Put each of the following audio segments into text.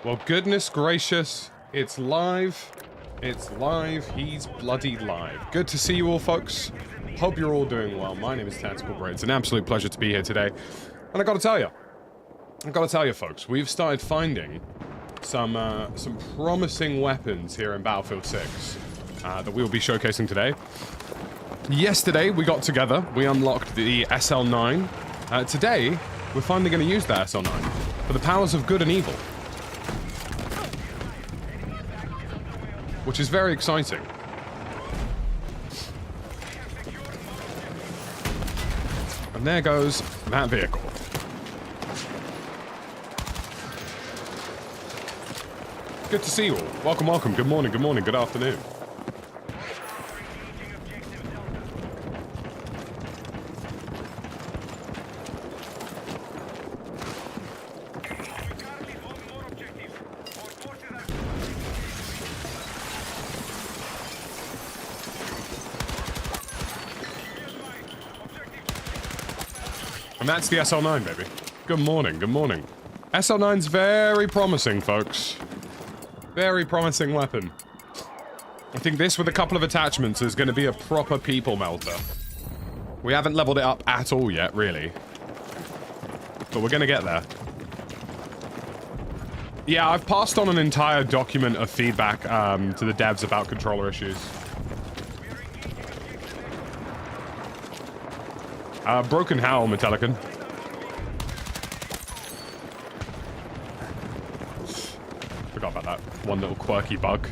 Well, goodness gracious, it's live. It's live. He's bloody live. Good to see you all, folks. Hope you're all doing well. My name is Tactical Bray. It's an absolute pleasure to be here today. And I gotta tell you, folks, we've started finding some promising weapons here in Battlefield 6 that we will be showcasing today. Yesterday, we got together. We unlocked the SL9. Today, we're finally going to use that SL9 for the powers of good and evil, which is very exciting. And there goes that vehicle. Good to see you all. Welcome, welcome. Good morning, good afternoon. And that's the SL9, baby. Good morning, good morning. SL9's very promising, folks. Very promising weapon. I think this, with a couple of attachments, is going to be a proper people melter. We haven't leveled it up at all yet, really. But we're going to get there. Yeah, I've passed on an entire document of feedback to the devs about controller issues. Broken Howl, Metallican. Forgot about that one little quirky bug.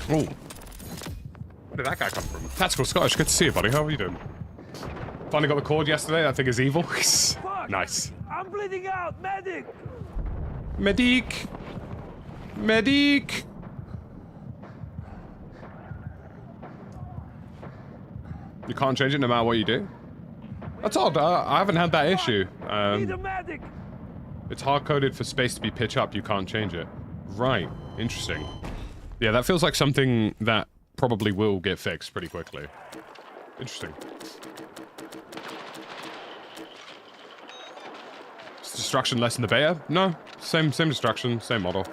Oh. Where did that guy come from? Tactical Scottish, good to see you, buddy. How are you doing? Finally got the cord yesterday. That thing is evil. Nice. I'm bleeding out! Medic! Medic! Medic! You can't change it no matter what you do? That's odd. I haven't had that issue. Need a medic! It's hard-coded for space to be pitch up. You can't change it. Right. Interesting. Yeah, that feels like something that probably will get fixed pretty quickly. Interesting. Is destruction less in the beta? No. Same destruction, same model.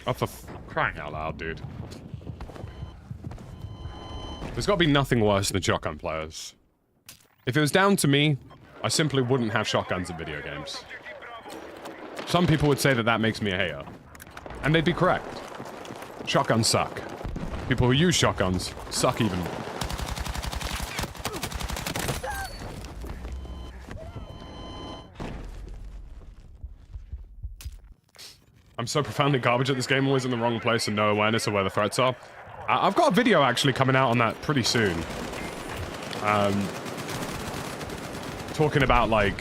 Oh, for crying out loud, dude. There's got to be nothing worse than shotgun players. If it was down to me, I simply wouldn't have shotguns in video games. Some people would say that that makes me a hater. And they'd be correct. Shotguns suck. People who use shotguns suck even more. I'm so profoundly garbage at this game, always in the wrong place and no awareness of where the threats are. I've got a video actually coming out on that pretty soon. Talking about, like,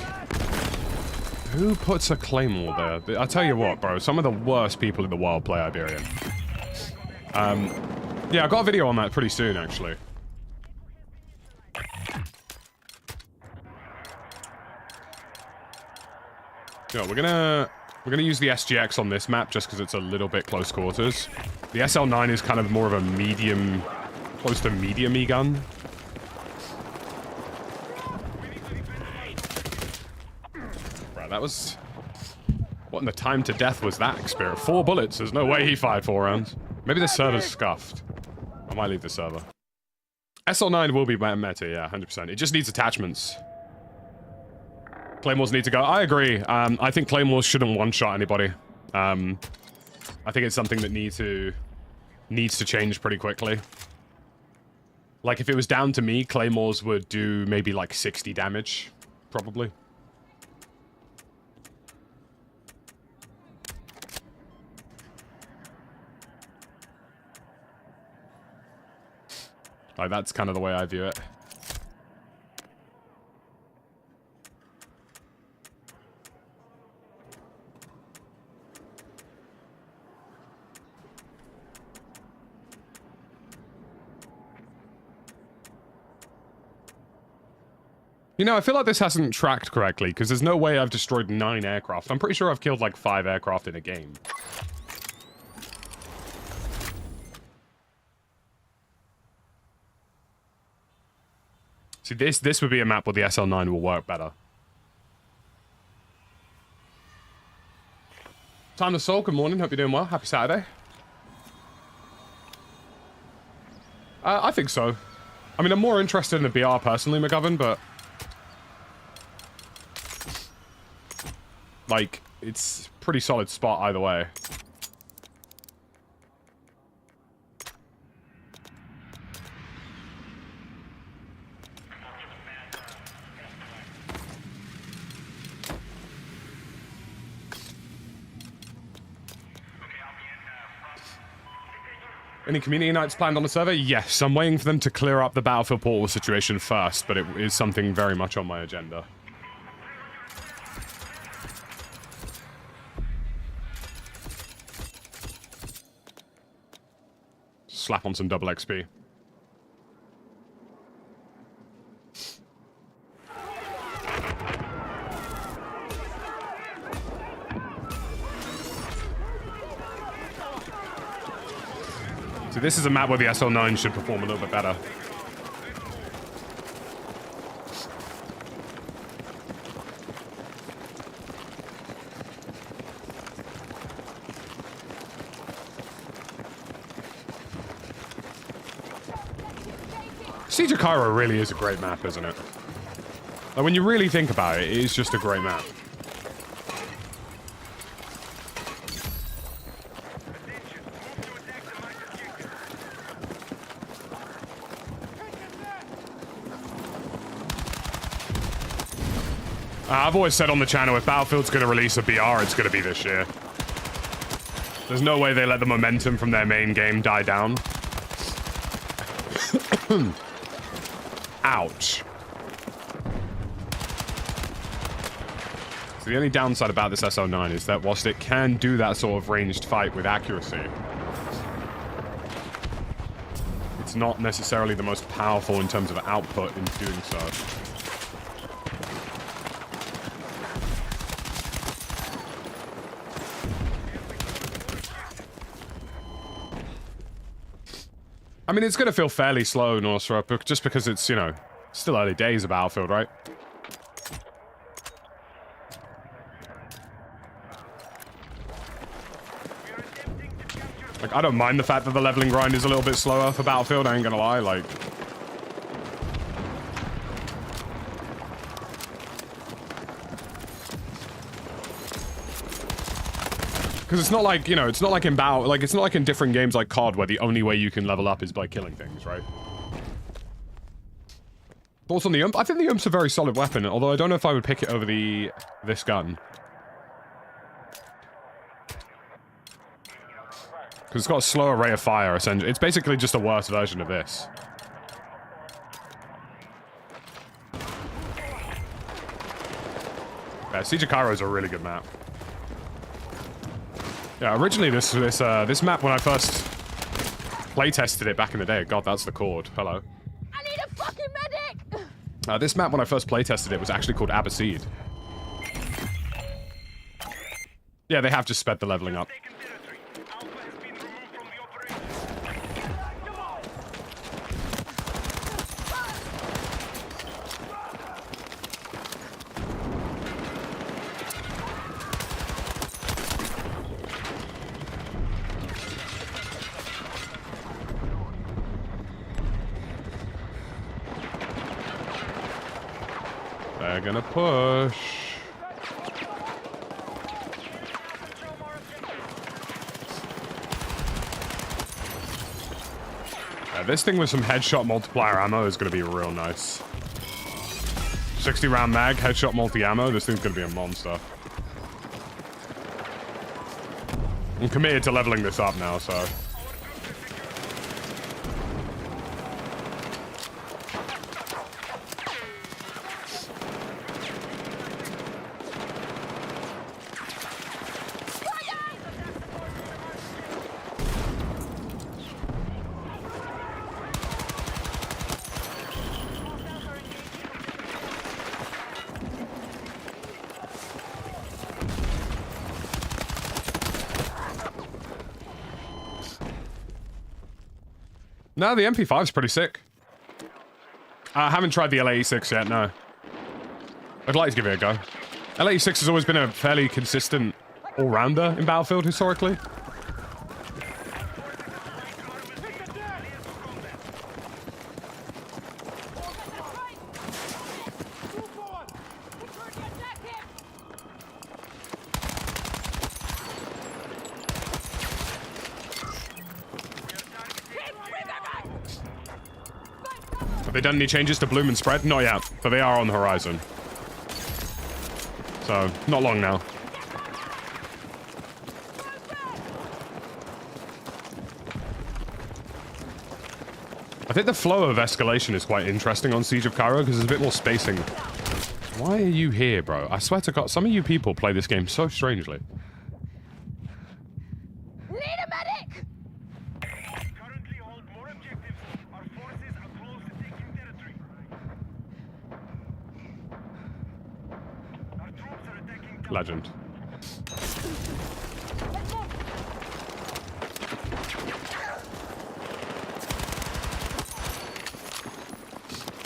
who puts a claymore there? I tell you what, bro, some of the worst people in the world play Iberian. Yeah, I've got a video on that pretty soon, actually. Yeah, we're gonna use the SGX on this map just because it's a little bit close quarters. The SL9 is kind of more of a medium, close to medium-y gun. Right, that was... What in the time to death was that, Spirit? 4 bullets. There's no way he fired 4 rounds. Maybe the server's scuffed. I might leave the server. SL9 will be meta, yeah, 100%. It just needs attachments. Claymores need to go. I agree. I think Claymores shouldn't one-shot anybody. I think it's something that needs to change pretty quickly. Like, if it was down to me, Claymores would do maybe like 60 damage. Probably. Like, that's kind of the way I view it. You know, I feel like this hasn't tracked correctly, because there's no way I've destroyed 9 aircraft. I'm pretty sure I've killed like 5 aircraft in a game. See, this would be a map where the SL9 will work better. Time to Soul, good morning, hope you're doing well. Happy Saturday. I think so. I mean, I'm more interested in the BR personally, McGovern, but... like, it's a pretty solid spot either way. Any community nights planned on the server? Yes, I'm waiting for them to clear up the Battlefield Portal situation first, but it is something very much on my agenda. Slap on some double XP. So this is a map where the SL9 should perform a little bit better. Siege of Cairo really is a great map, isn't it? Like, when you really think about it, it is just a great map. I've always said on the channel, if Battlefield's going to release a BR, it's going to be this year. There's no way they let the momentum from their main game die down. Ouch. So the only downside about this SO9 is that whilst it can do that sort of ranged fight with accuracy, it's not necessarily the most powerful in terms of output in doing so. I mean, it's going to feel fairly slow, Northrop, just because it's, you know, still early days of Battlefield, right? Like, I don't mind the fact that the leveling grind is a little bit slower for Battlefield, I ain't gonna lie, like... Because it's not like, you know, it's not like in Battle, like, it's not like in different games like COD where the only way you can level up is by killing things, right? Thoughts on the UMP? I think the UMP's a very solid weapon, although I don't know if I would pick it over this gun. Because it's got a slower rate of fire, essentially. It's basically just a worse version of this. Yeah, Siege of Cairo is a really good map. Yeah, originally this map, when I first playtested it back in the day, God, that's the chord. Hello. I need a fucking medic! This map, when I first playtested it, was actually called Abbasid. Yeah, they have just sped the leveling up. They're gonna push. This thing with some headshot multiplier ammo is gonna be real nice. 60 round mag, headshot multi-ammo, this thing's gonna be a monster. I'm committed to leveling this up now, so... No, the MP5's pretty sick. I haven't tried the LA6 yet, no. I'd like to give it a go. LA6 has always been a fairly consistent all-rounder in Battlefield historically. Have they done any changes to bloom and spread? Not yet, but they are on the horizon. So, not long now. I think the flow of escalation is quite interesting on Siege of Cairo because there's a bit more spacing. Why are you here, bro? I swear to God, some of you people play this game so strangely. Need a medic! Currently hold more objectives. Our forces are close to taking territory. Our troops are attacking. Legend.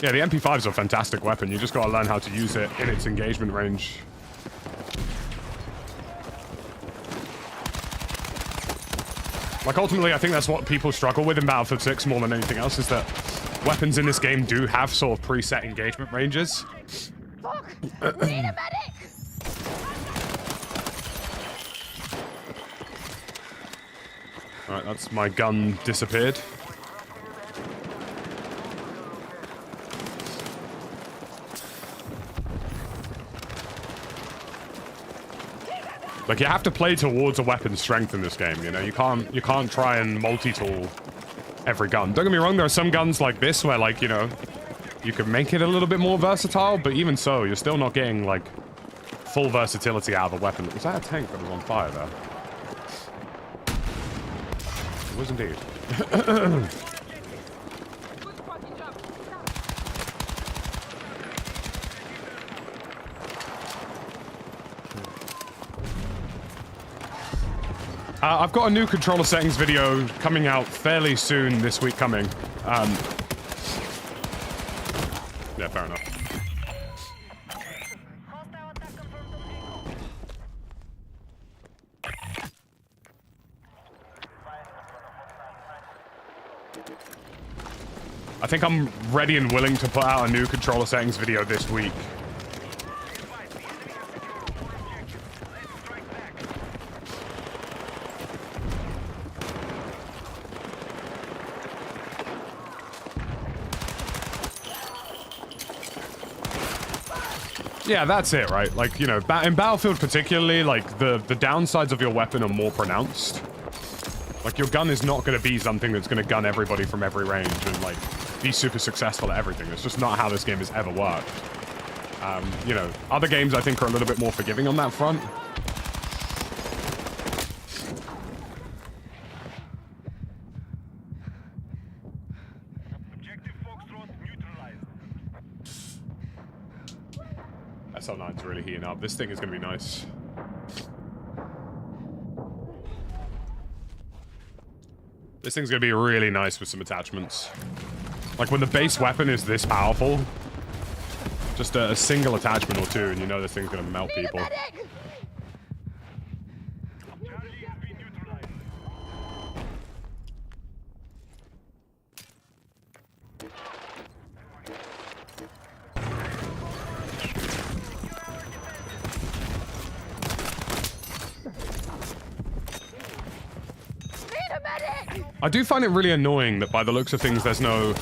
Yeah, the MP5 is a fantastic weapon. You just gotta learn how to use it in its engagement range. Like, ultimately, I think that's what people struggle with in Battlefield 6 more than anything else, is that weapons in this game do have sort of preset engagement ranges. Fuck! Need a medic! Alright, that's my gun disappeared. Like, you have to play towards a weapon's strength in this game, you know? You can't try and multi-tool every gun. Don't get me wrong, there are some guns like this where, like, you know, you can make it a little bit more versatile, but even so, you're still not getting, like, full versatility out of a weapon. Was that a tank that was on fire there? It was indeed. I've got a new controller settings video coming out fairly soon this week coming. Yeah, fair enough. I think I'm ready and willing to put out a new controller settings video this week. Yeah, that's it, right? Like, you know, in Battlefield particularly, like, the downsides of your weapon are more pronounced. Like, your gun is not going to be something that's going to gun everybody from every range and, like, be super successful at everything. It's just not how this game has ever worked. You know, other games, I think, are a little bit more forgiving on that front. SL9's really heating up. This thing is going to be nice. This thing's going to be really nice with some attachments. Like, when the base weapon is this powerful, just a single attachment or two, and you know this thing's going to melt people. I do find it really annoying that by the looks of things there's no...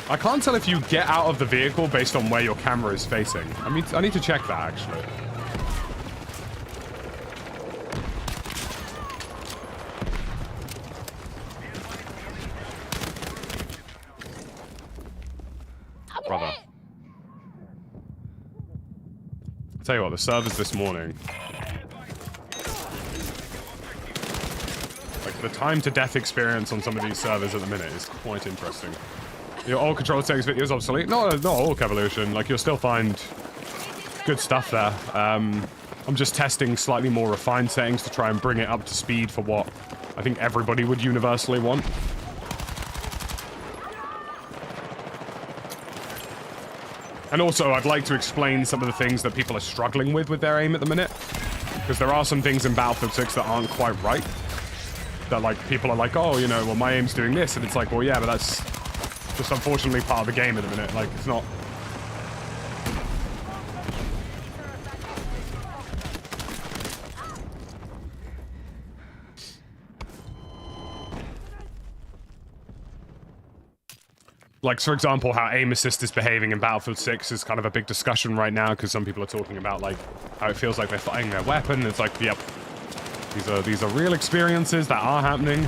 I can't tell if you get out of the vehicle based on where your camera is facing. I need to check that, actually. Brother. I'll tell you what, the servers this morning... The time to death experience on some of these servers at the minute is quite interesting. Your old control settings video is obsolete. Not all Evolution. Like, you'll still find good stuff there. I'm just testing slightly more refined settings to try and bring it up to speed for what I think everybody would universally want. And also, I'd like to explain some of the things that people are struggling with their aim at the minute. Because there are some things in Battlefield 6 that aren't quite right. That, like, people are like, oh, you know, well, my aim's doing this. And it's like, well, yeah, but that's just unfortunately part of the game at the minute. Like, it's not... Like, for example, how aim assist is behaving in Battlefield 6 is kind of a big discussion right now, because some people are talking about, like, how it feels like they're fighting their weapon. It's like, yep, these are real experiences that are happening.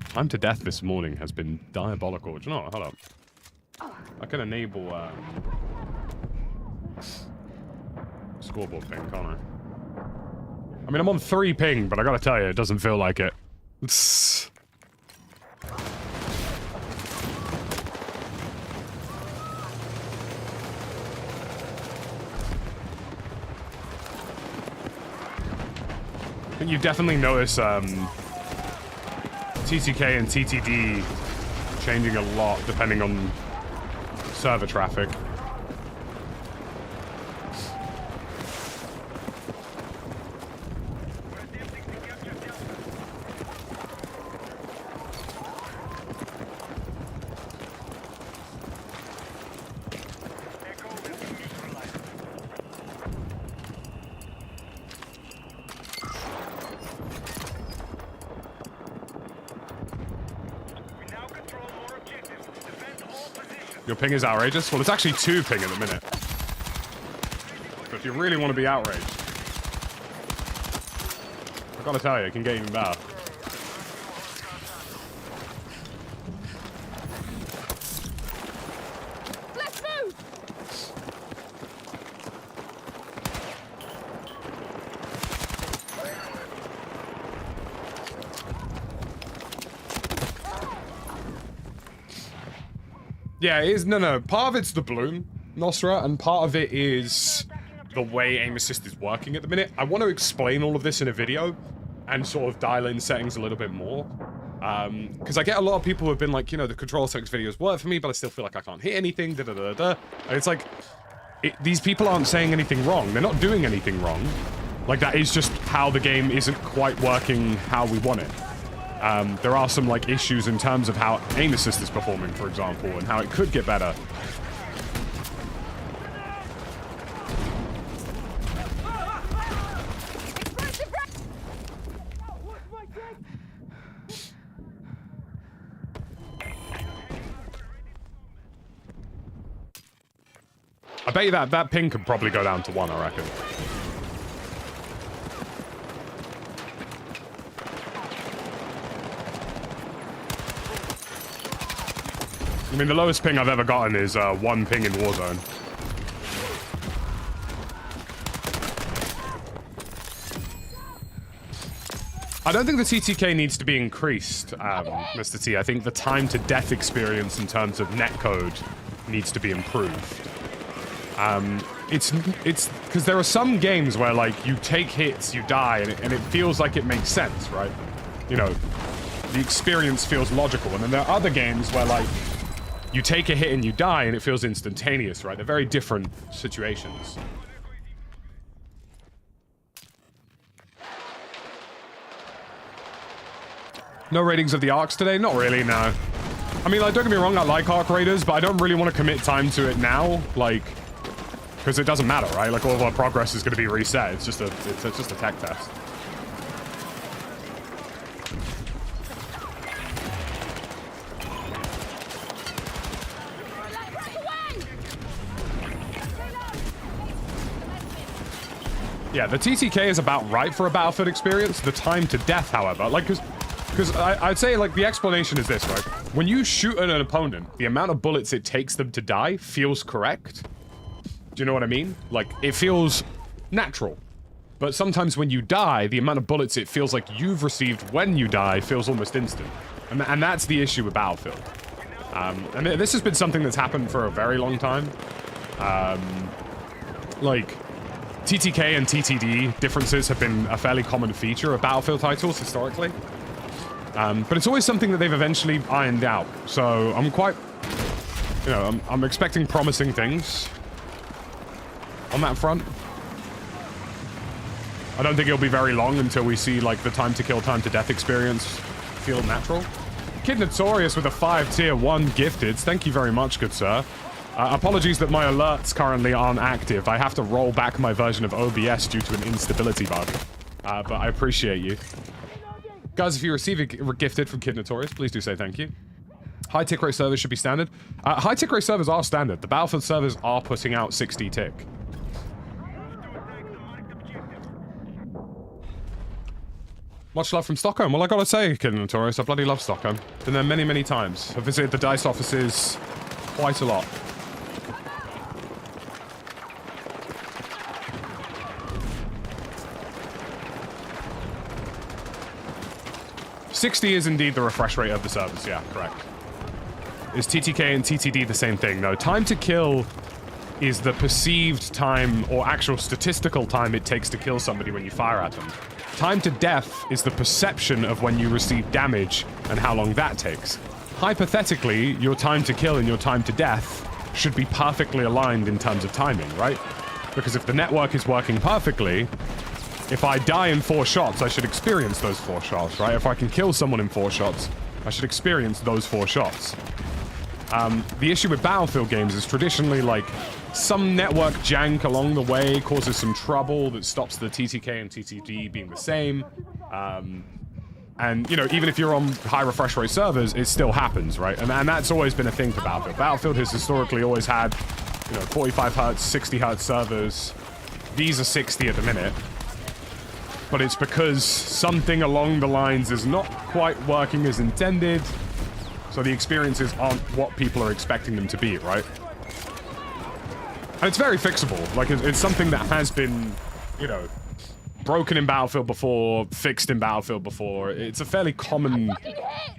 Time to death this morning has been diabolical. Do you know what? Hold up. I can enable, scoreboard ping, can't I? I mean, I'm on 3 ping, but I gotta tell you, it doesn't feel like it. I think you definitely notice, TTK and TTD changing a lot depending on server traffic. Your ping is outrageous? Well, it's actually 2 ping at the minute. But if you really want to be outraged, I gotta tell you, it can get even better. Let's move! Yeah, it is. No. Part of it's the bloom, Nostra, and part of it is the way aim assist is working at the minute. I want to explain all of this in a video and sort of dial in settings a little bit more. Because I get a lot of people who have been like, you know, the control settings videos work for me, but I still feel like I can't hit anything, And it's like, these people aren't saying anything wrong. They're not doing anything wrong. Like, that is just how the game isn't quite working how we want it. There are some, like, issues in terms of how aim assist is performing, for example, and how it could get better. I bet you that ping could probably go down to 1, I reckon. I mean, the lowest ping I've ever gotten is 1 ping in Warzone. I don't think the TTK needs to be increased, Mr. T. I think the time to death experience in terms of netcode needs to be improved. It's because there are some games where, like, you take hits, you die, and it feels like it makes sense, right? You know, the experience feels logical. And then there are other games where, like, you take a hit and you die, and it feels instantaneous, right? They're very different situations. No ratings of the Arks today? Not really, no. I mean, like, don't get me wrong, I like Ark Raiders, but I don't really want to commit time to it now, like, because it doesn't matter, right? Like, all of our progress is going to be reset. It's just a tech test. Yeah, the TTK is about right for a Battlefield experience. The time to death, however, like, because I'd say, like, the explanation is this, right? When you shoot at an opponent, the amount of bullets it takes them to die feels correct. Do you know what I mean? Like, it feels natural. But sometimes when you die, the amount of bullets it feels like you've received when you die feels almost instant. And that's the issue with Battlefield. And this has been something that's happened for a very long time. Like, TTK and TTD differences have been a fairly common feature of Battlefield titles historically. But it's always something that they've eventually ironed out. So I'm quite, you know, I'm expecting promising things on that front. I don't think it'll be very long until we see, like, the time to kill, time to death experience feel natural. Kid Notorious with a 5 tier 1 gifted. Thank you very much, good sir. Apologies that my alerts currently aren't active. I have to roll back my version of OBS due to an instability bug. But I appreciate you. Guys, if you receive a gifted from Kid Notorious, please do say thank you. High tick rate servers should be standard. High tick rate servers are standard. The Battlefield servers are putting out 60 tick. Much love from Stockholm. Well, I gotta say, Kid Notorious, I bloody love Stockholm. Been there many, many times. I've visited the DICE offices quite a lot. $60 is indeed the refresh rate of the servers, yeah, correct. Is TTK and TTD the same thing? No, time to kill is the perceived time or actual statistical time it takes to kill somebody when you fire at them. Time to death is the perception of when you receive damage and how long that takes. Hypothetically, your time to kill and your time to death should be perfectly aligned in terms of timing, right? Because if the network is working perfectly, if I die in 4 shots, I should experience those 4 shots, right? If I can kill someone in 4 shots, I should experience those 4 shots. The issue with Battlefield games is traditionally, like, some network jank along the way causes some trouble that stops the TTK and TTD being the same. And, you know, even if you're on high refresh rate servers, it still happens, right? And that's always been a thing for Battlefield. Battlefield has historically always had, you know, 45 hertz, 60 hertz servers. These are 60 at the minute. But it's because something along the lines is not quite working as intended. So the experiences aren't what people are expecting them to be, right? And it's very fixable. Like, it's something that has been, you know, broken in Battlefield before, fixed in Battlefield before. It's a fairly common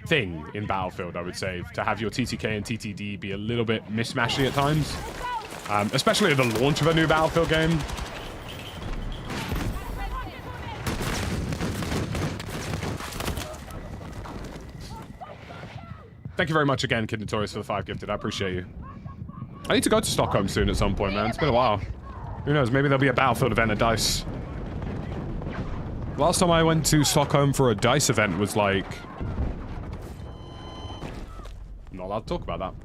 thing in Battlefield, I would say, to have your TTK and TTD be a little bit mismatchy at times. Especially at the launch of a new Battlefield game. Thank you very much again, Kid Notorious, for the 5 gifted. I appreciate you. I need to go to Stockholm soon at some point, man. It's been a while. Who knows? Maybe there'll be a Battlefield event at DICE. Last time I went to Stockholm for a DICE event was like... I'm not allowed to talk about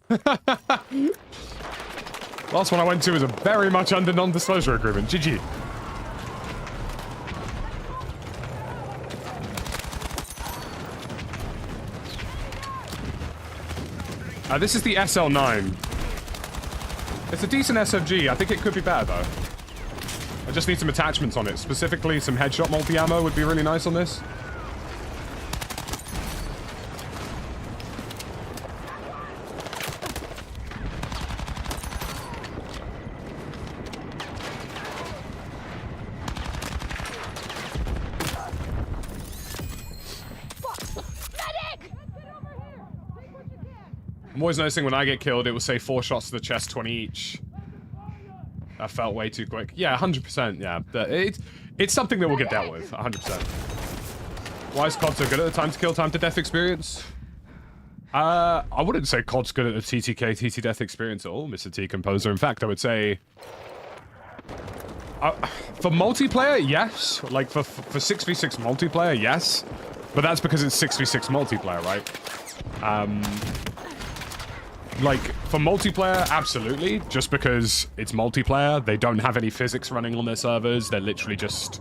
that. Last one I went to was a very much under non-disclosure agreement. GG. This is the SL9. It's a decent SMG. I think it could be better, though. I just need some attachments on it. Specifically, some headshot multi-ammo would be really nice on this. I'm always noticing when I get killed, it will say 4 shots to the chest, 20 each. That felt way too quick. Yeah, 100%, yeah. It's something that will get dealt with, 100%. Why is COD so good at the time to kill, time to death experience? I wouldn't say COD's good at the TTK, TT death experience at all, Mr. T Composer. In fact, I would say... for multiplayer, yes. Like, for 6v6 multiplayer, yes. But that's because it's 6v6 multiplayer, right? Like, for multiplayer, absolutely. Just because it's multiplayer, they don't have any physics running on their servers. They're literally just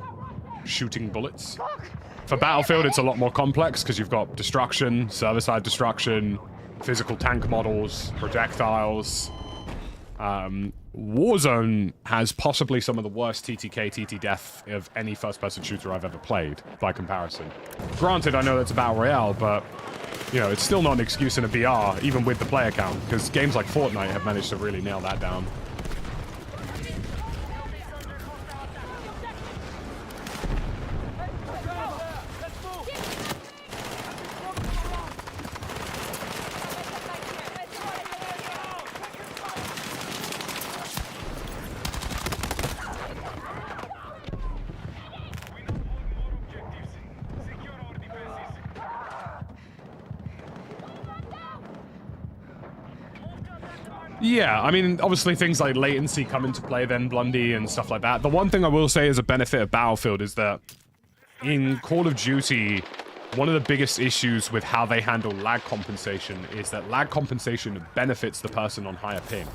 shooting bullets. For Battlefield, it's a lot more complex because you've got destruction, server-side destruction, physical tank models, projectiles. Warzone has possibly some of the worst TTK, TT death of any first-person shooter I've ever played, by comparison. Granted, I know that's a battle royale, but... you know, it's still not an excuse in a BR, even with the player count, because games like Fortnite have managed to really nail that down. Yeah, I mean, obviously things like latency come into play then, Blundy and stuff like that. The one thing I will say as a benefit of Battlefield is that in Call of Duty, one of the biggest issues with how they handle lag compensation is that lag compensation benefits the person on higher ping.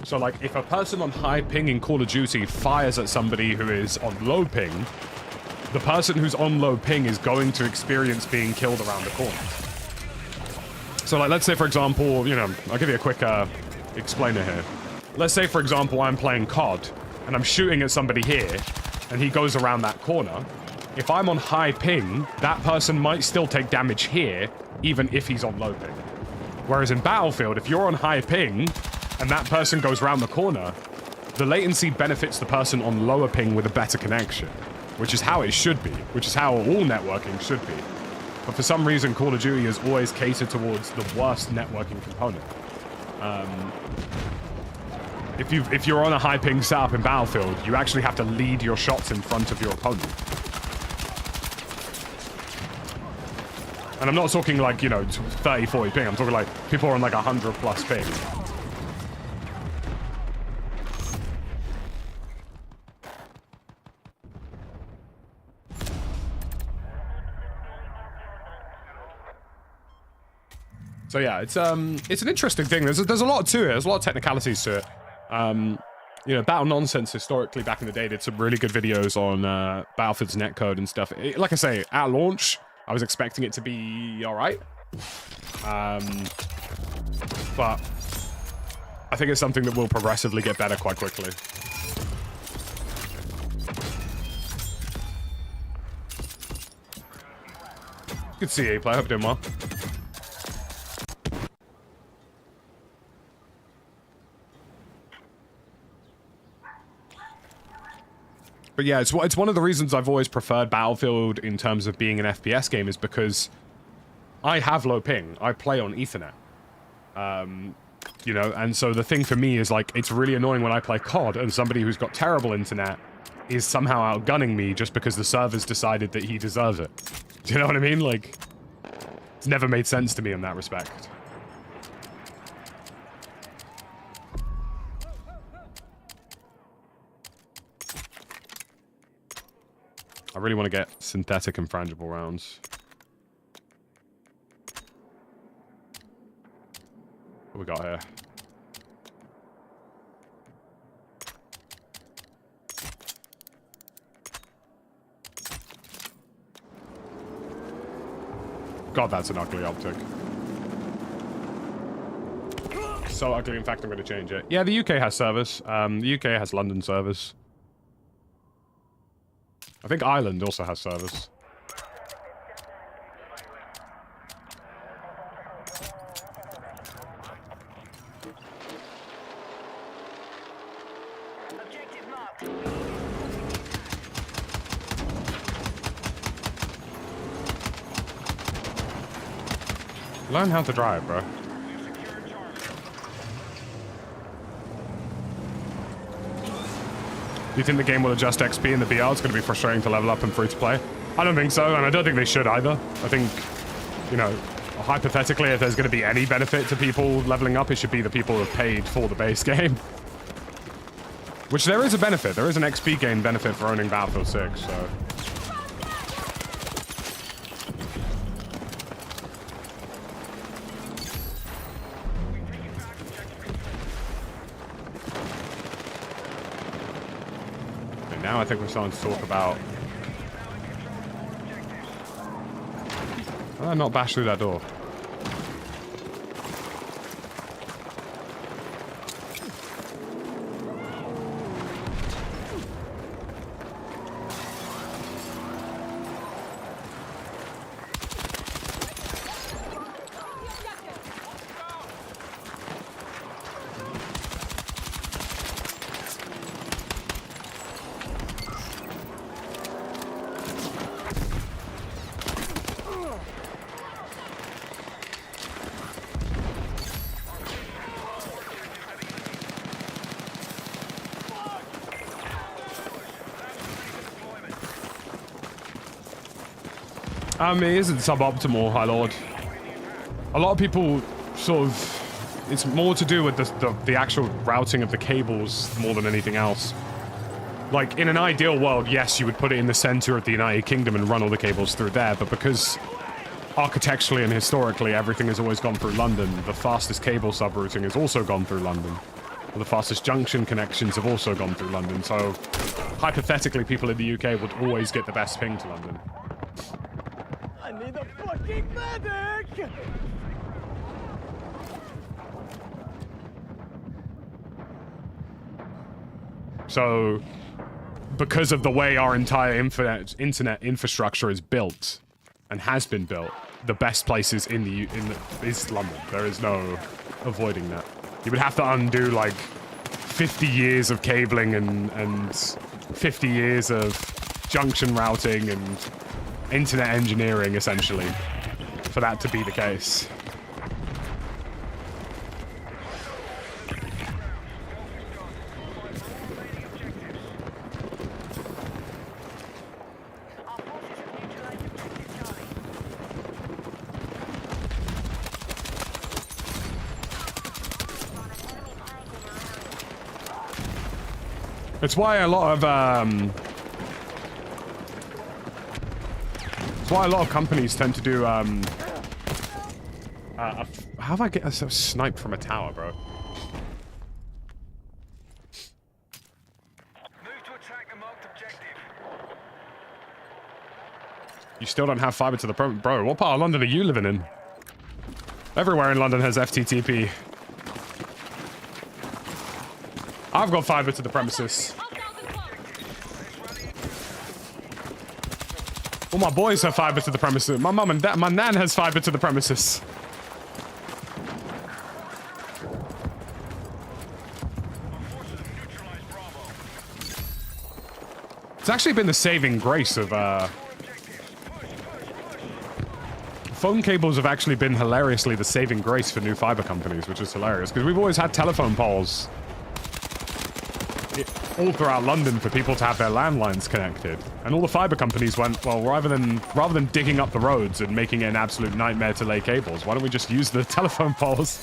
So, like, if a person on high ping in Call of Duty fires at somebody who is on low ping, the person who's on low ping is going to experience being killed around the corner. So, like, let's say, for example, you know, I'll give you a quick explainer here. Let's say, for example, I'm playing COD, and I'm shooting at somebody here, and he goes around that corner. If I'm on high ping, that person might still take damage here, even if he's on low ping. Whereas in Battlefield, if you're on high ping, and that person goes around the corner, the latency benefits the person on lower ping with a better connection, which is how it should be, which is how all networking should be. But for some reason, Call of Duty has always catered towards the worst networking component. If you're on a high ping setup in Battlefield, you actually have to lead your shots in front of your opponent. And I'm not talking like, you know, 30, 40 ping. I'm talking like people are on like 100 plus ping. So yeah, it's an interesting thing. There's a lot to it. There's a lot of technicalities to it. You know, Battle Nonsense historically back in the day did some really good videos on Battlefield's netcode and stuff. Like I say, at launch, I was expecting it to be all right. But I think it's something that will progressively get better quite quickly. Good to see you, play. Hope you're doing well. But yeah, it's one of the reasons I've always preferred Battlefield in terms of being an FPS game is because I have low ping. I play on Ethernet. You know, and so the thing for me is like, it's really annoying when I play COD and somebody who's got terrible internet is somehow outgunning me just because the server's decided that he deserves it. Do you know what I mean? Like, it's never made sense to me in that respect. I really want to get synthetic and frangible rounds. What we got here? God, that's an ugly optic. So ugly, in fact, I'm going to change it. Yeah, the UK has service. The UK has London service. I think Ireland also has service. Objective marked. Learn how to drive, bro. Do you think the game will adjust XP in the BR? It's going to be frustrating to level up and free to play. I don't think so, and I don't think they should either. I think, you know, hypothetically, if there's going to be any benefit to people leveling up, it should be the people who have paid for the base game. Which there is a benefit. There is an XP gain benefit for owning Battlefield 6, so... Now I think we're starting to talk about... How did I not bash through that door? It isn't suboptimal, High Lord. A lot of people sort of it's more to do with the actual routing of the cables more than anything else. Like, in an ideal world, yes, you would put it in the center of the United Kingdom and run all the cables through there, but because architecturally and historically everything has always gone through London, the fastest cable subrouting has also gone through London. The fastest junction connections have also gone through London, so hypothetically people in the UK would always get the best ping to London. I need a fucking medic! So, because of the way our entire internet infrastructure is built, and has been built, the best places is London. There is no avoiding that. You would have to undo like 50 years of cabling and 50 years of junction routing and internet engineering, essentially, for that to be the case. It's why a lot of companies tend to do how have I get a snipe from a tower, bro? Move to attack a marked objective. You still don't have fiber to the bro. What part of London are you living in? Everywhere in London has FTTP. I've got fiber to the premises. All my boys have fiber to the premises. My mum and dad, my nan has fiber to the premises. It's actually been the saving grace of, phone cables have actually been hilariously the saving grace for new fiber companies, which is hilarious, because we've always had telephone poles all throughout London for people to have their landlines connected. And all the fiber companies went, well, rather than digging up the roads and making it an absolute nightmare to lay cables, why don't we just use the telephone poles?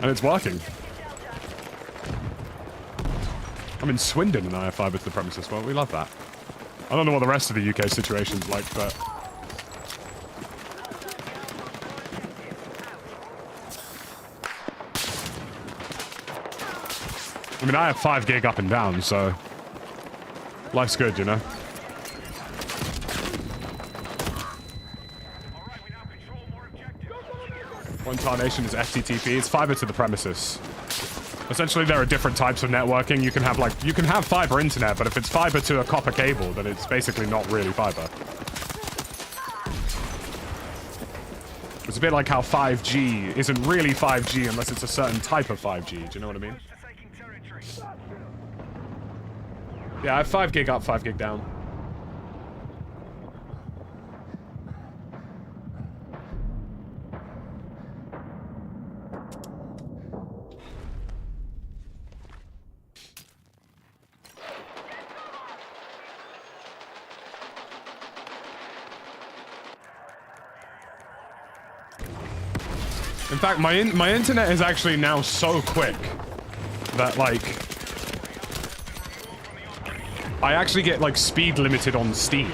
And it's working. I'm in Swindon and I have fiber to the premises. Well, we love that. I don't know what the rest of the UK situation's like, but... I mean, I have 5 gig up and down, so... life's good, you know? One tarnation is FTTP. It's fiber to the premises. Essentially, there are different types of networking. You can have, like, you can have fiber internet, but if it's fiber to a copper cable, then it's basically not really fiber. It's a bit like how 5G isn't really 5G unless it's a certain type of 5G. Do you know what I mean? Yeah, I have 5 gig up, 5 gig down. In fact, my internet is actually now so quick that, like, I actually get, like, speed limited on Steam.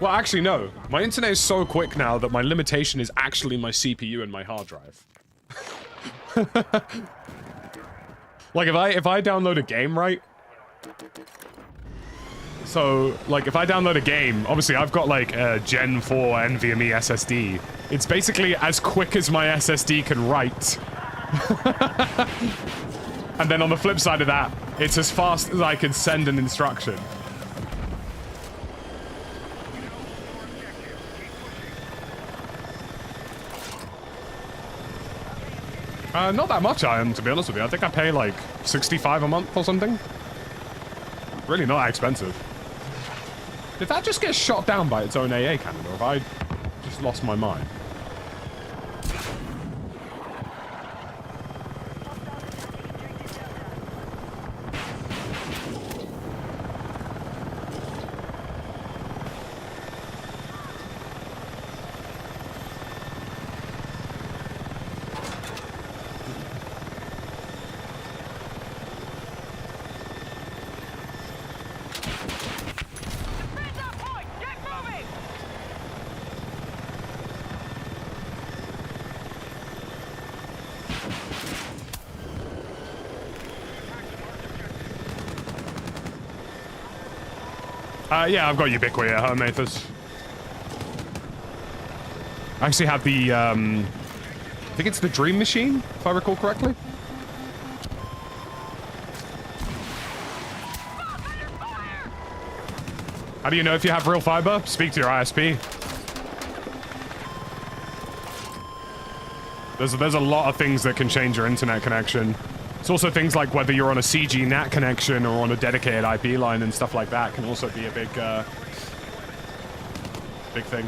Well, actually, no. My internet is so quick now that my limitation is actually my CPU and my hard drive. Like, if I download a game, right? So, like, if I download a game, obviously I've got, like, a Gen 4 NVMe SSD. It's basically as quick as my SSD can write. And then on the flip side of that, it's as fast as I can send an instruction. Not that much, to be honest with you. I think I pay like 65 a month or something. Really not that expensive. Did that just get shot down by its own AA cannon, or have I just lost my mind? Yeah, I've got Ubiquity at home, Athos. I actually have the, I think it's the Dream Machine, if I recall correctly. How do you know if you have real fiber? Speak to your ISP. There's a lot of things that can change your internet connection. It's also things like whether you're on a CG NAT connection or on a dedicated IP line and stuff like that can also be a big, big thing.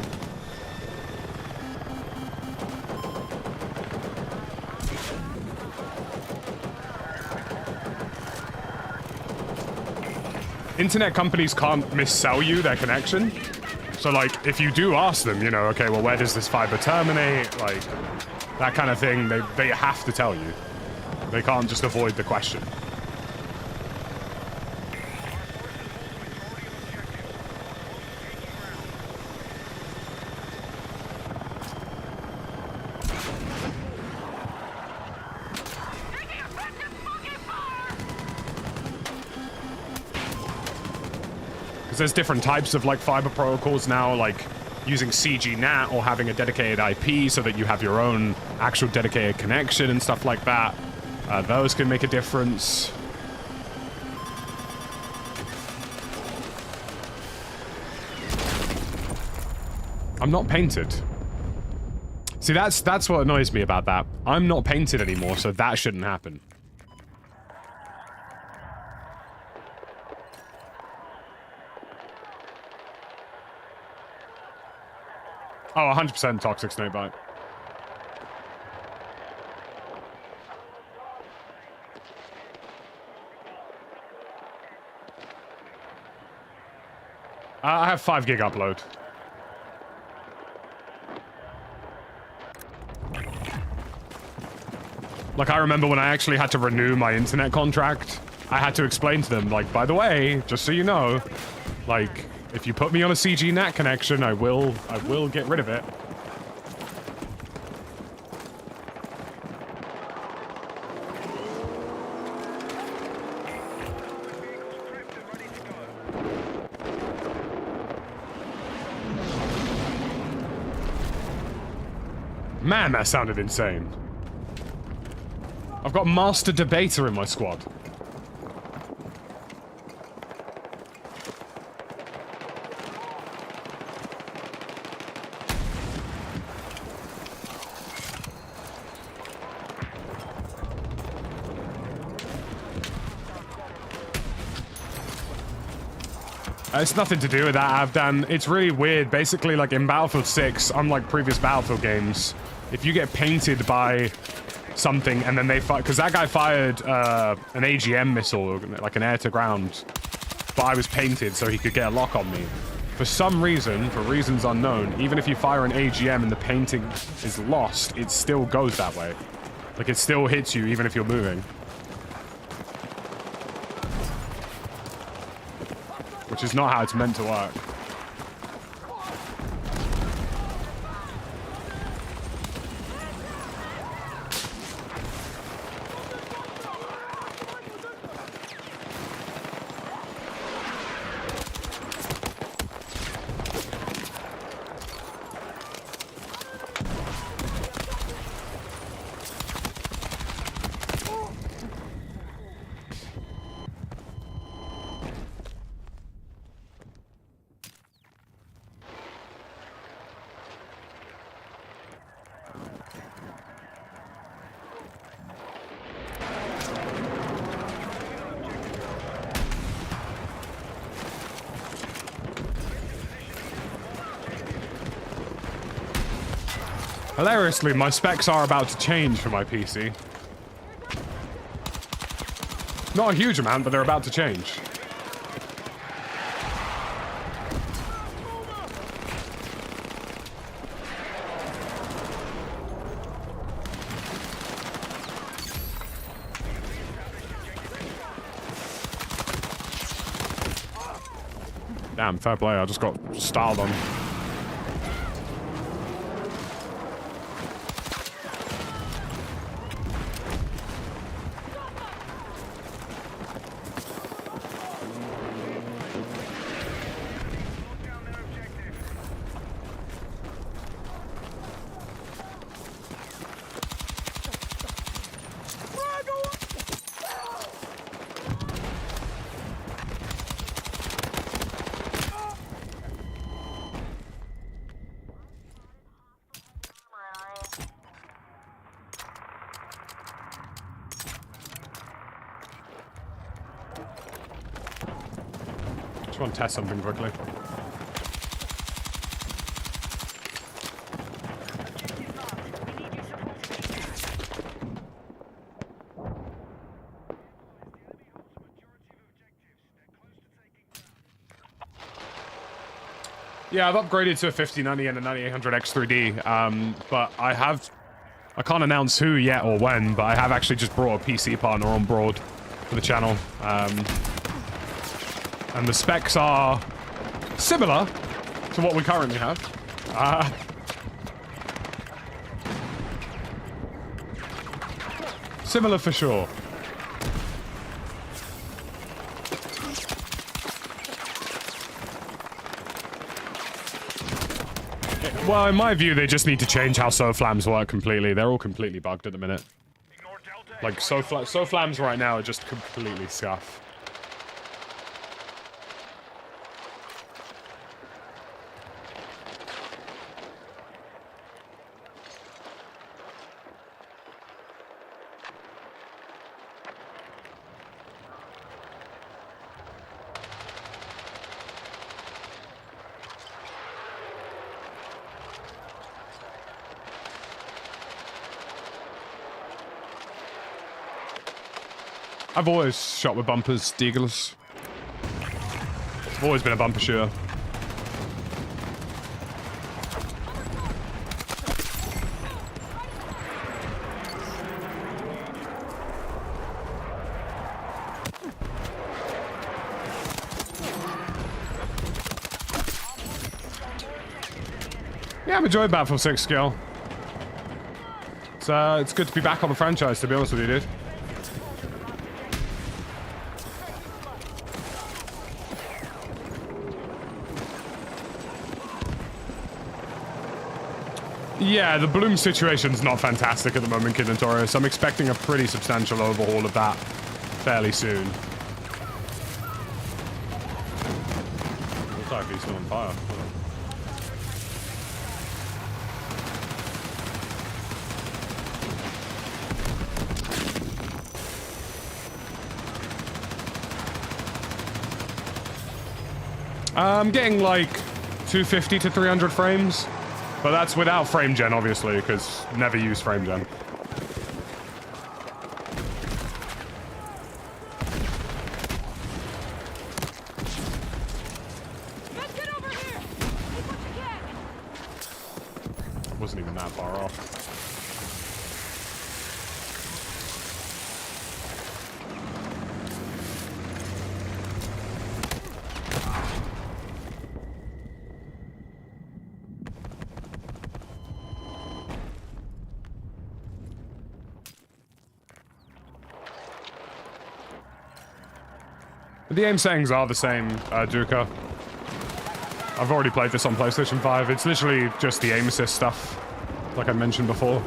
Internet companies can't missell you their connection. So, like, if you do ask them, you know, okay, well, where does this fiber terminate? Like, that kind of thing, they have to tell you. They can't just avoid the question. There's different types of like fiber protocols now, like using CG NAT or having a dedicated IP so that you have your own actual dedicated connection and stuff like that. Those can make a difference. I'm not painted. See, that's what annoys me about that. I'm not painted anymore, so that shouldn't happen. Oh, 100% toxic snakebite. I have 5 gig upload. Like, I remember when I actually had to renew my internet contract, I had to explain to them, like, by the way, just so you know, like, if you put me on a CG NAT connection, I will get rid of it. Man, that sounded insane. I've got Master Debater in my squad. It's nothing to do with that, Avdan. It's really weird. Basically, like in Battlefield 6, unlike previous Battlefield games, if you get painted by something and then they fire, because that guy fired an AGM missile, like an air-to-ground, but I was painted so he could get a lock on me. For some reason, for reasons unknown, even if you fire an AGM and the painting is lost, it still goes that way. Like, it still hits you even if you're moving. Which is not how it's meant to work. Hilariously, my specs are about to change for my PC. Not a huge amount, but they're about to change. Damn, fair play, I just got styled on. Just want to test something quickly. Yeah, I've upgraded to a 5090 and a 9800 X3D, but I can't announce who yet or when, but I have actually just brought a PC partner on board for the channel. And the specs are similar to what we currently have. Similar for sure. Well, in my view, they just need to change how SOFLAMs work completely. They're all completely bugged at the minute. Like, SOFLAMs right now are just completely scuff. I've always shot with bumpers, Deagles. I've always been a bumper shooter. Yeah, I'm enjoying Battlefield 6 skill. It's good to be back on the franchise, to be honest with you, dude. Yeah, the bloom situation's not fantastic at the moment, Kid Notorious. I'm expecting a pretty substantial overhaul of that fairly soon. Looks like he's still on fire. I'm getting like 250 to 300 frames. But that's without frame gen, obviously, because never use frame gen. Get over here! Take what you can! Wasn't even that far off. The aim settings are the same, Duca. I've already played this on PlayStation 5. It's literally just the aim assist stuff, like I mentioned before.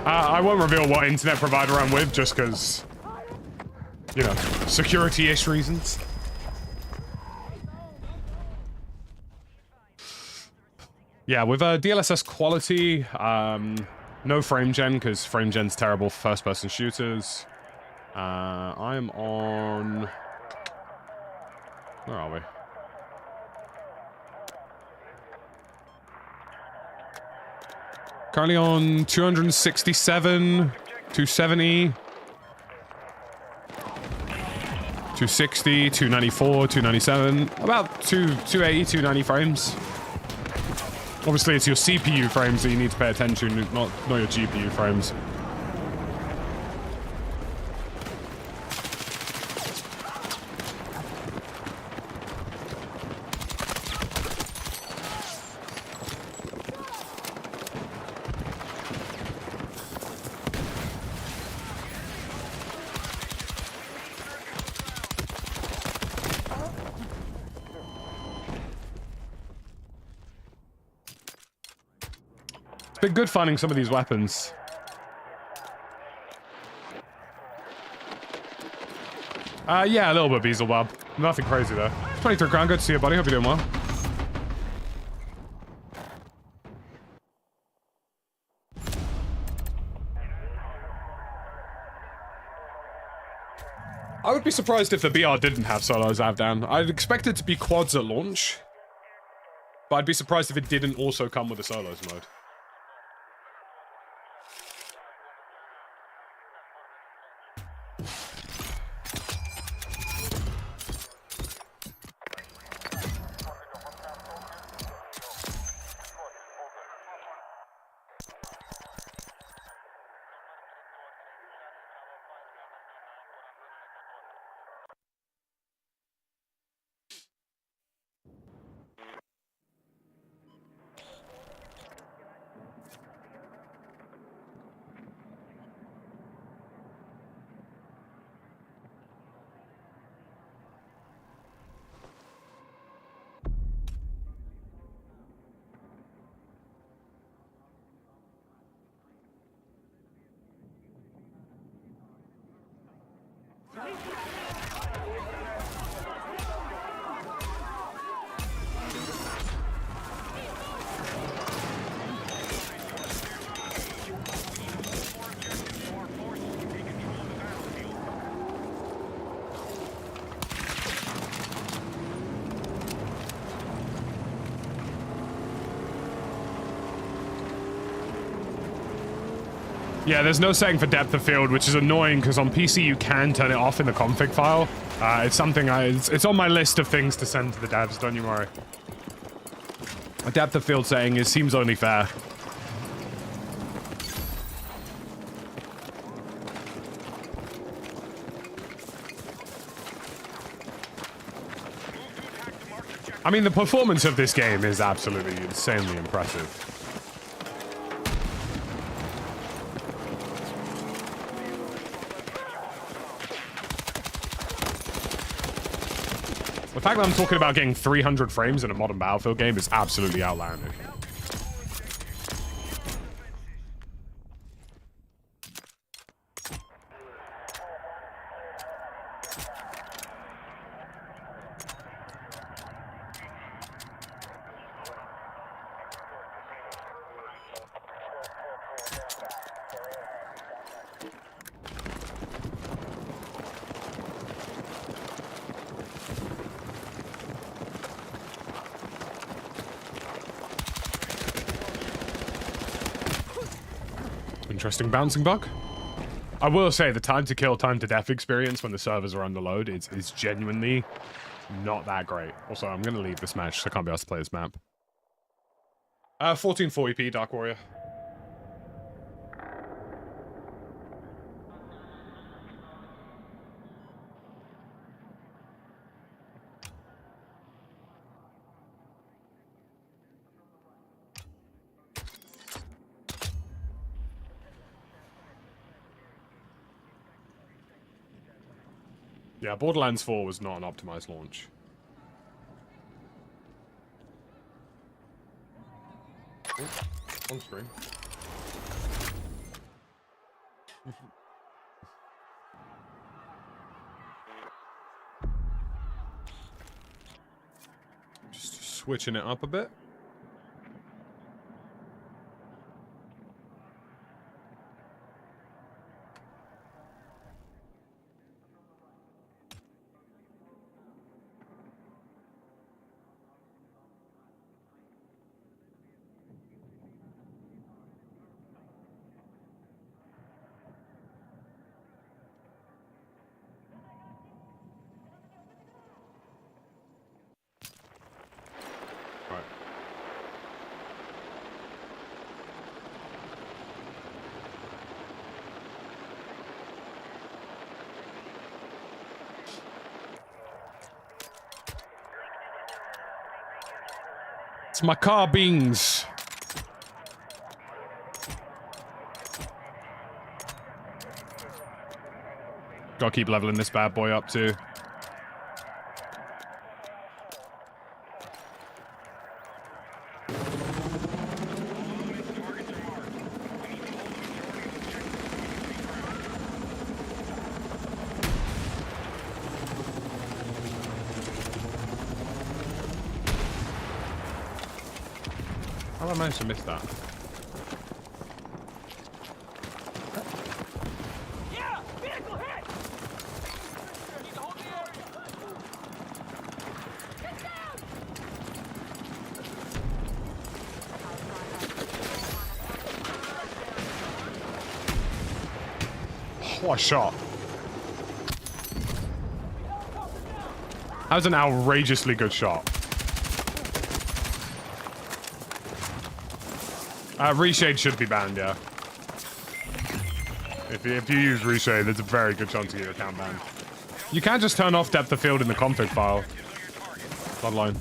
I won't reveal what internet provider I'm with, just because, you know, security-ish reasons. Yeah, with DLSS quality, no frame gen, because frame gen's terrible for first-person shooters. I'm on... Where are we? Currently on 267, 270, 260, 294, 297, about 280, 290 frames. Obviously, it's your CPU frames that you need to pay attention to, not your GPU frames. It's been good finding some of these weapons. Yeah, a little bit Beelzebub. Nothing crazy though. 23 grand, good to see you, buddy. Hope you're doing well. I would be surprised if the BR didn't have solos Avdan. I'd expect it to be quads at launch, but I'd be surprised if it didn't also come with a solos mode. Yeah, there's no setting for depth of field, which is annoying because on PC you can turn it off in the config file. It's something it's on my list of things to send to the devs, don't you worry. A depth of field setting seems only fair. I mean, the performance of this game is absolutely insanely impressive. The fact that I'm talking about getting 300 frames in a modern Battlefield game is absolutely outlandish. Interesting bouncing bug. I will say the time to kill, time to death experience when the servers are under load is genuinely not that great. Also, I'm going to leave this match, so I can't be asked to play this map. 1440p, Dark Warrior. Yeah, Borderlands 4 was not an optimized launch. Oh, on screen. Just switching it up a bit. It's my carbines. Gotta keep leveling this bad boy up too. How did I manage to miss that? Yeah! Vehicle hit! Need to hold the area. Get down! What a shot. That was an outrageously good shot. ReShade should be banned, yeah. If you use ReShade, there's a very good chance to get your account banned. You can just turn off depth of field in the config file. Bloodline.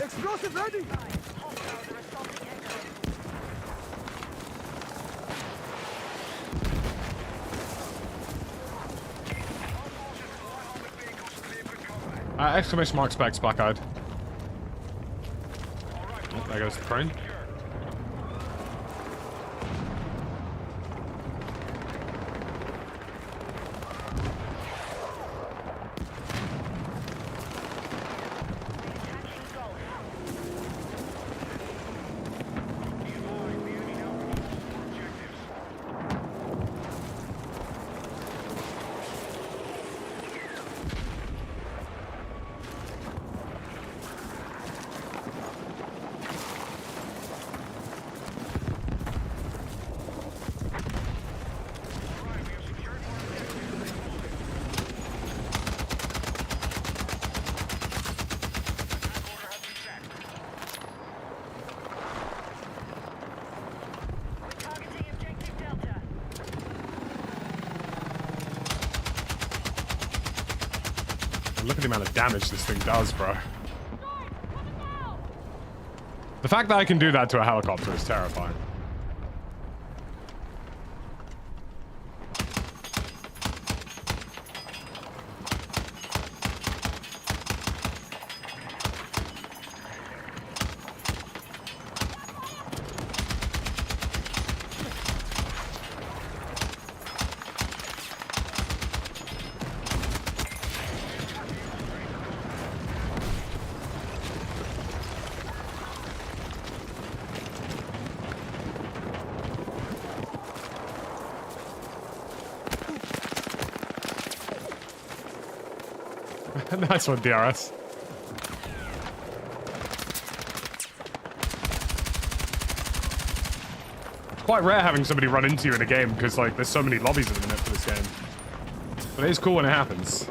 Explosive ready! Exclamation mark specs, black-eyed. Oh, there goes the crane. Look at the amount of damage this thing does, bro. The fact that I can do that to a helicopter is terrifying. Nice one, DRS. It's quite rare having somebody run into you in a game because, like, there's so many lobbies at the minute for this game. But it is cool when it happens.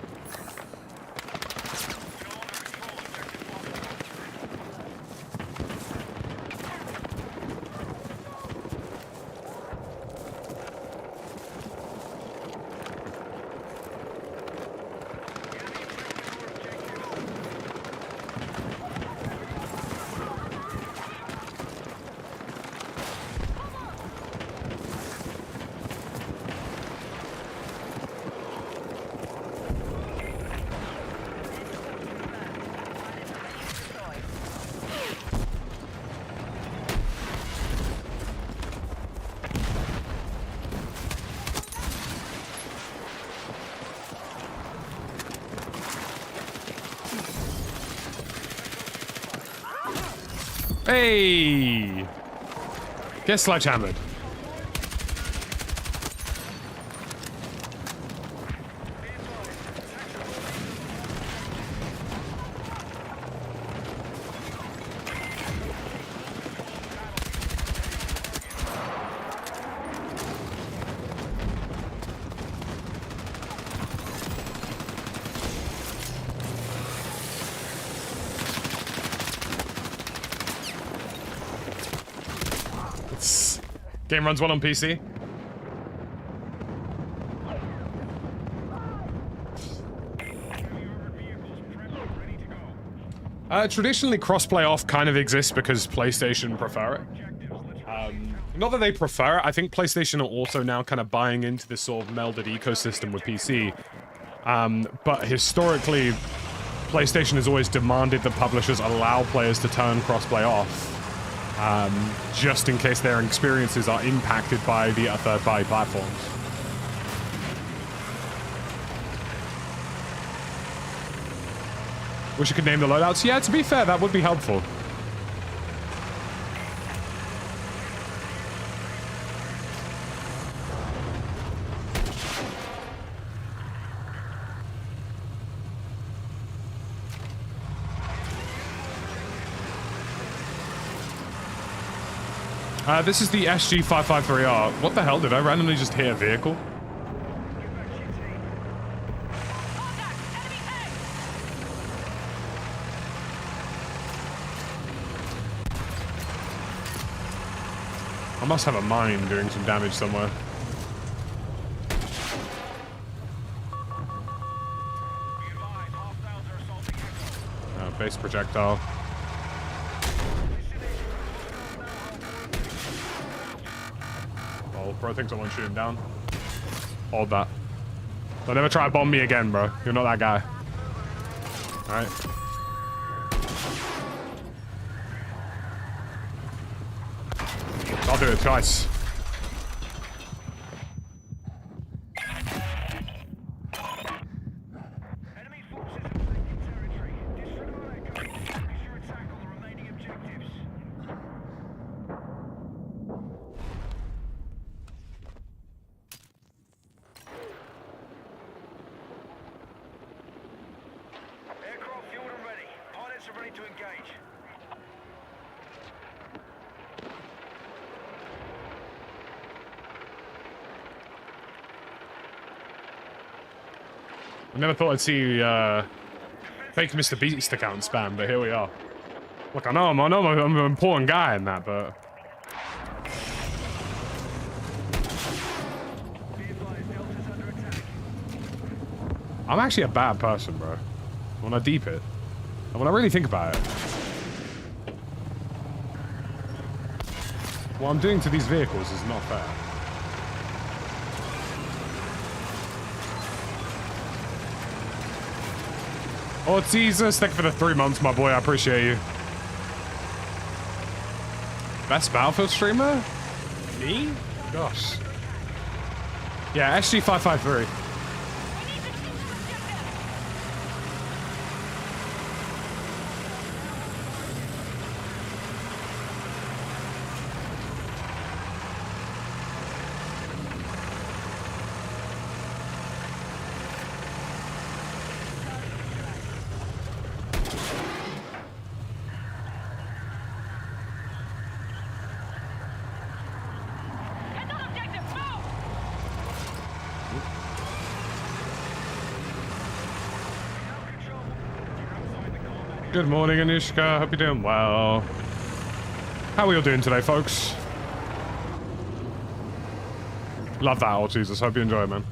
Hey! Get sledgehammered. Game runs well on PC. Traditionally, crossplay off kind of exists because PlayStation prefer it. Not that they prefer it. I think PlayStation are also now kind of buying into this sort of melded ecosystem with PC. But historically, PlayStation has always demanded that publishers allow players to turn crossplay off. Just in case their experiences are impacted by the third-party platforms. Wish you could name the loadouts. Yeah, to be fair, that would be helpful. This is the SG553R. What the hell? Did I randomly just hit a vehicle? I must have a mine doing some damage somewhere. Base projectile. Oh, bro thinks I want to shoot him down. Hold that. Don't ever try to bomb me again, bro. You're not that guy. Alright. I'll do it twice. Enemy forces have taken territory. Disregard echo. Ensure attack on the remaining objectives. Aircraft fueled and ready. Pilots are ready to engage. I never thought I'd see fake Mr. Beast account spam, but here we are. Look, I know I'm an important guy in that, but I'm actually a bad person, bro. When I deep it, and when I really think about it, what I'm doing to these vehicles is not fair. Oh, Jesus, thank you for the 3 months, my boy. I appreciate you. Best Battlefield streamer? Me? Gosh. Yeah, SG553. Good morning, Anishka. Hope you're doing well. How are we all doing today, folks? Love that, oh Jesus. Hope you enjoy it, man.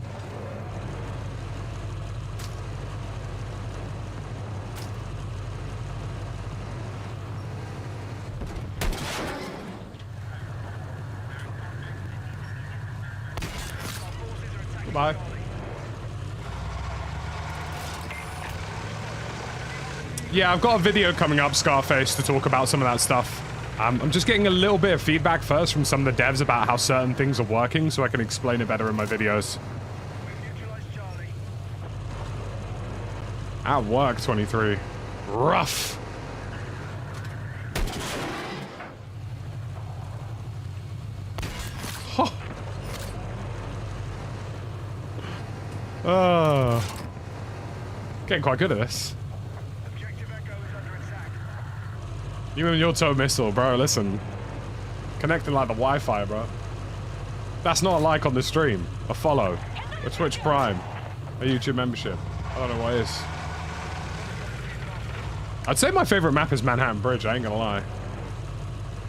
Goodbye. Yeah, I've got a video coming up, Scarface, to talk about some of that stuff. I'm just getting a little bit of feedback first from some of the devs about how certain things are working so I can explain it better in my videos. At work, 23. Rough. Oh. Getting quite good at this. You and your tow missile, bro, listen. Connecting like the Wi-Fi, bro. That's not a like on the stream. A follow. A Twitch Prime. A YouTube membership. I don't know what it is. I'd say my favorite map is Manhattan Bridge, I ain't gonna lie.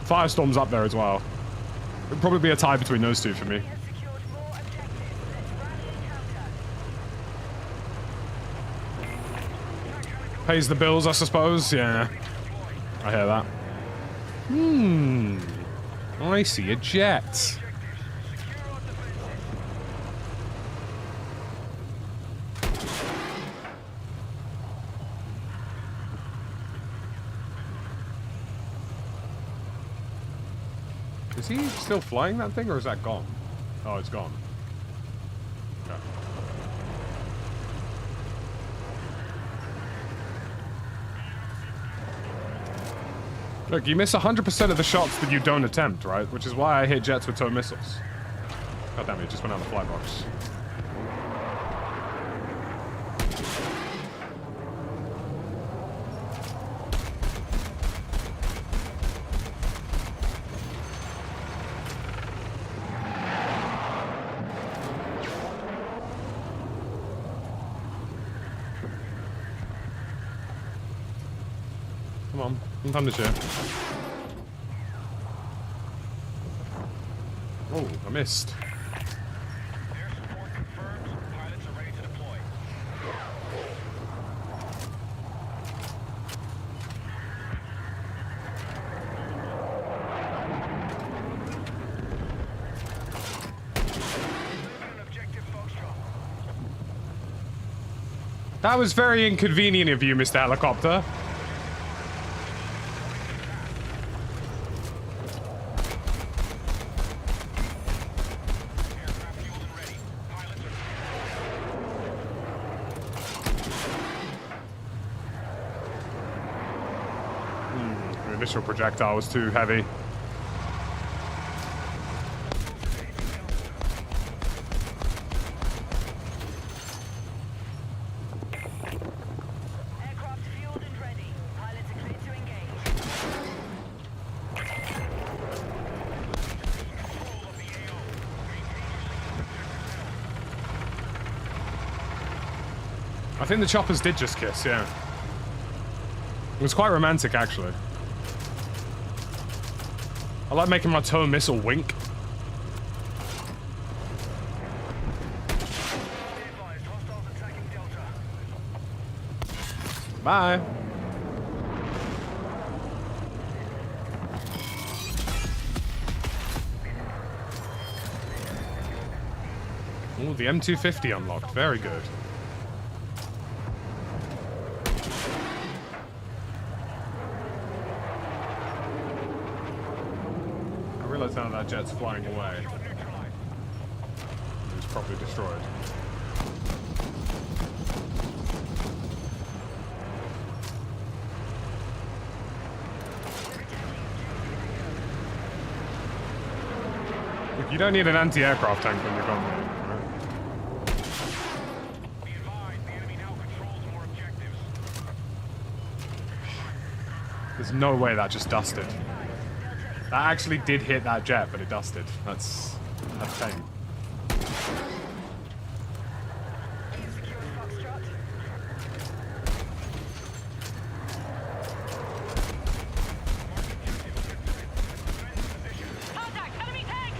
Firestorm's up there as well. It'd probably be a tie between those two for me. Pays the bills, I suppose, yeah. I hear that. I see a jet. Is he still flying that thing, or is that gone? Oh, it's gone. Okay. Look, you miss 100% of the shots that you don't attempt, right? Which is why I hit jets with tow missiles. God damn it, it just went out the fly box. Come on, time to share. Oh, I missed. Air support confirmed. Pilots are ready to deploy. An objective Foxtrot. That was very inconvenient of you, Mr. Helicopter. The initial projectile was too heavy. Aircraft fueled and ready. Pilots are clear to engage. Control of the AO. I think the choppers did just kiss, yeah. It was quite romantic, actually. I like making my tow missile wink. Advised, hostiles attacking Delta. Bye. Ooh, the M250 unlocked. Very good. I realize now that jet's flying away. It was probably destroyed. Look, you don't need an anti-aircraft tank when you're gone, right? Be advised, the enemy now controls more objectives. There's no way that just dusted. That actually did hit that jet, but it dusted. That's pain. Secure Foxtrot. Contact! Enemy tank!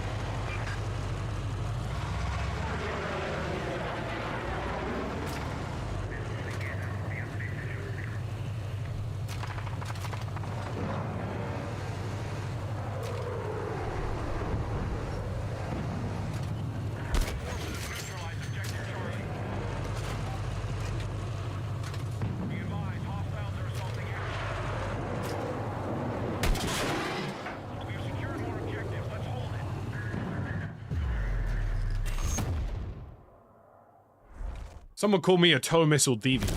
Neutralize objective Charlie. Be advised, hostiles are assaulting air. We've secured more objectives. Let's hold it. Someone called me a tow missile deviant.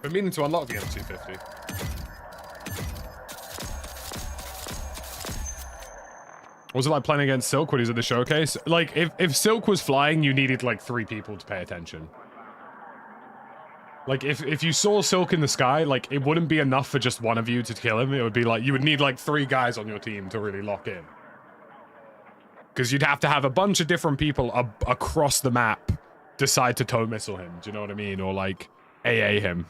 Been meaning to unlock the M250. Was it like playing against Silk when he was at the showcase? Like, if Silk was flying, you needed like 3 people to pay attention. Like, if you saw Silk in the sky, like, it wouldn't be enough for just one of you to kill him. It would be like, you would need like 3 guys on your team to really lock in. Because you'd have to have a bunch of different people across the map decide to tow missile him. Do you know what I mean? Or like AA him.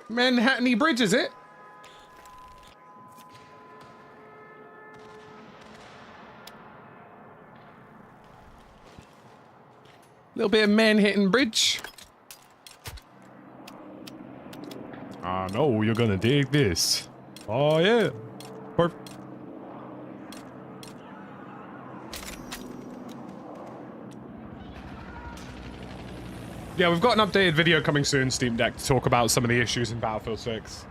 Manhattan Bridge, is it? Little bit of Manhattan Bridge. I know you're gonna dig this. Oh yeah. Perfect. Yeah, we've got an updated video coming soon, Steam Deck, to talk about some of the issues in Battlefield 6.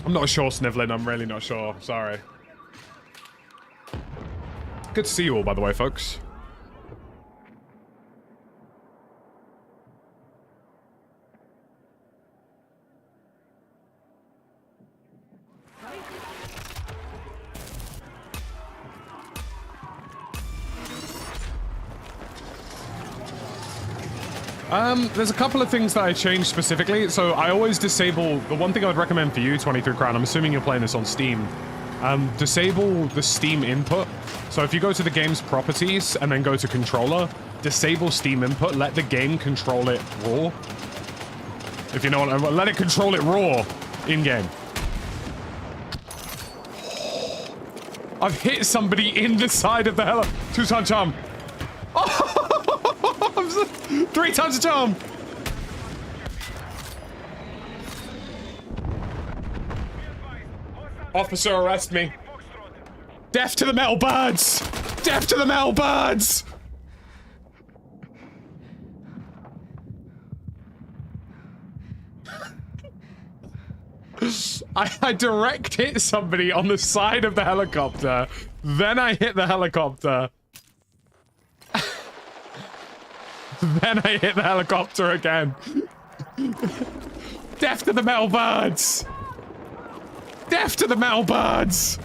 I'm not sure, Snivlin. I'm really not sure. Sorry. Good to see you all, by the way, folks. There's a couple of things that I changed specifically. So I always disable, the one thing I would recommend for you, 23 Crown, I'm assuming you're playing this on Steam, disable the Steam input. So if you go to the game's properties and then go to controller, disable Steam input, let the game control it raw. If you know what I mean, let it control it raw in-game. I've hit somebody in the side of the heli. 2-time charm. Oh! 3 times a charm. Officer, arrest me. Death to the metal birds! Death to the metal birds! I direct hit somebody on the side of the helicopter, then I hit the helicopter. Then I hit the helicopter again. Death to the metal birds! Death to the metal birds!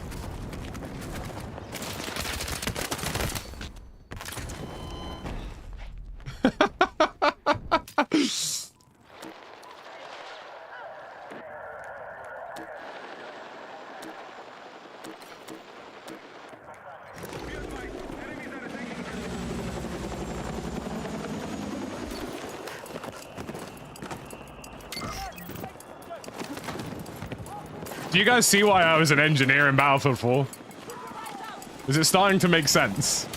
Do you guys see why I was an engineer in Battlefield 4? Is it starting to make sense?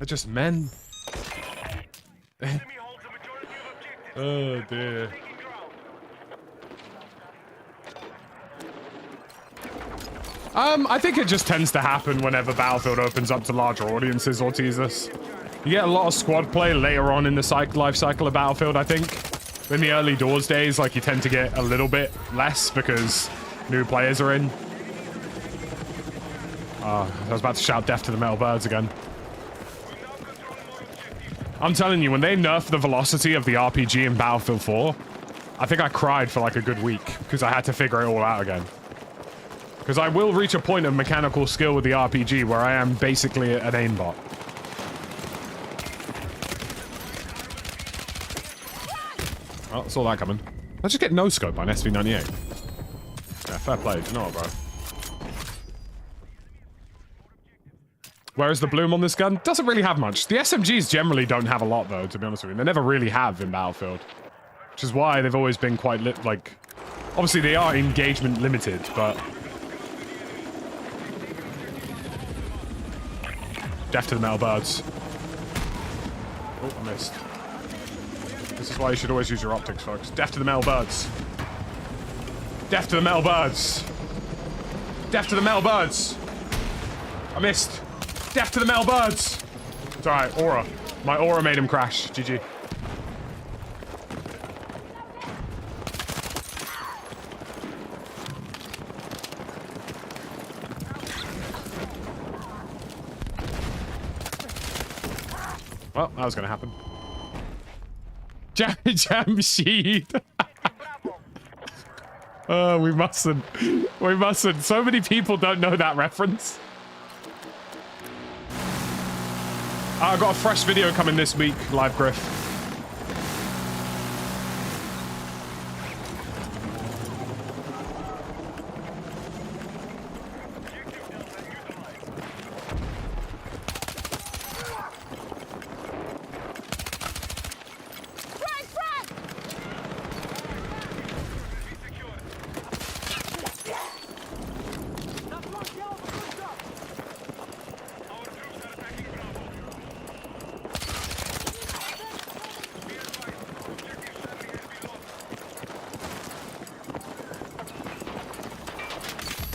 Just men. Oh dear. I think it just tends to happen whenever Battlefield opens up to larger audiences or teasers. You get a lot of squad play later on in the life cycle of Battlefield, I think. In the early doors days, like, you tend to get a little bit less because new players are in. I was about to shout death to the metal birds again. I'm telling you, when they nerfed the velocity of the RPG in Battlefield 4, I think I cried for like a good week because I had to figure it all out again. Because I will reach a point of mechanical skill with the RPG where I am basically an aimbot. Oh, saw that coming. Let's just get no-scope on SV98. Yeah, fair play. Do you know what, bro? Whereas the bloom on this gun doesn't really have much. The SMGs generally don't have a lot, though, to be honest with you. They never really have in Battlefield. Which is why they've always been quite, like... Obviously, they are engagement limited, but... Death to the metal birds. Oh, I missed. This is why you should always use your optics, folks. Death to the metal birds. Death to the metal birds. Death to the metal birds. I missed. Death to the metal birds. It's alright, aura. My aura made him crash. GG. Well, that was gonna happen. Jamsheed. Oh, we mustn't. We mustn't. So many people don't know that reference. I've got a fresh video coming this week, Live Griff.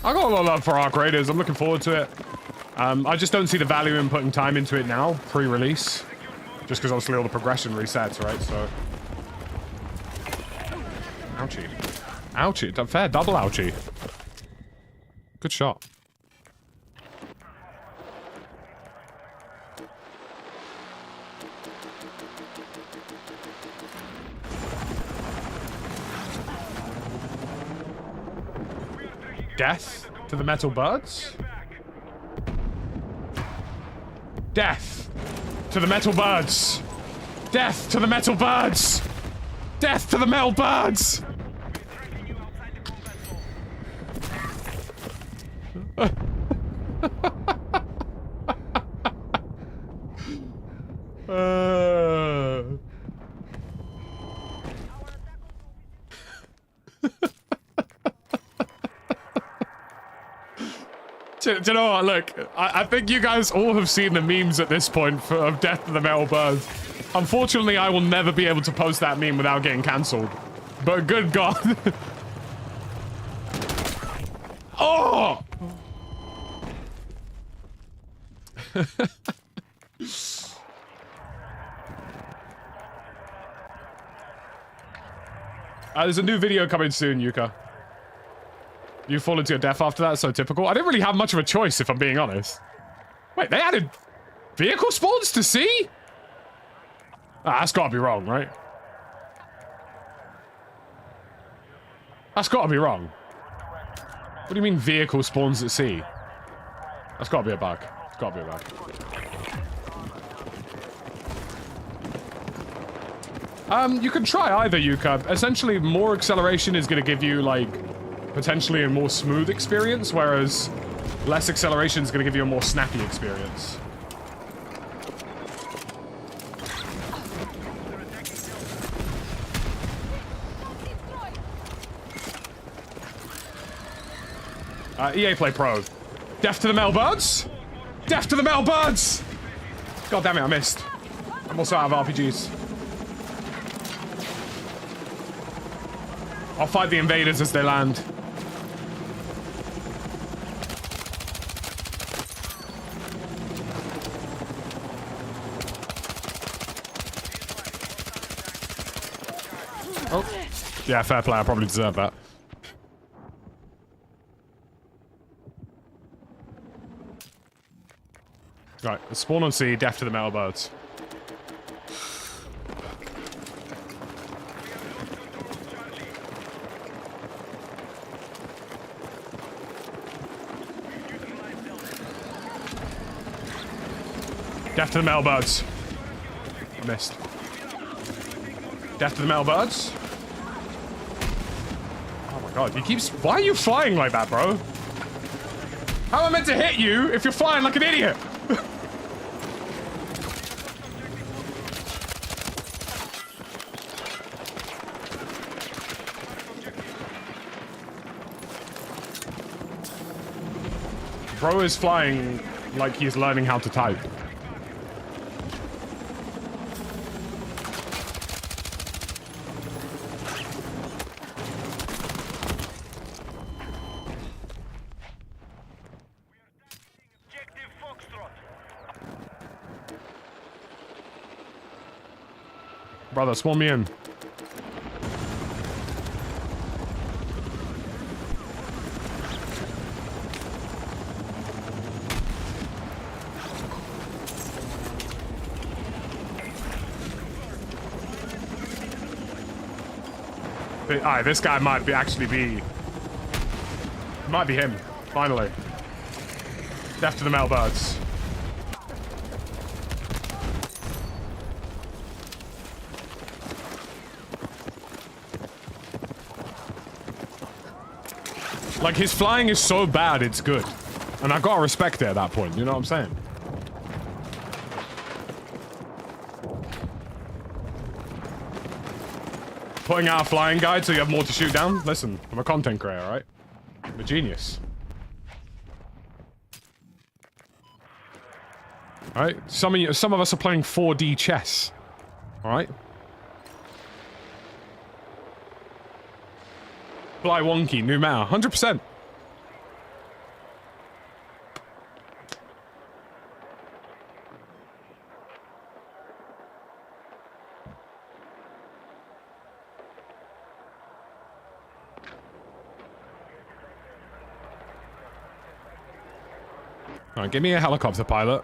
I got a lot of love for Ark Raiders. I'm looking forward to it. I just don't see the value in putting time into it now, pre-release. Just because obviously all the progression resets, right? So... Ouchie. Ouchie. Fair double ouchie. Good shot. Death to the metal birds? Death to the metal birds! Death to the metal birds! Death to the metal birds! Do you know what? Look, I think you guys all have seen the memes at this point of Death to the Metal Birds. Unfortunately, I will never be able to post that meme without getting cancelled. But good God. Oh! There's a new video coming soon, Yuka. You fall into your death after that, so typical. I didn't really have much of a choice, if I'm being honest. Wait, they added vehicle spawns to sea? Ah, that's gotta be wrong, right? That's gotta be wrong. What do you mean vehicle spawns at sea? That's gotta be a bug. It's gotta be a bug. You can try either, Yuka. Essentially, more acceleration is gonna give you, like, potentially a more smooth experience, whereas less acceleration is going to give you a more snappy experience. EA Play Pro. Death to the metal birds? Death to the metal birds! God damn it, I missed. I'm also out of RPGs. I'll fight the invaders as they land. Oh. Yeah, fair play. I probably deserve that. Right, let's spawn on sea, death to the metal birds. Death to the metal birds. I missed. Death to the metal birds. Oh my god, he keeps... Why are you flying like that, bro? How am I meant to hit you if you're flying like an idiot? Bro is flying like he's learning how to type. Brother, spawn me in. Alright, this guy might be actually be... Might be him, finally. Death to the male birds. Like, his flying is so bad, it's good. And I gotta respect it at that point, you know what I'm saying? Putting out a flying guide so you have more to shoot down? Listen, I'm a content creator, alright? I'm a genius. Alright? Some of us are playing 4D chess. Alright? Fly wonky, new meta, 100%. Alright, give me a helicopter pilot.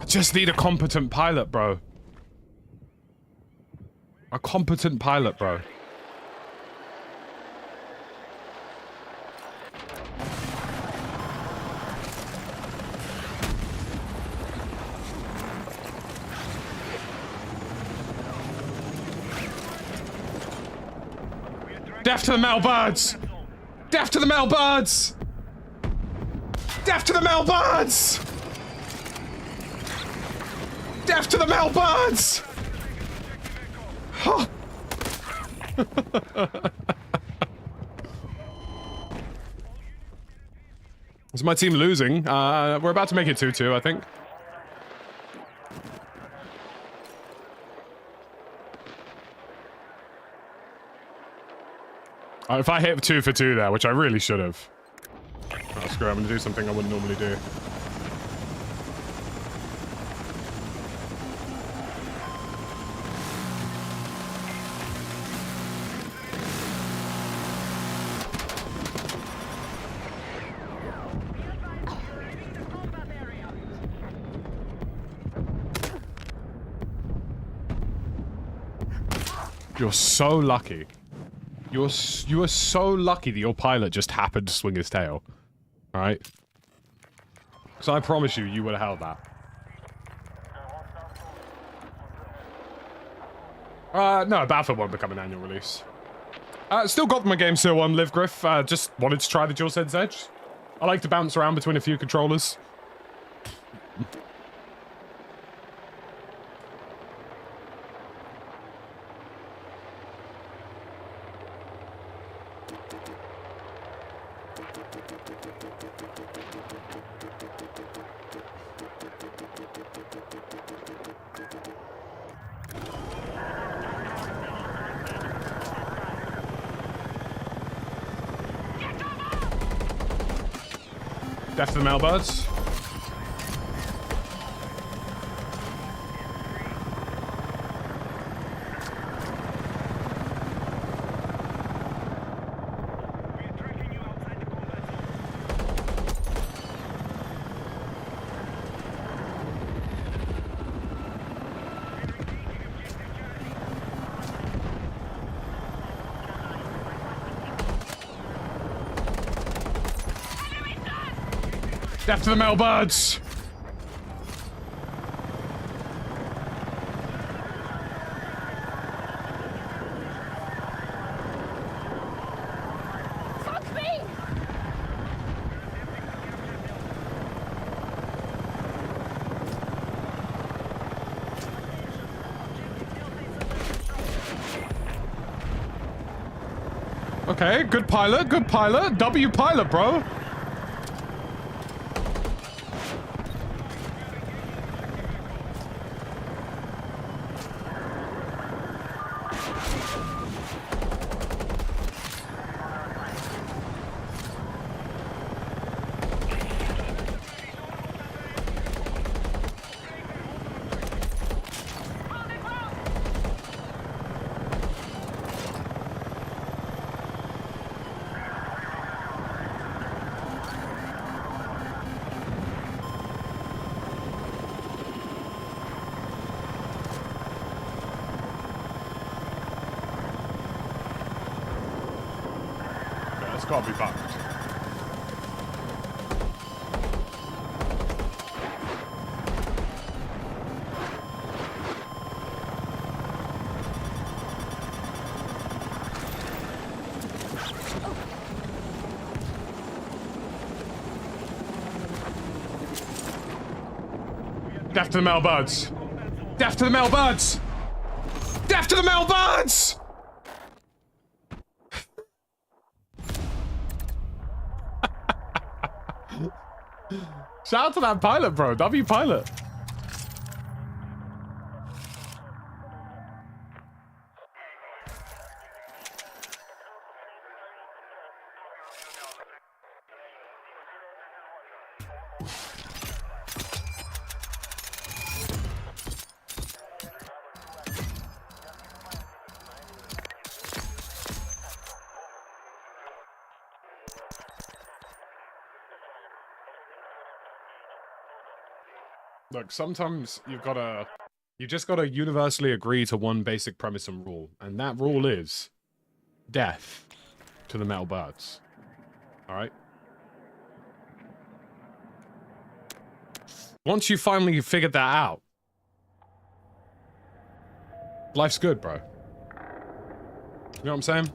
Just need a competent pilot, bro. A competent pilot, bro. Death to the male birds! Death to the male birds! Death to the male birds! Death to the male birds! Huh. Is my team losing? We're about to make it 2-2, I think. If I hit 2 for 2 there, which I really should have. Oh, screw it, I'm gonna do something I wouldn't normally do. You're so lucky. You are so lucky that your pilot just happened to swing his tail. Alright? Because I promise you, you would have held that. No, Battlefield won't become an annual release. Still got my game still on Live Griff. Just wanted to try the DualSense Edge. I like to bounce around between a few controllers. Death to the male birds. Death to the male birds! Okay, good pilot, good pilot. W pilot, bro. Gotta be fucked. Death to the male birds. Death to the male birds. Death to the male birds. Shout out to that pilot, bro. W pilot. Look, sometimes you just gotta universally agree to one basic premise and rule, and that rule is death to the metal birds. Alright? Once you finally figured that out, life's good, bro. You know what I'm saying?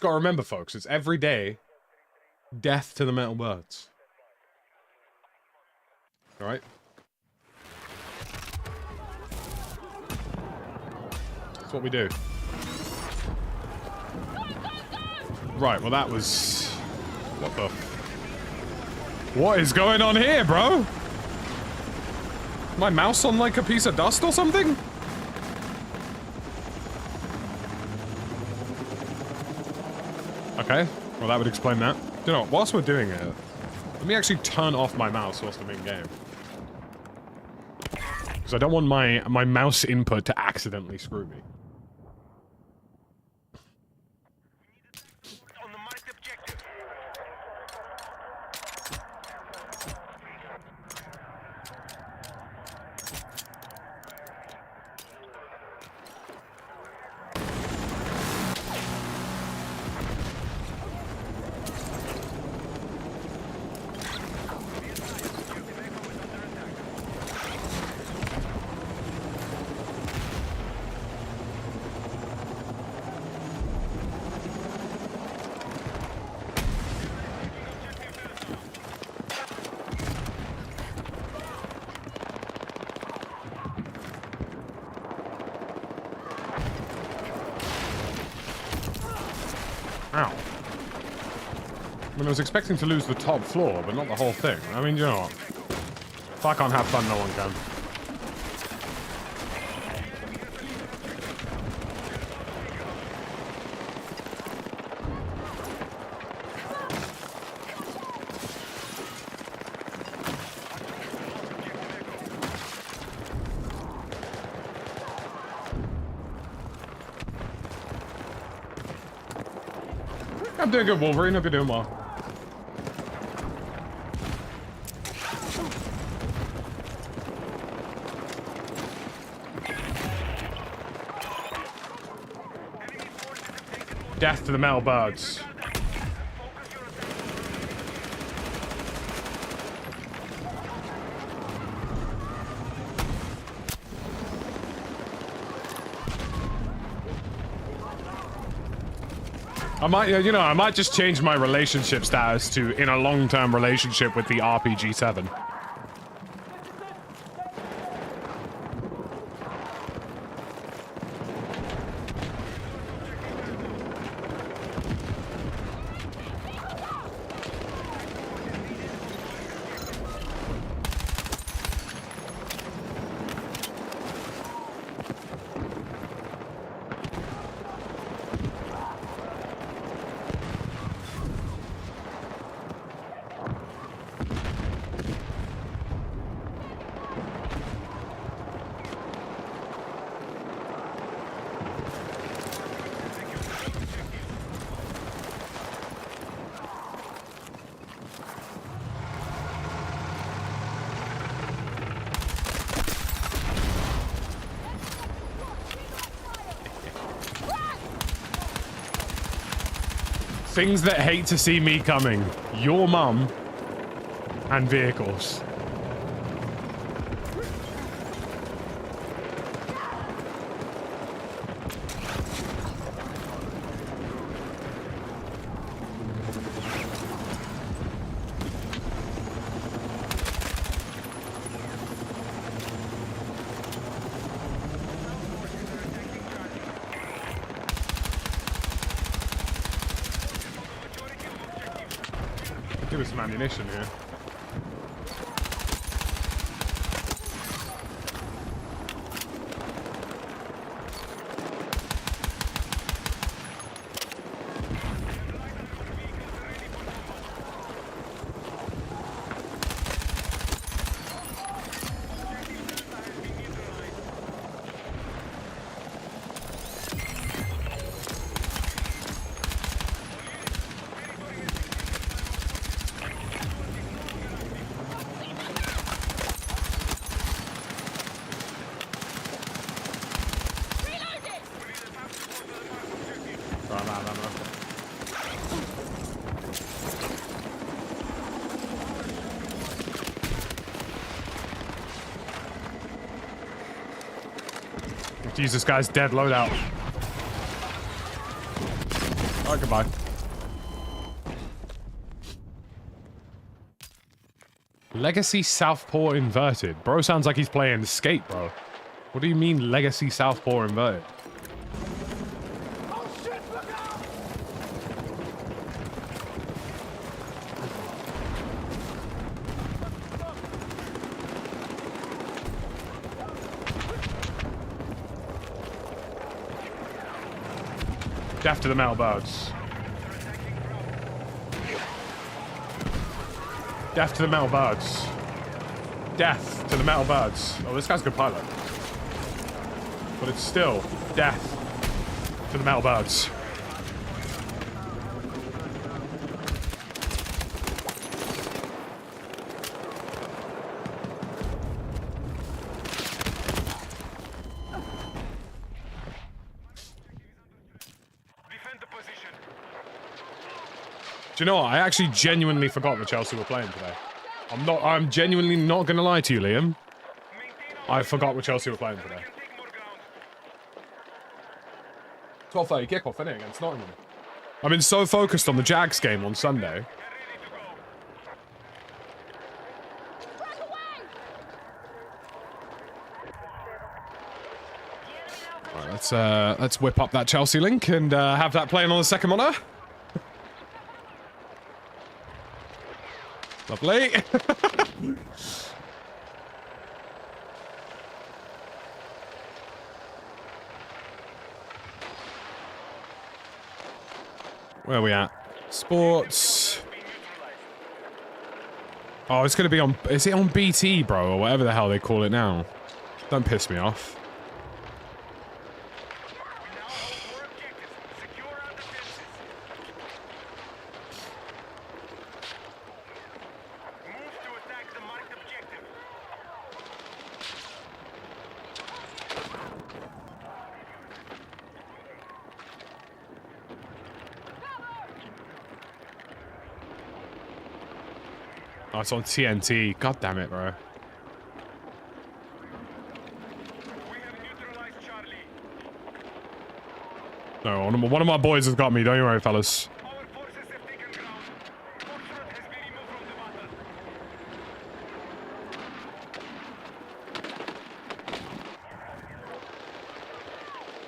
Gotta remember, folks, it's every day death to the metal birds. All right? That's what we do. Right, well that was... What the... What is going on here, bro? My mouse on like a piece of dust or something? Okay, well that would explain that. You know what, whilst we're doing it, let me actually turn off my mouse whilst I'm in game. Because I don't want my mouse input to accidentally screw me. On the marked objective. Ow. I mean, I was expecting to lose the top floor, but not the whole thing. I mean, you know what? If I can't have fun, no one can. I'm doing good, Wolverine. Hope you're doing well. Death to the metal birds. I might, you know, I might just change my relationship status to in a long-term relationship with the RPG-7. Things that hate to see me coming. Your mum and vehicles. Give us some ammunition here. Jesus, guy's dead loadout. Alright, goodbye. Legacy Southpaw inverted. Bro sounds like he's playing Skate, bro. What do you mean Legacy Southpaw inverted? Oh shit, look out! Death to the metal birds. Death to the metal birds. Death to the metal birds. Oh, this guy's a good pilot. But it's still death to the metal birds. Do you know what? I actually genuinely forgot that Chelsea were playing today. I'm genuinely not going to lie to you, Liam. I forgot what Chelsea were playing today. 12:30 kickoff, innit, against Nottingham. I've been so focused on the Jags game on Sunday. Right, let's whip up that Chelsea link and have that playing on the second monitor. Lovely. Where are we at? Sports. Oh, it's going to be on... Is it on BT, bro? Or whatever the hell they call it now. Don't piss me off. Oh, it's on TNT. God damn it, bro. We have neutralized Charlie. No, one of my boys has got me. Don't you worry, fellas. Our forces have taken ground. Fortune has been removed from the battle.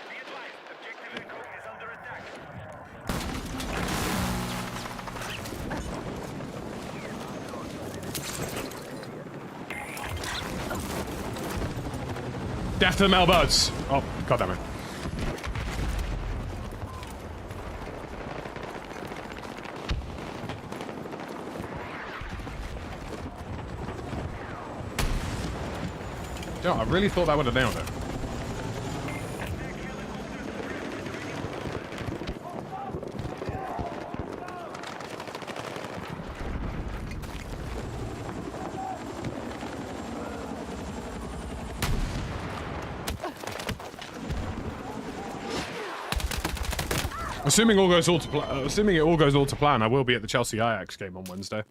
Be advised, objective Echo is under attack. Death to the mailbirds. Oh, god damn it. Yo, I really thought that would have nailed it. Assuming it all goes all to plan, I will be at the Chelsea Ajax game on Wednesday.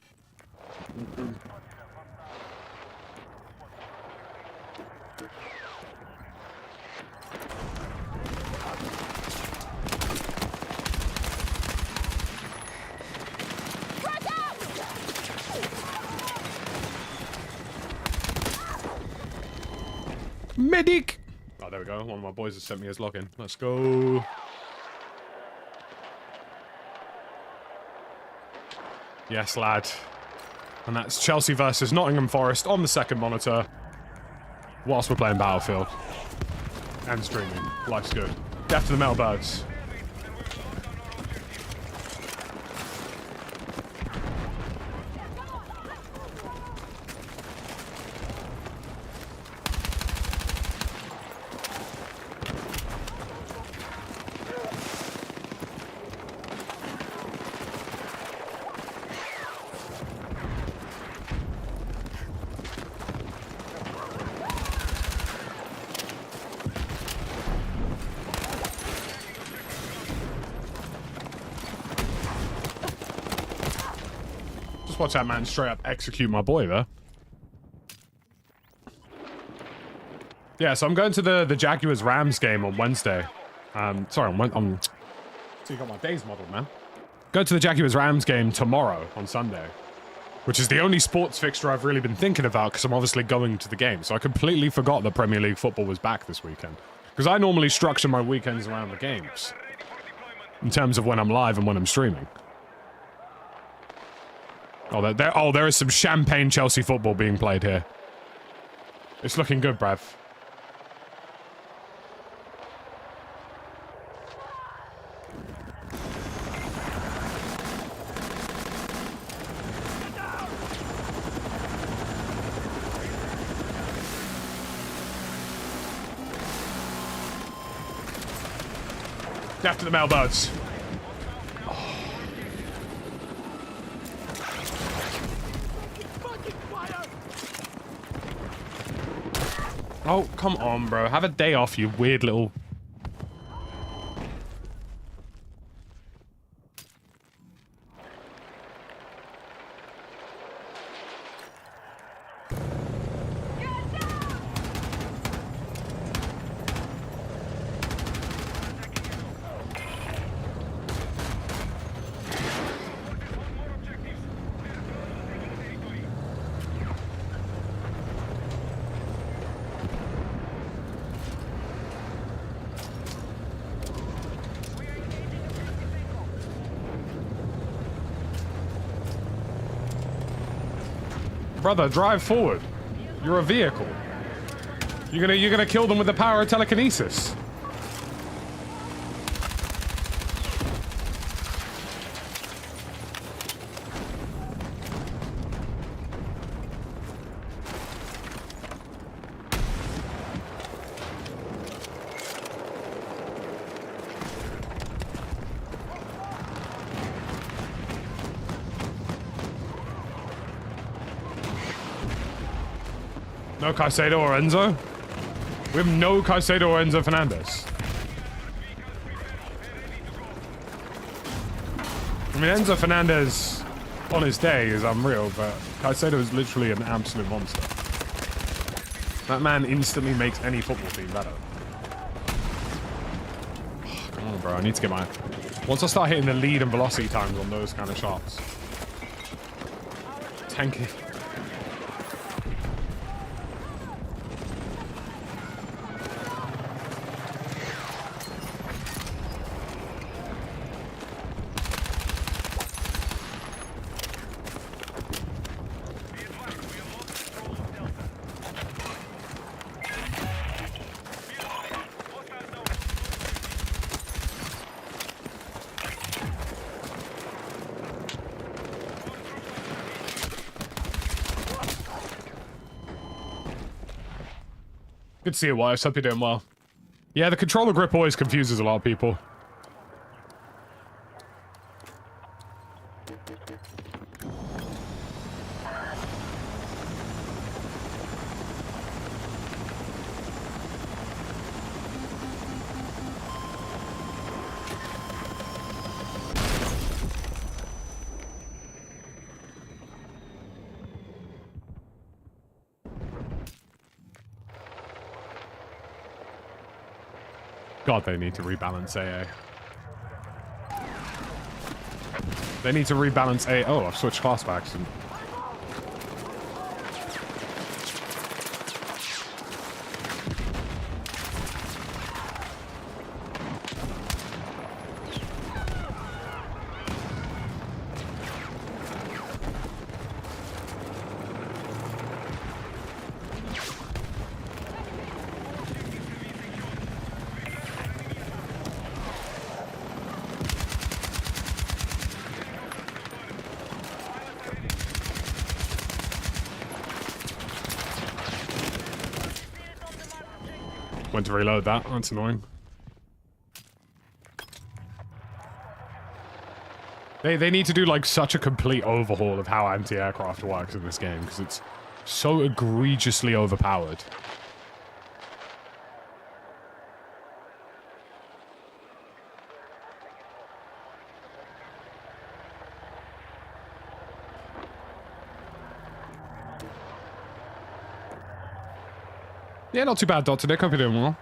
Medic! Oh, there we go. One of my boys has sent me his login. Let's go. Yes, lad. And that's Chelsea versus Nottingham Forest on the second monitor. Whilst we're playing Battlefield. And streaming. Life's good. Death to the mailbirds. Watch that man straight up execute my boy there. Yeah, so I'm going to the Jaguars Rams game on Wednesday. Sorry, so you got my days modeled, man. Go to the Jaguars Rams game tomorrow on Sunday, which is the only sports fixture I've really been thinking about because I'm obviously going to the game. So I completely forgot that Premier League football was back this weekend because I normally structure my weekends around the games in terms of when I'm live and when I'm streaming. Oh, there is some champagne Chelsea football being played here. It's looking good, bruv. Death to the mailbirds. Oh, come on, bro. Have a day off, you weird little... Brother, drive forward. You're a vehicle. You're gonna kill them with the power of telekinesis. No Caicedo or Enzo? We have no Caicedo or Enzo Fernandez. I mean, Enzo Fernandez on his day is unreal, but Caicedo is literally an absolute monster. That man instantly makes any football team better. Come on, bro. I need to get my... Once I start hitting the lead and velocity times on those kind of shots. Tanky. Good to see you, Wise. Hope you're doing well. Yeah, the controller grip always confuses a lot of people. God, they need to rebalance AA. They need to rebalance A. Oh, I've switched class by accident. Went to reload that. That's annoying. They need to do like such a complete overhaul of how anti-aircraft works in this game because it's so egregiously overpowered. Yeah, not too bad, Dr. Nick. Hope you're doing well.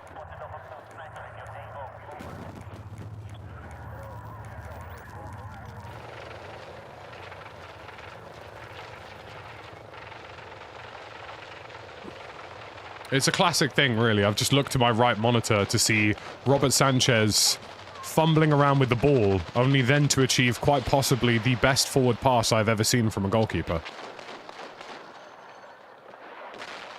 It's a classic thing, really. I've just looked to my right monitor to see Robert Sanchez fumbling around with the ball, only then to achieve quite possibly the best forward pass I've ever seen from a goalkeeper.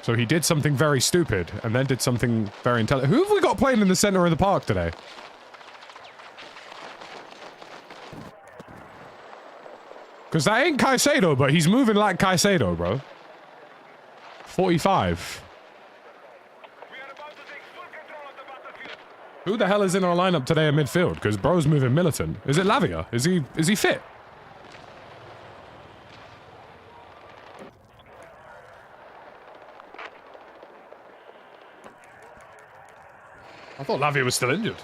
So he did something very stupid, and then did something very intelligent. Who have we got playing in the center of the park today? Because that ain't Caicedo, but he's moving like Caicedo, bro. 45. Who the hell is in our lineup today in midfield? Because bro's moving militant. Is it Lavia? Is he fit? I thought Lavia was still injured.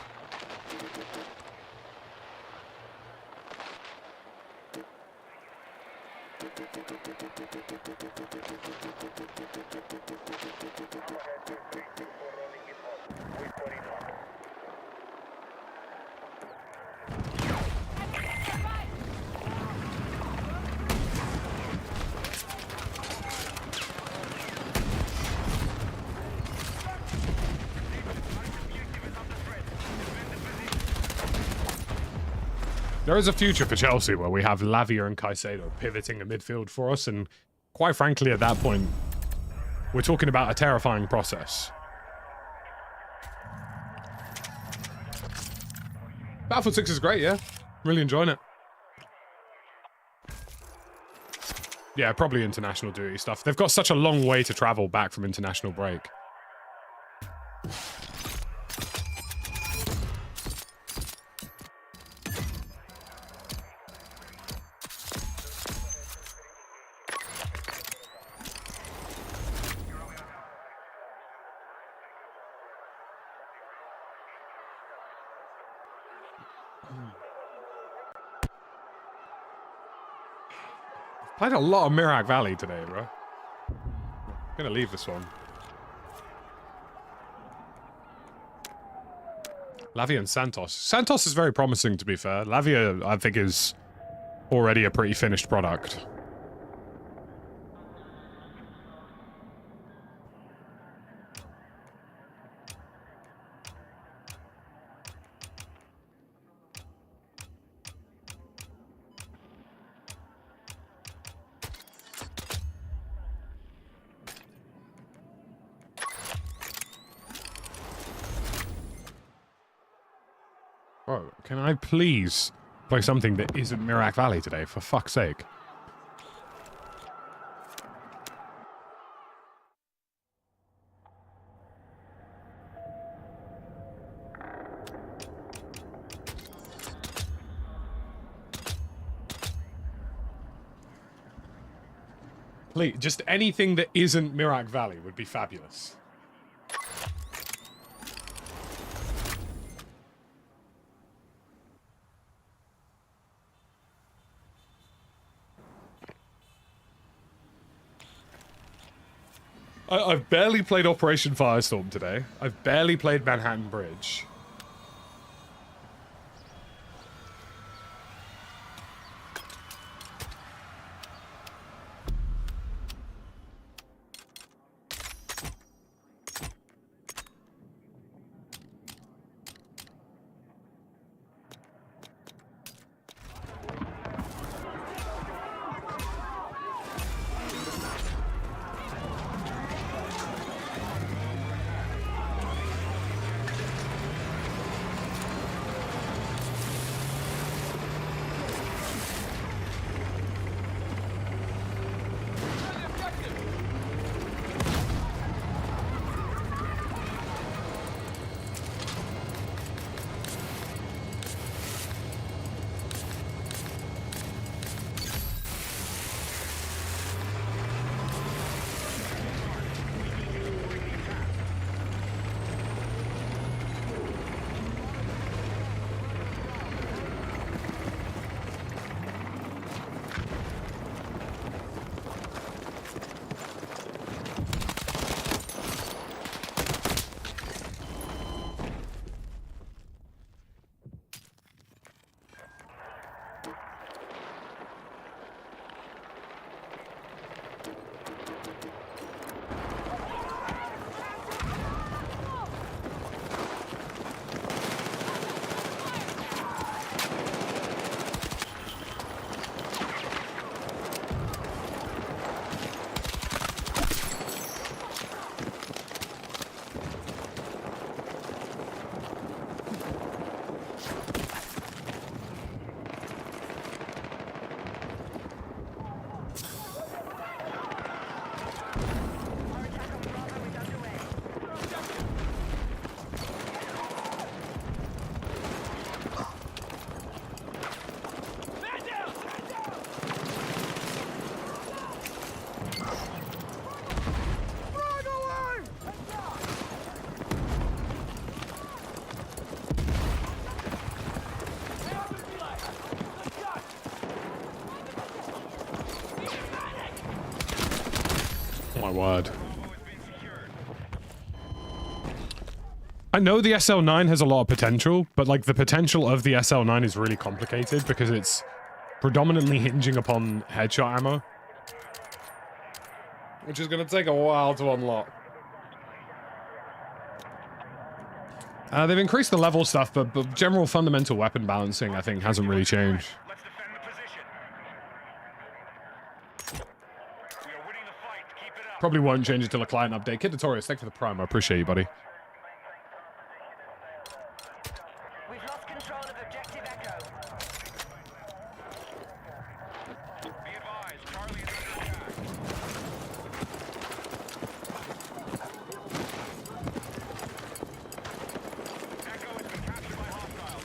There is a future for Chelsea where we have Lavia and Caicedo pivoting a midfield for us, and quite frankly, at that point, we're talking about a terrifying process. Battlefield 6 is great, yeah. Really enjoying it. Yeah, probably international duty stuff. They've got such a long way to travel back from international break. Played a lot of Mirak Valley today, bro. Gonna leave this one. Lavia and Santos. Santos is very promising, to be fair. Lavia, I think, is already a pretty finished product. Bro, can I please play something that isn't Mirak Valley today, for fuck's sake? Please, just anything that isn't Mirak Valley would be fabulous. I've barely played Operation Firestorm today. I've barely played Manhattan Bridge. My word. I know the SL9 has a lot of potential, but like the potential of the SL9 is really complicated because it's predominantly hinging upon headshot ammo, which is going to take a while to unlock. They've increased the level stuff, but general fundamental weapon balancing, I think, hasn't really changed. Let's defend the position. We are winning the fight. Keep it up. Probably won't change until a client update. Kid Notorious, thank you for the prime. I appreciate you, buddy. We've lost control of objective Echo. Be advised, Charlie is under attack. Echo has been captured by hostiles.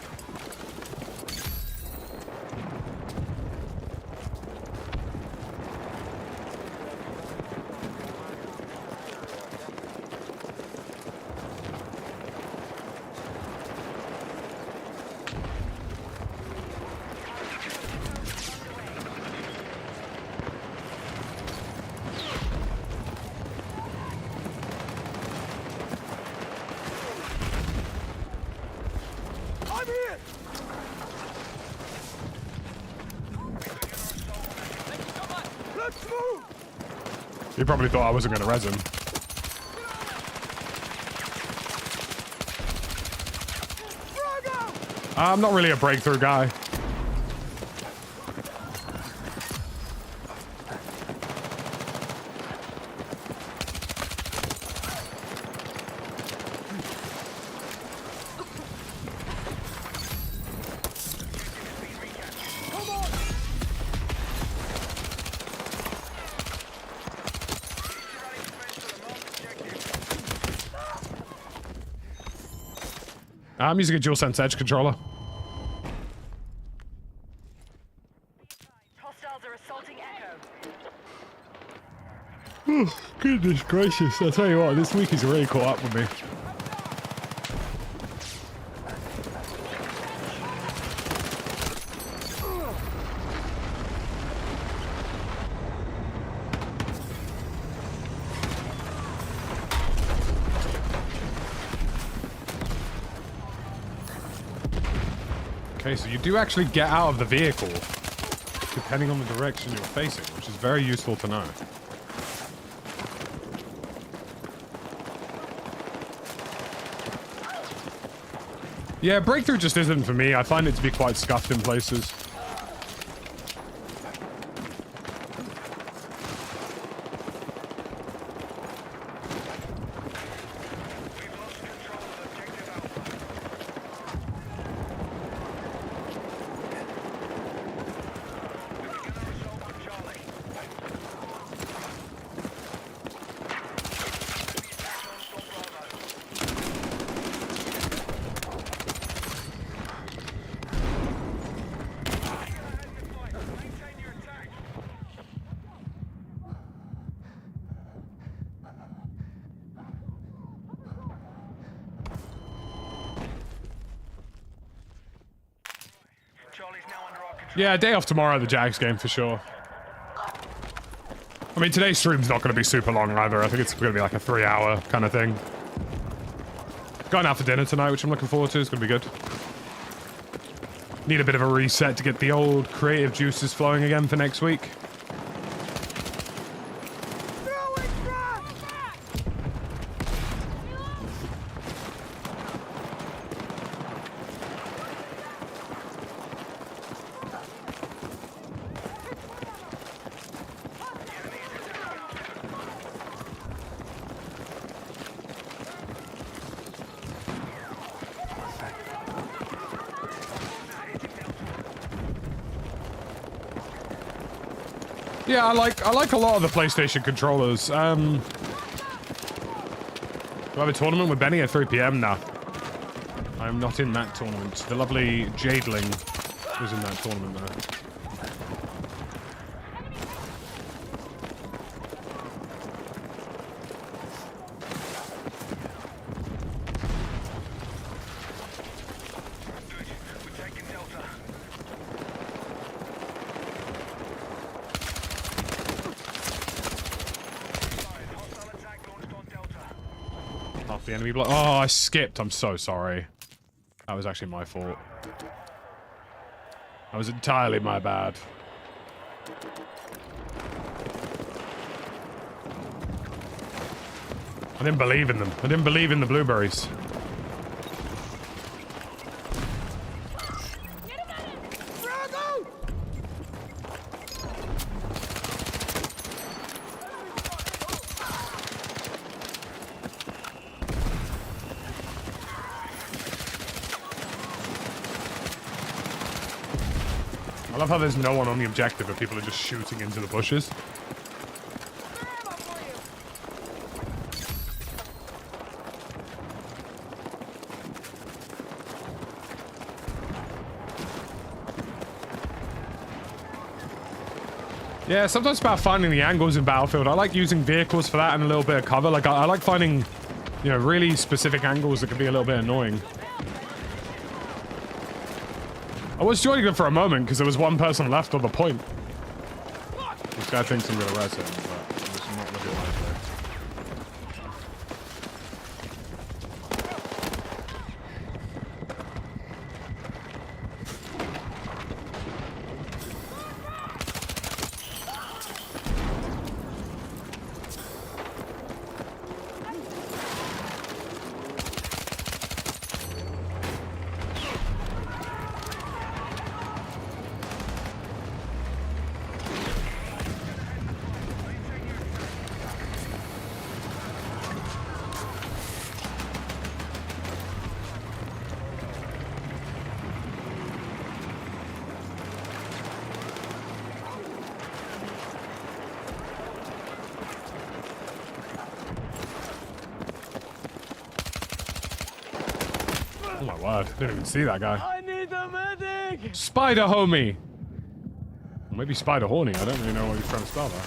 He probably thought I wasn't going to res him. I'm not really a breakthrough guy. I'm using a DualSense Edge controller. Hostiles are assaulting Echo. Oh, goodness gracious. I'll tell you what, this week has really caught up with me. Okay, so you do actually get out of the vehicle depending on the direction you're facing, which is very useful to know. Yeah, breakthrough just isn't for me. I find it to be quite scuffed in places. Yeah, day off tomorrow at the Jags game for sure. I mean, today's stream's not going to be super long either. I think it's going to be like a 3-hour kind of thing. Going out for dinner tonight, which I'm looking forward to. It's going to be good. Need a bit of a reset to get the old creative juices flowing again for next week. Yeah, I like a lot of the PlayStation controllers. Do I have a tournament with Benny at 3 PM? Nah. I'm not in that tournament. The lovely Jadeling was in that tournament though. The enemy block. Oh, I skipped. I'm so sorry. That was actually my fault. That was entirely my bad. I didn't believe in them. I didn't believe in the blueberries. I love how there's no one on the objective, but people are just shooting into the bushes. Yeah, sometimes it's about finding the angles in Battlefield. I like using vehicles for that and a little bit of cover. Like, I like finding, you know, really specific angles that can be a little bit annoying. I was joining them for a moment because there was one person left on the point. This guy thinks I'm gonna res him, but I'm just not looking like that. word. Didn't even see that guy. I need a medic! Spider homie! Or maybe spider horny. I don't really know what he's trying to spell there.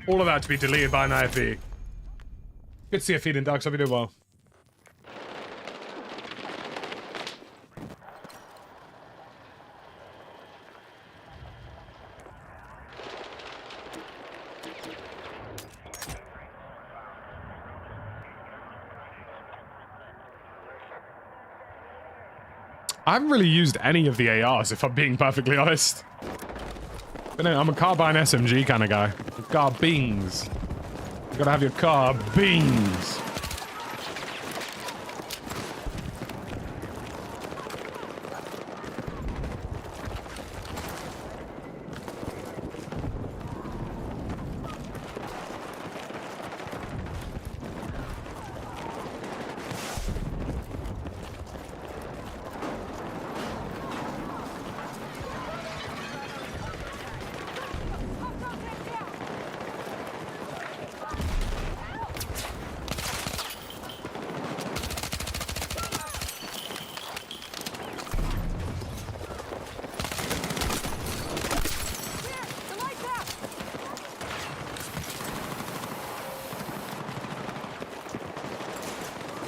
All of that to be deleted by an IFV. Good to see you feeding ducks. Hope you do well. I haven't really used any of the ARs, if I'm being perfectly honest. But no, I'm a carbine SMG kind of guy. Carbines. You gotta have your carbines.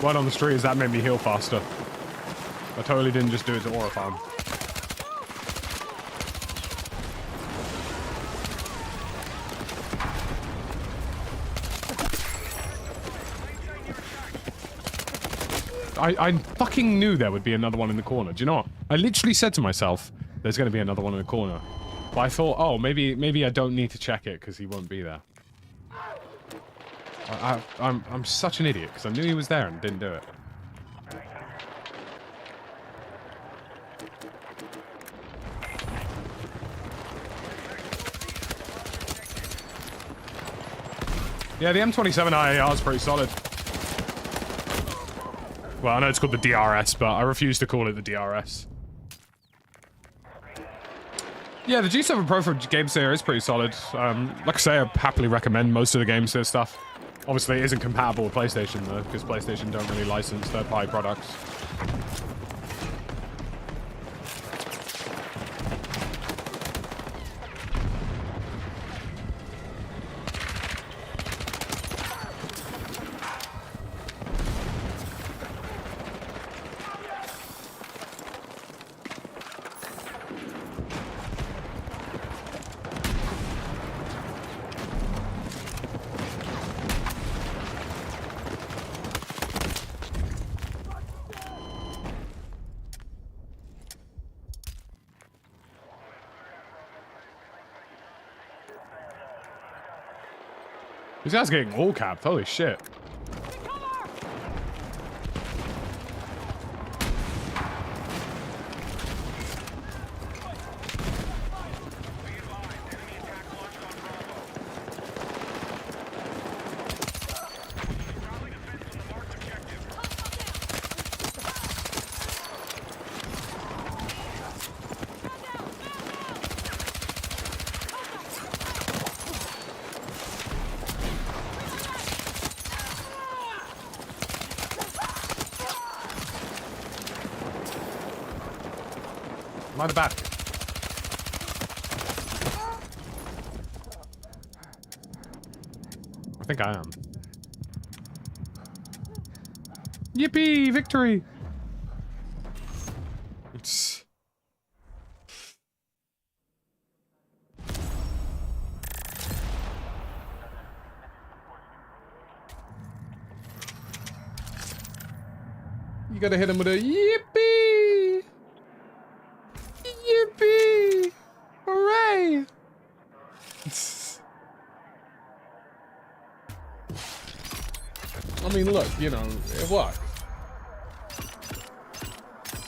One on the street is that made me heal faster. I totally didn't just do it to aura farm. I fucking knew there would be another one in the corner. Do you know what? I literally said to myself, there's going to be another one in the corner. But I thought, oh, maybe I don't need to check it because he won't be there. I'm such an idiot because I knew he was there and didn't do it. Yeah, the M27 IAR is pretty solid. Well, I know it's called the DRS, but I refuse to call it the DRS. Yeah, the G7 Pro for GameSayer is pretty solid. Like I say, I happily recommend most of the GameSayer stuff. Obviously, it isn't compatible with PlayStation, though, because PlayStation don't really license third-party products. These guys are getting all capped. Holy shit. Am I in the back? I think I am. Yippee! Victory! It's... You gotta hit him with a yippee! Yippee! Hooray! mean, look, you know, it worked.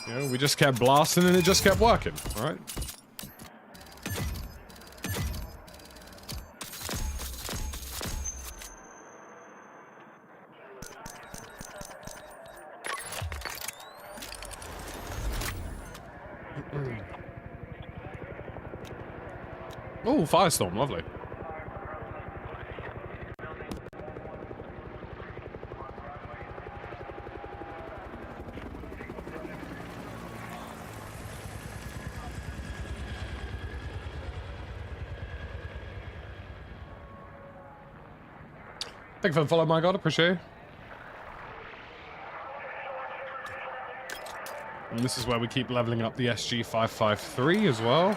You know, we just kept blasting and it just kept working, right? Oh, firestorm, lovely. Thank you for the follow, my god, appreciate it. And this is where we keep leveling up the SG-553 as well.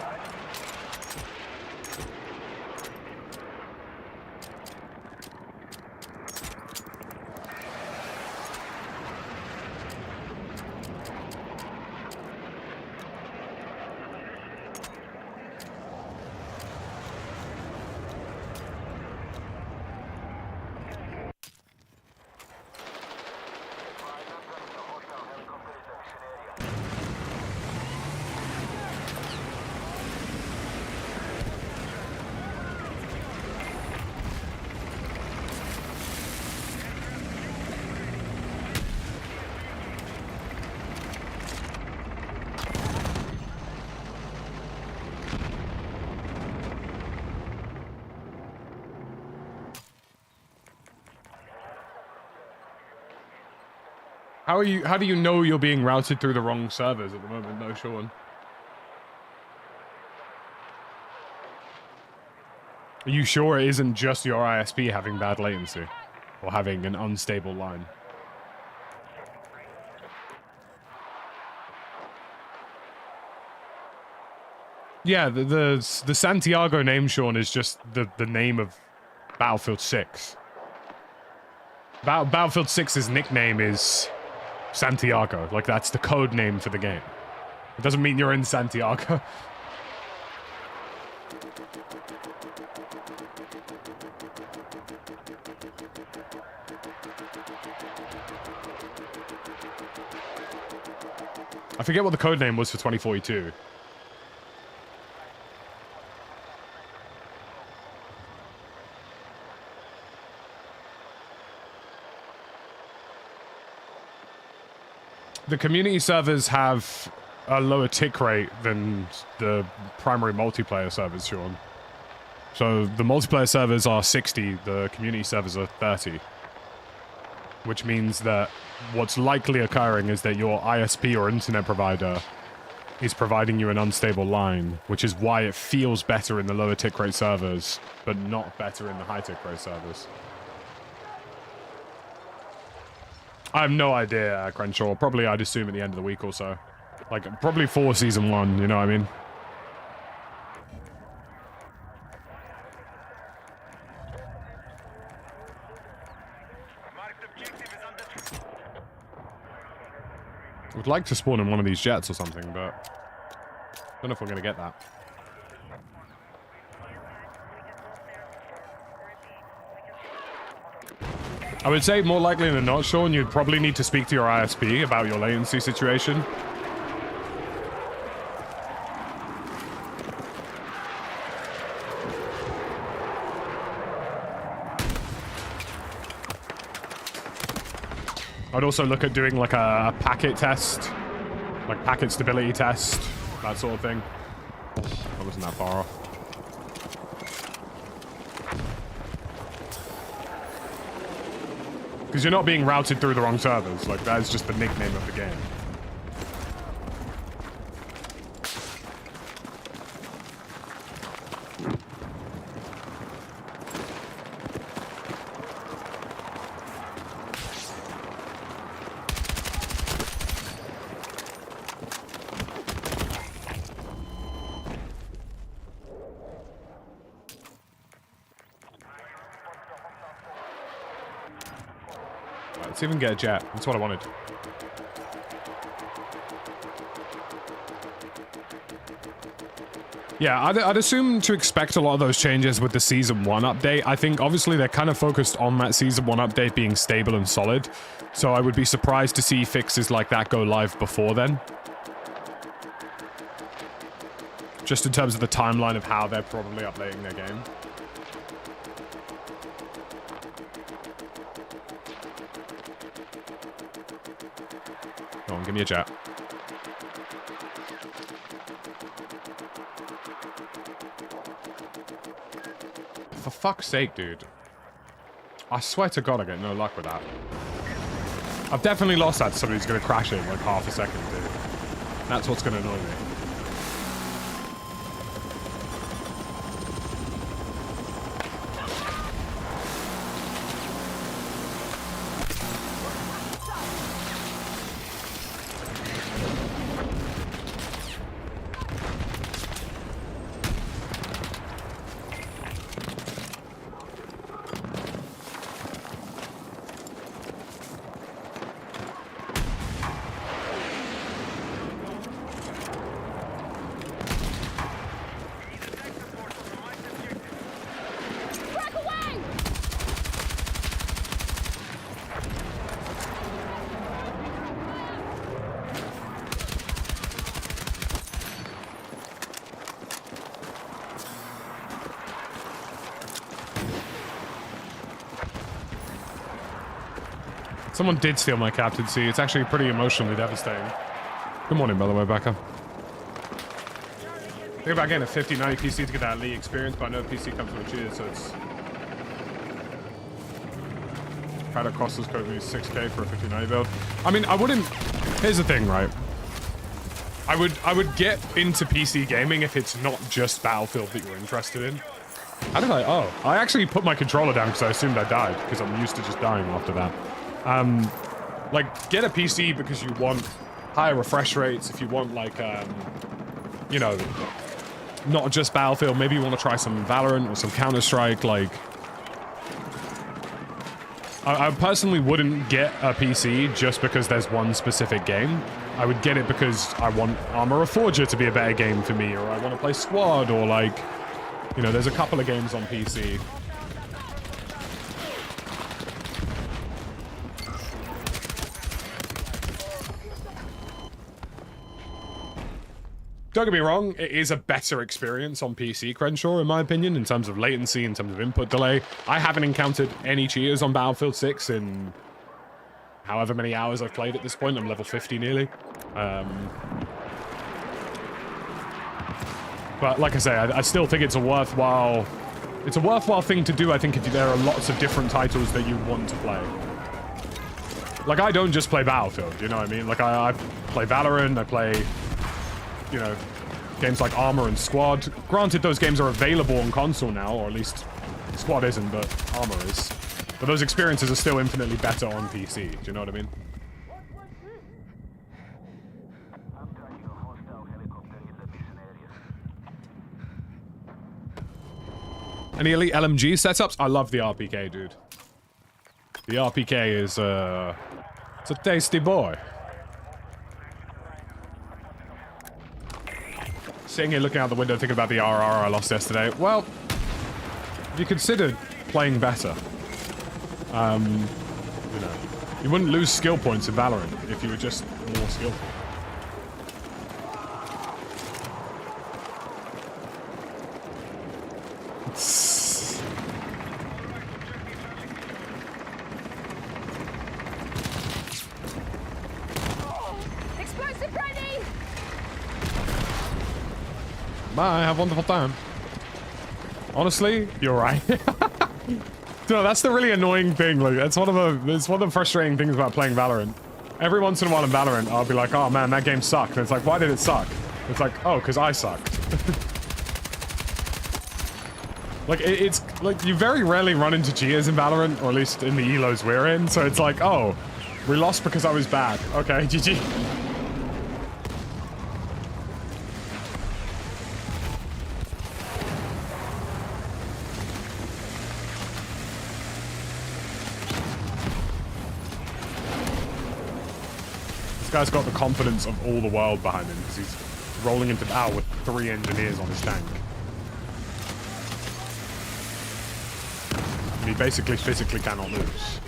How do you know you're being routed through the wrong servers at the moment, though, Sean? Are you sure it isn't just your ISP having bad latency? Or having an unstable line? Yeah, the Santiago name, Sean, is just the name of Battlefield 6. Battlefield 6's nickname is Santiago. Like, that's the code name for the game. It doesn't mean you're in Santiago. I forget what the code name was for 2042. The community servers have a lower tick rate than the primary multiplayer servers, Sean. So the multiplayer servers are 60, the community servers are 30. Which means that what's likely occurring is that your ISP or internet provider is providing you an unstable line, which is why it feels better in the lower tick rate servers, but not better in the high tick rate servers. I have no idea, Crenshaw. Probably, I'd assume, at the end of the week or so. Like, probably for Season 1, you know what I mean? I would like to spawn in one of these jets or something, but I don't know if we're going to get that. I would say more likely than not, Sean, you'd probably need to speak to your ISP about your latency situation. I'd also look at doing like a packet test, like packet stability test, that sort of thing. That wasn't that far off. Because you're not being routed through the wrong servers. Like, that is just the nickname of the game. Let's even get a jet. That's what I wanted. Yeah, I'd assume to expect a lot of those changes with the Season 1 update. I think, obviously, they're kind of focused on that Season 1 update being stable and solid. So I would be surprised to see fixes like that go live before then. Just in terms of the timeline of how they're probably updating their game. Go on, give me a jet. For fuck's sake, dude. I swear to God I get no luck with that. I've definitely lost that to somebody who's going to crash it in like half a second, dude. That's what's going to annoy me. Someone did steal my captaincy. It's actually pretty emotionally devastating. Good morning, by the way, Becca. Think about getting a 5090 PC to get that Lee experience, but I know PC comes with a cheers, so it's... Powder cost us currently 6K for a 5090 build. I mean, I wouldn't... Here's the thing, right? I would get into PC gaming if it's not just Battlefield that you're interested in. How did I... Oh, I actually put my controller down because I assumed I died, because I'm used to just dying after that. Like, get a PC because you want higher refresh rates, if you want, like, you know, not just Battlefield, maybe you want to try some Valorant or some Counter-Strike, like... I personally wouldn't get a PC just because there's one specific game. I would get it because I want Armor of Forger to be a better game for me, or I want to play Squad, or, like, you know, there's a couple of games on PC. Don't get me wrong, it is a better experience on PC, Crenshaw, in my opinion, in terms of latency, in terms of input delay. I haven't encountered any cheaters on Battlefield 6 in however many hours I've played at this point. I'm level 50 nearly. But like I say, I still think it's a worthwhile thing to do, I think, if there are lots of different titles that you want to play. Like, I don't just play Battlefield, you know what I mean? Like, I play Valorant, I play... you know, games like Armor and Squad. Granted, those games are available on console now, or at least Squad isn't, but Armor is. But those experiences are still infinitely better on PC. Do you know what I mean? Any elite LMG setups? I love the RPK, dude. The RPK is, it's a tasty boy. Sitting here looking out the window thinking about the RR I lost yesterday. Well, if you considered playing better, you know, you wouldn't lose skill points in Valorant if you were just more skillful. Bye, have a wonderful time. Honestly, you're right. No, that's the really annoying thing. Like, it's one of the frustrating things about playing Valorant. Every once in a while in Valorant, I'll be like, oh man, that game sucked. And it's like, why did it suck? It's like, oh, because I sucked. Like, it's like, you very rarely run into cheaters in Valorant, or at least in the elos we're in. So it's like, oh, we lost because I was bad. Okay, GG. This guy's got the confidence of all the world behind him because he's rolling into battle with 3 engineers on his tank. And he basically physically cannot lose.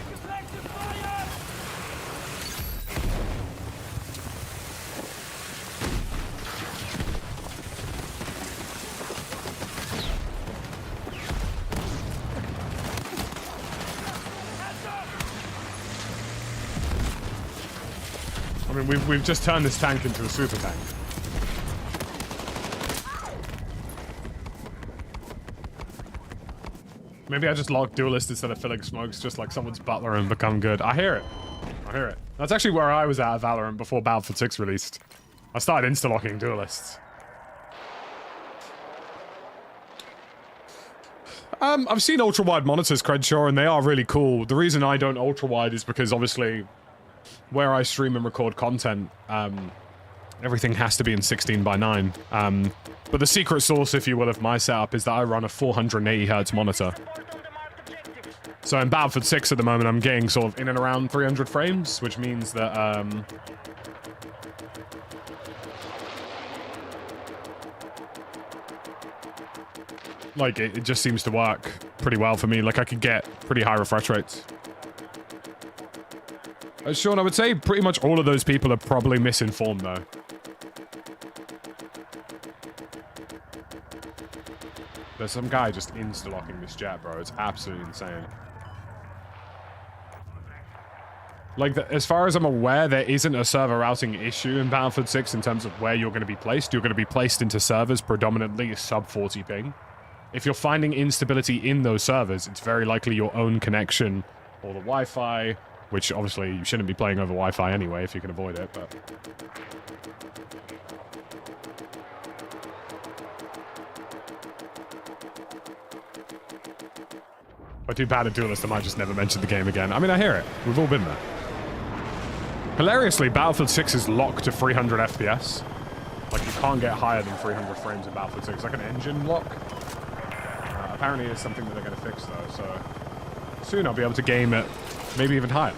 I mean, we've just turned this tank into a super tank. Maybe I just lock duelist instead of filling smokes, just like someone's butler and become good. I hear it. I hear it. That's actually where I was at Valorant before Battlefield 6 released. I started insta-locking duelists. I've seen ultra-wide monitors, Crenshaw, and they are really cool. The reason I don't ultra-wide is because, obviously, where I stream and record content, everything has to be in 16:9. But the secret sauce, if you will, of my setup is that I run a 480Hz monitor. So in Battlefield 6 at the moment, I'm getting sort of in and around 300 frames, which means that, like, it just seems to work pretty well for me. Like, I could get pretty high refresh rates. Sean, I would say pretty much all of those people are probably misinformed, though. There's some guy just insta-locking this jet, bro. It's absolutely insane. Like, as far as I'm aware, there isn't a server routing issue in Battlefield 6 in terms of where you're going to be placed. You're going to be placed into servers predominantly sub 40 ping. If you're finding instability in those servers, it's very likely your own connection or the Wi-Fi, which obviously you shouldn't be playing over Wi-Fi anyway if you can avoid it, but... If I do bad at duelist, I might just never mention the game again. I mean, I hear it. We've all been there. Hilariously, Battlefield 6 is locked to 300 FPS. Like, you can't get higher than 300 frames in Battlefield 6. Like an engine lock. Apparently it's something that they're going to fix, though, so... Soon I'll be able to game at maybe even higher.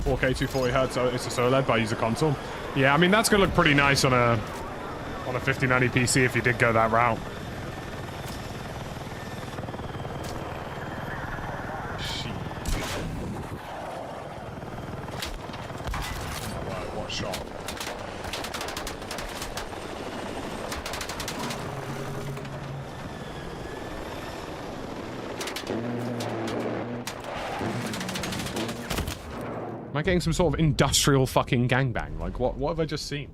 ...4K 240Hz, so it's a OLED, but I use a console. Yeah, I mean, that's going to look pretty nice on a 5090 PC if you did go that route. Shit. Oh my word, what shot. Am I getting some sort of industrial fucking gangbang? Like, what have I just seen?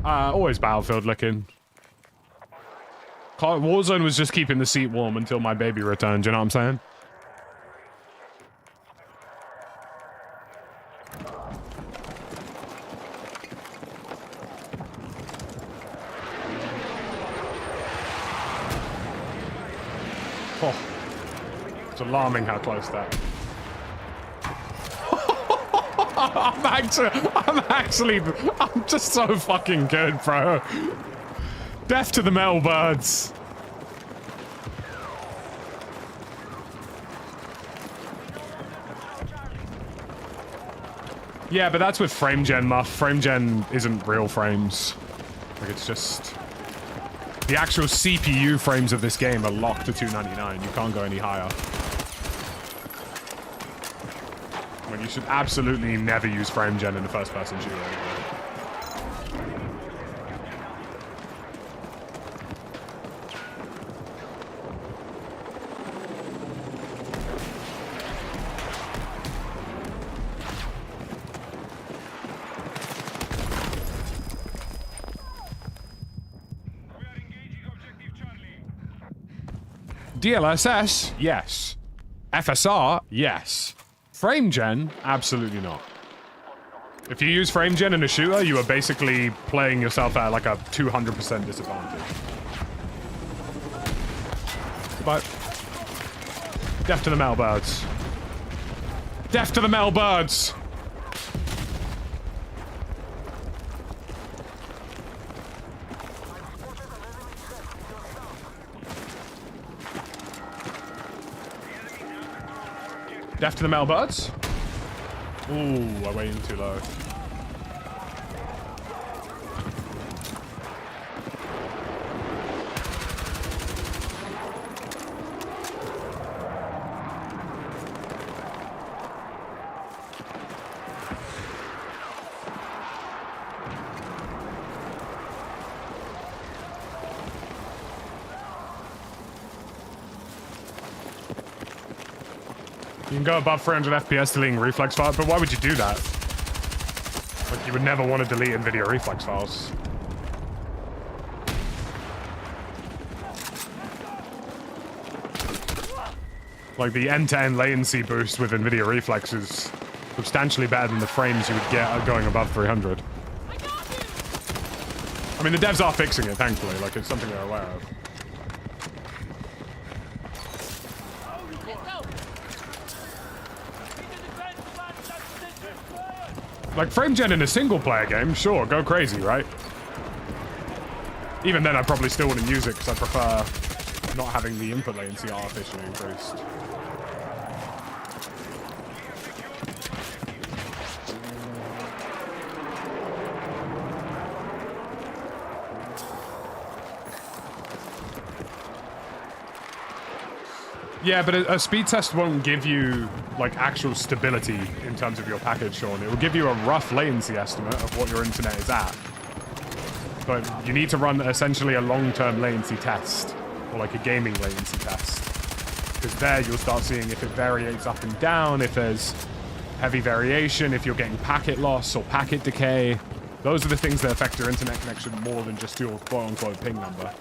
Always Battlefield looking. Warzone was just keeping the seat warm until my baby returned, you know what I'm saying? Oh. It's alarming how close that. I'm just so fucking good, bro. Death to the Melbirds. Yeah, but that's with frame gen, Muff. Frame gen isn't real frames. Like, it's just... The actual CPU frames of this game are locked to 299. You can't go any higher. When you should absolutely never use frame gen in a first-person shooter. DLSS? Yes. FSR? Yes. Frame gen? Absolutely not. If you use frame gen in a shooter, you are basically playing yourself at like a 200% disadvantage. But death to the Melbirds. Death to the Melbirds! Deaf to the male birds. Ooh, I waited too low. You can go above 300 FPS deleting reflex files, but why would you do that? Like, you would never want to delete NVIDIA reflex files. Like, the end-to-end latency boost with NVIDIA reflex is substantially better than the frames you would get going above 300. I mean, the devs are fixing it, thankfully. Like, it's something they're aware of. Like, frame gen in a single-player game, sure, go crazy, right? Even then, I probably still wouldn't use it because I prefer not having the input latency artificially increased. Yeah, but a speed test won't give you, like, actual stability in terms of your package, Sean. It will give you a rough latency estimate of what your internet is at. But you need to run essentially a long-term latency test, or like a gaming latency test. Because there you'll start seeing if it varies up and down, if there's heavy variation, if you're getting packet loss or packet decay. Those are the things that affect your internet connection more than just your quote-unquote ping number.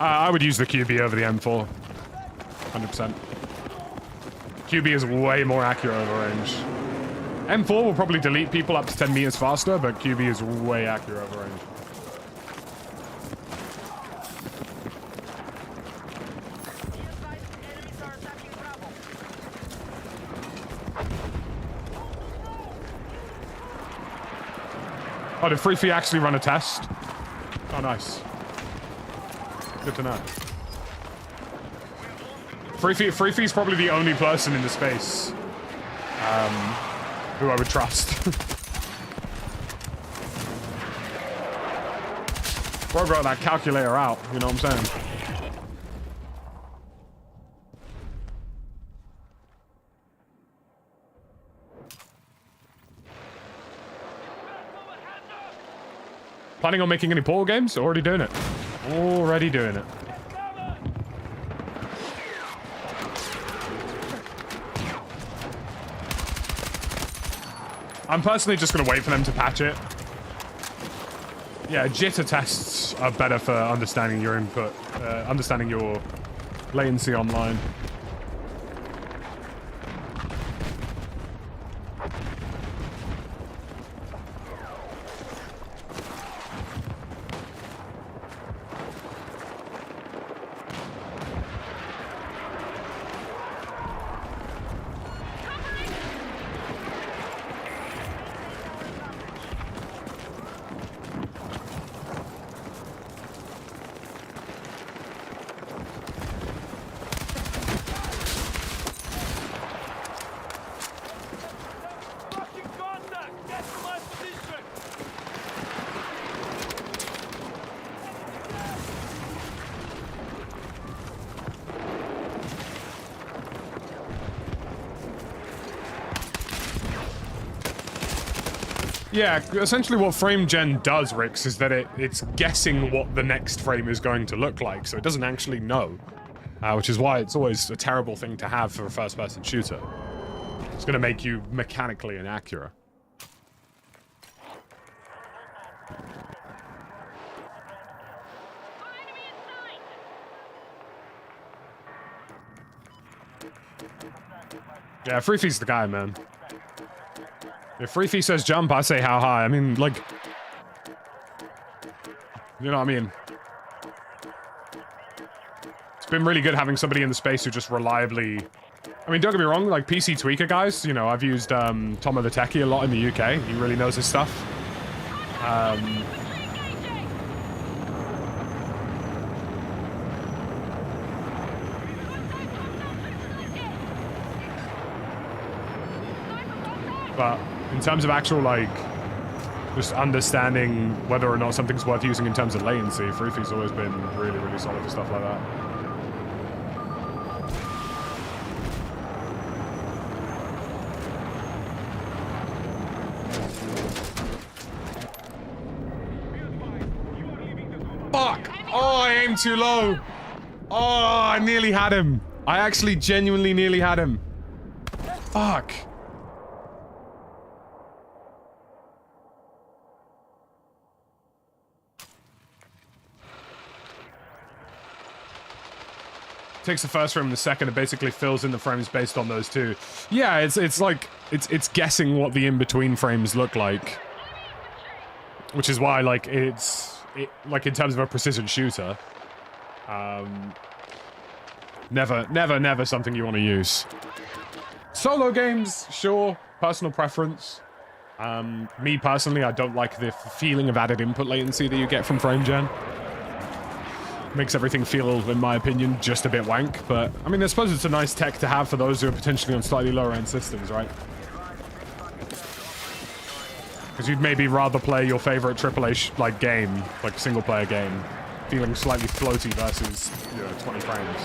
I would use the QB over the M4. 100%. QB is way more accurate over range. M4 will probably delete people up to 10 meters faster, but QB is way accurate over range. Oh, did Freefee actually run a test? Oh, nice. Good to know. Freefee's probably the only person in the space who I would trust. Bro got that calculator out, you know what I'm saying? Planning on making any Portal games? Already doing it. Already doing it. I'm personally just going to wait for them to patch it. Yeah, jitter tests are better for understanding your input, understanding your latency online. Yeah, essentially what frame gen does, Rix, is that it's guessing what the next frame is going to look like, so it doesn't actually know. Which is why it's always a terrible thing to have for a first-person shooter. It's going to make you mechanically inaccurate. Yeah, Freefee's the guy, man. If Freefee says jump, I say how high. I mean, like... You know what I mean? It's been really good having somebody in the space who just reliably... I mean, don't get me wrong, like, PC Tweaker guys, you know, I've used Tomo the Techie a lot in the UK. He really knows his stuff. But in terms of actual, like, just understanding whether or not something's worth using in terms of latency, Fruithy's always been really, really solid for stuff like that. Fuck! Oh, I aimed too low! Oh, I nearly had him. I actually genuinely nearly had him. Fuck. Takes the first frame and the second, it basically fills in the frames based on those two. Yeah, it's like it's guessing what the in-between frames look like. Which is why, like, like in terms of a precision shooter, never something you want to use. Solo games, sure, personal preference. Me personally, I don't like the feeling of added input latency that you get from frame gen. Makes everything feel, in my opinion, just a bit wank, but I mean, I suppose it's a nice tech to have for those who are potentially on slightly lower end systems, right? Because you'd maybe rather play your favorite AAA like game, like single player game, feeling slightly floaty versus, you know, 20 frames.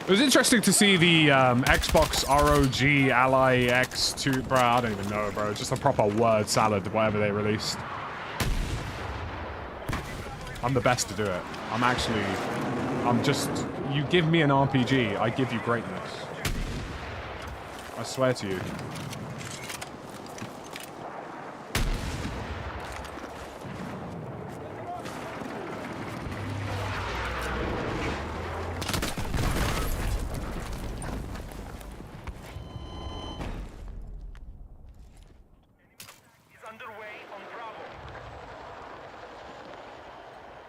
It was interesting to see the Xbox ROG Ally X2, bro, I don't even know, bro, just a proper word salad, whatever they released. I'm the best to do it. I'm just, you give me an RPG, I give you greatness. I swear to you.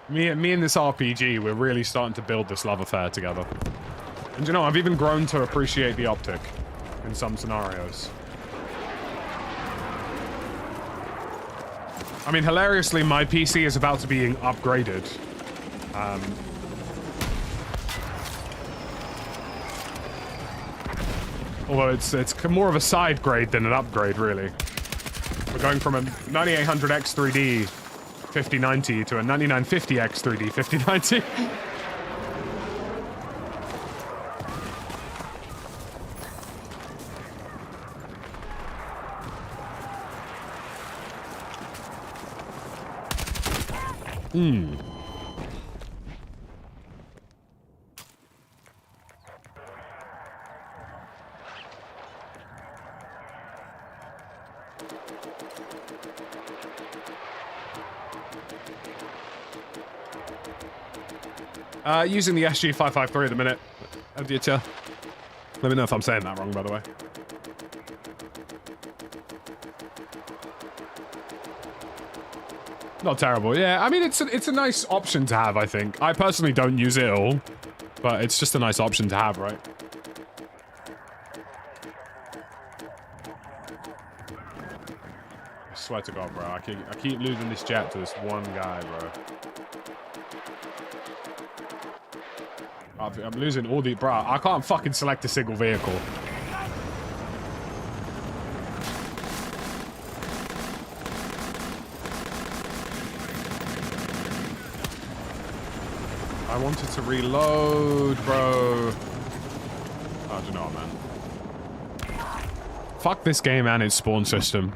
Me and this RPG, we're really starting to build this love affair together. And you know, I've even grown to appreciate the optic in some scenarios. I mean, hilariously, my PC is about to be upgraded. Although it's more of a side grade than an upgrade, really. We're going from a 9800X 3D 5090 to a 9950X 3D 5090. Using the SG553 at the minute. Let me know if I'm saying that wrong, by the way. Not terrible. Yeah, I mean, it's a nice option to have, I think. I personally don't use it at all, but it's just a nice option to have, right? I swear to God, bro. I keep losing this jet to this one guy, bro. I'm losing all the... Bro, I can't fucking select a single vehicle. I wanted to reload, bro. Oh, do you know what, man? Fuck this game and its spawn system.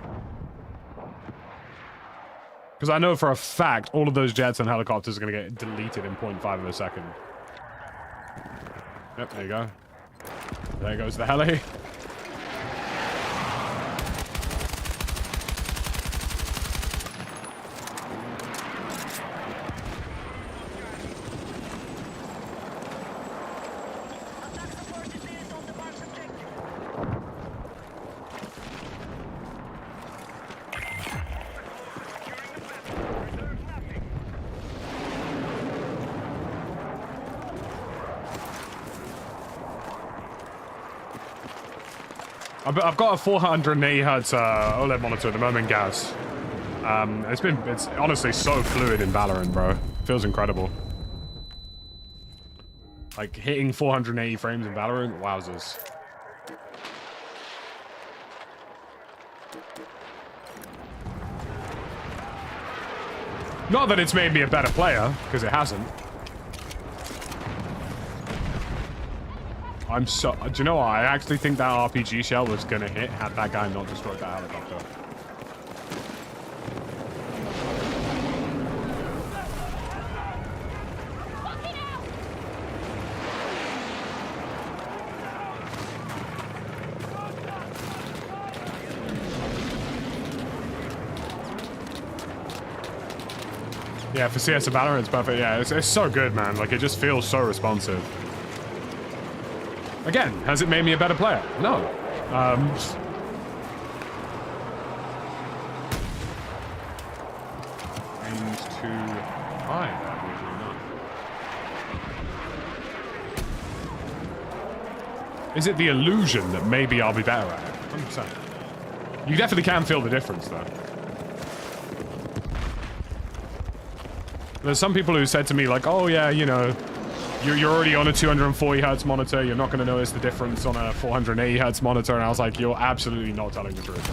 Because I know for a fact all of those jets and helicopters are going to get deleted in 0.5 of a second. Yep, there you go. There goes the heli. I've got a 480 Hz OLED monitor at the moment, Gaz. It's honestly so fluid in Valorant, bro. Feels incredible. Like, hitting 480 frames in Valorant, wowzers. Not that it's made me a better player, because it hasn't. I'm so... Do you know what? I actually think that RPG shell was going to hit had that guy not destroyed that helicopter. Yeah, for CS and Valorant, it's perfect. Yeah, it's so good, man. Like, it just feels so responsive. Again, has it made me a better player? No. Aimed too high, usually not. Is it the illusion that maybe I'll be better at it? 100%. You definitely can feel the difference, though. There's some people who said to me, like, oh, yeah, you know, you're already on a 240 hertz monitor. You're not going to notice the difference on a 480 hertz monitor. And I was like, you're absolutely not telling the truth.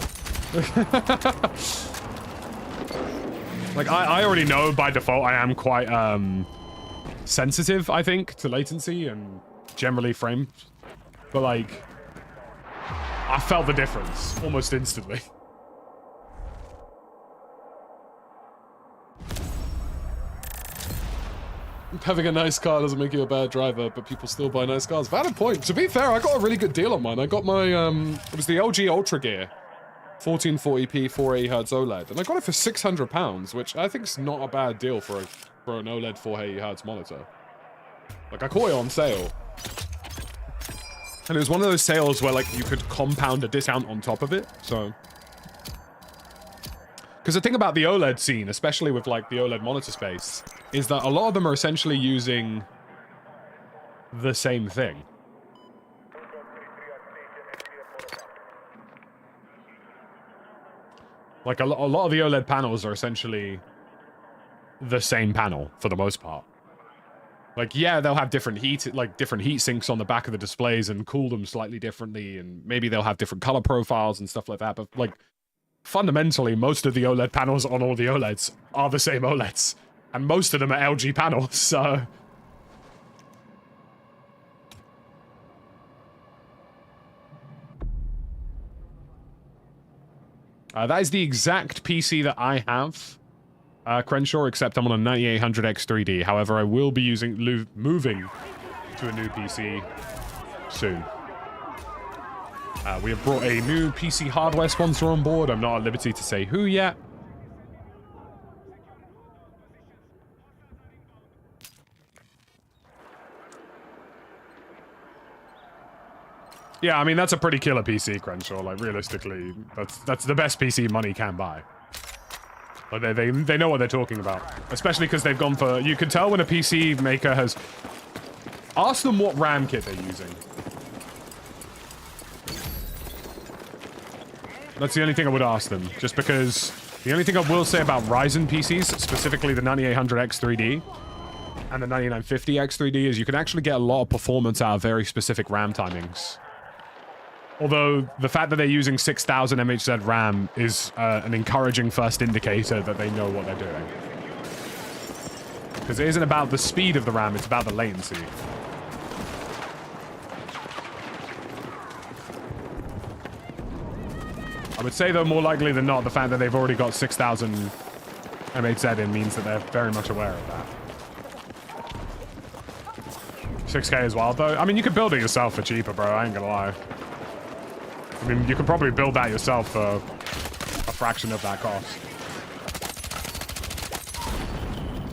Like, I already know by default I am quite sensitive, I think, to latency and generally frames. But, like, I felt the difference almost instantly. Having a nice car doesn't make you a bad driver, but people still buy nice cars. Valid point. To be fair, I got a really good deal on mine. I got my, it was the LG Ultra Gear, 1440p 480Hz OLED, and I got it for £600, which I think is not a bad deal for an OLED 480Hz monitor. Like, I caught it on sale. And it was one of those sales where, like, you could compound a discount on top of it, so... Because the thing about the OLED scene, especially with, like, the OLED monitor space, is that a lot of them are essentially using the same thing. Like, a lot of the OLED panels are essentially the same panel, for the most part. Like, yeah, they'll have different heat sinks on the back of the displays and cool them slightly differently, and maybe they'll have different color profiles and stuff like that, but, like, fundamentally, most of the OLED panels on all the OLEDs are the same OLEDs. And most of them are LG panels, so... that is the exact PC that I have, Crenshaw, except I'm on a 9800X3D. However, I will be moving to a new PC soon. We have brought a new PC hardware sponsor on board. I'm not at liberty to say who yet. Yeah, I mean, that's a pretty killer PC, Crenshaw. Like, realistically, that's the best PC money can buy. Like, they know what they're talking about. Especially because they've gone for... You can tell when a PC maker has... Ask them what RAM kit they're using. That's the only thing I would ask them. Just because... The only thing I will say about Ryzen PCs, specifically the 9800X3D and the 9950X3D, is you can actually get a lot of performance out of very specific RAM timings. Although, the fact that they're using 6000 MHz RAM is an encouraging first indicator that they know what they're doing. Because it isn't about the speed of the RAM, it's about the latency. I would say, though, more likely than not, the fact that they've already got 6000 MHz in means that they're very much aware of that. 6K as well, though. I mean, you could build it yourself for cheaper, bro. I ain't gonna lie. I mean, you could probably build that yourself for a fraction of that cost.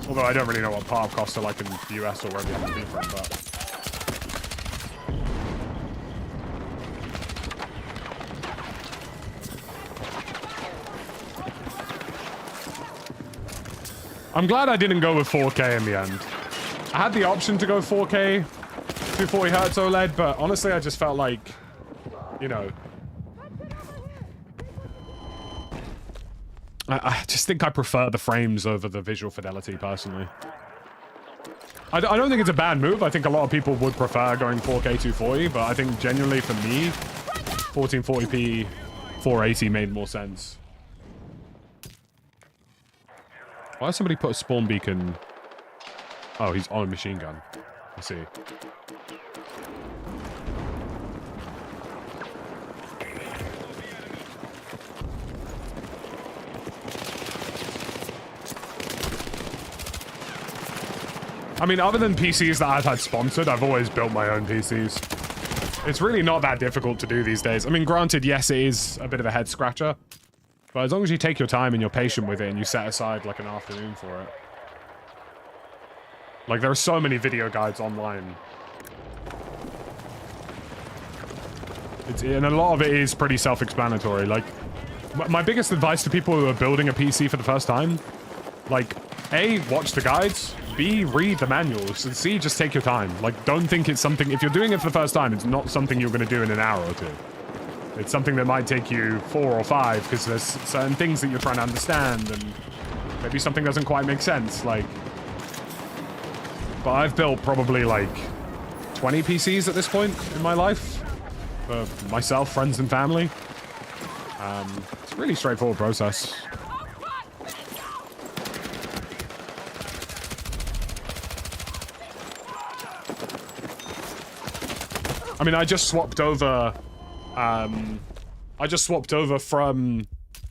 Although I don't really know what part costs are like in the US or wherever you have to be from, but... I'm glad I didn't go with 4K in the end. I had the option to go 4K, 240 Hz OLED, but honestly, I just felt like, you know... I just think I prefer the frames over the visual fidelity, personally. I don't think it's a bad move. I think a lot of people would prefer going 4K 240, but I think genuinely for me, 1440p 480 made more sense. Why does somebody put a spawn beacon? Oh, he's on a machine gun. I see. I mean, other than PCs that I've had sponsored, I've always built my own PCs. It's really not that difficult to do these days. I mean, granted, yes, it is a bit of a head scratcher. But as long as you take your time and you're patient with it and you set aside like an afternoon for it. Like, there are so many video guides online. And a lot of it is pretty self-explanatory. Like, my biggest advice to people who are building a PC for the first time, like, A, watch the guides. B, read the manuals. And C, just take your time. Like, don't think it's something... If you're doing it for the first time, it's not something you're going to do in an hour or two. It's something that might take you 4 or 5, because there's certain things that you're trying to understand, and maybe something doesn't quite make sense, like... But I've built probably, like, 20 PCs at this point in my life. For myself, friends, and family. It's a really straightforward process. I mean, I just swapped over from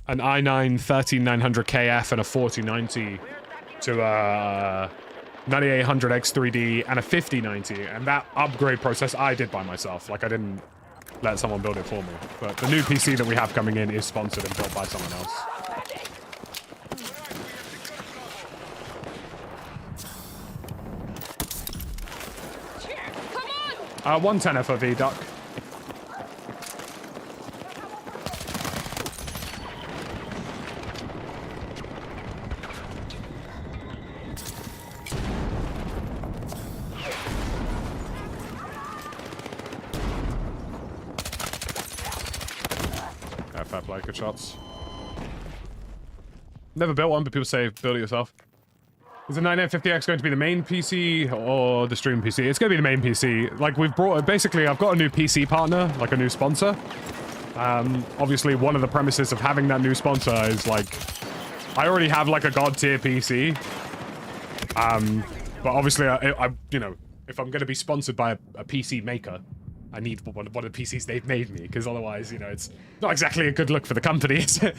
an i9 13900KF and a 4090 to a 9800X3D and a 5090, and that upgrade process I did by myself. Like, I didn't let someone build it for me. But the new PC that we have coming in is sponsored and built by someone else. Come on! 110 FOV, Duck. Yeah, fair play, good shots. Never built one, but people say build it yourself. Is the 9950X going to be the main PC or the stream PC? It's going to be the main PC. Like, we've brought... Basically, I've got a new PC partner, like a new sponsor. Obviously, one of the premises of having that new sponsor is, like... I already have, like, a god-tier PC. But obviously, I you know, if I'm going to be sponsored by a PC maker, I need one of the PCs they've made me, because otherwise, you know, it's not exactly a good look for the company, is it?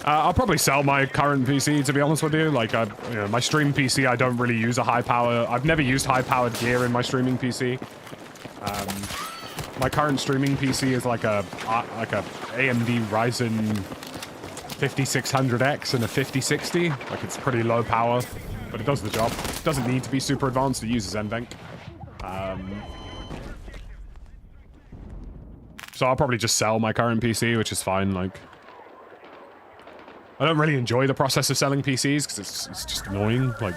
I'll probably sell my current PC, to be honest with you. Like, you know, my stream PC, I don't really use a high power... I've never used high-powered gear in my streaming PC. My current streaming PC is like a AMD Ryzen 5600X and a 5060. Like, it's pretty low power, but it does the job. It doesn't need to be super advanced. It uses NVENC. So I'll probably just sell my current PC, which is fine, like... I don't really enjoy the process of selling PCs because it's just annoying. Like,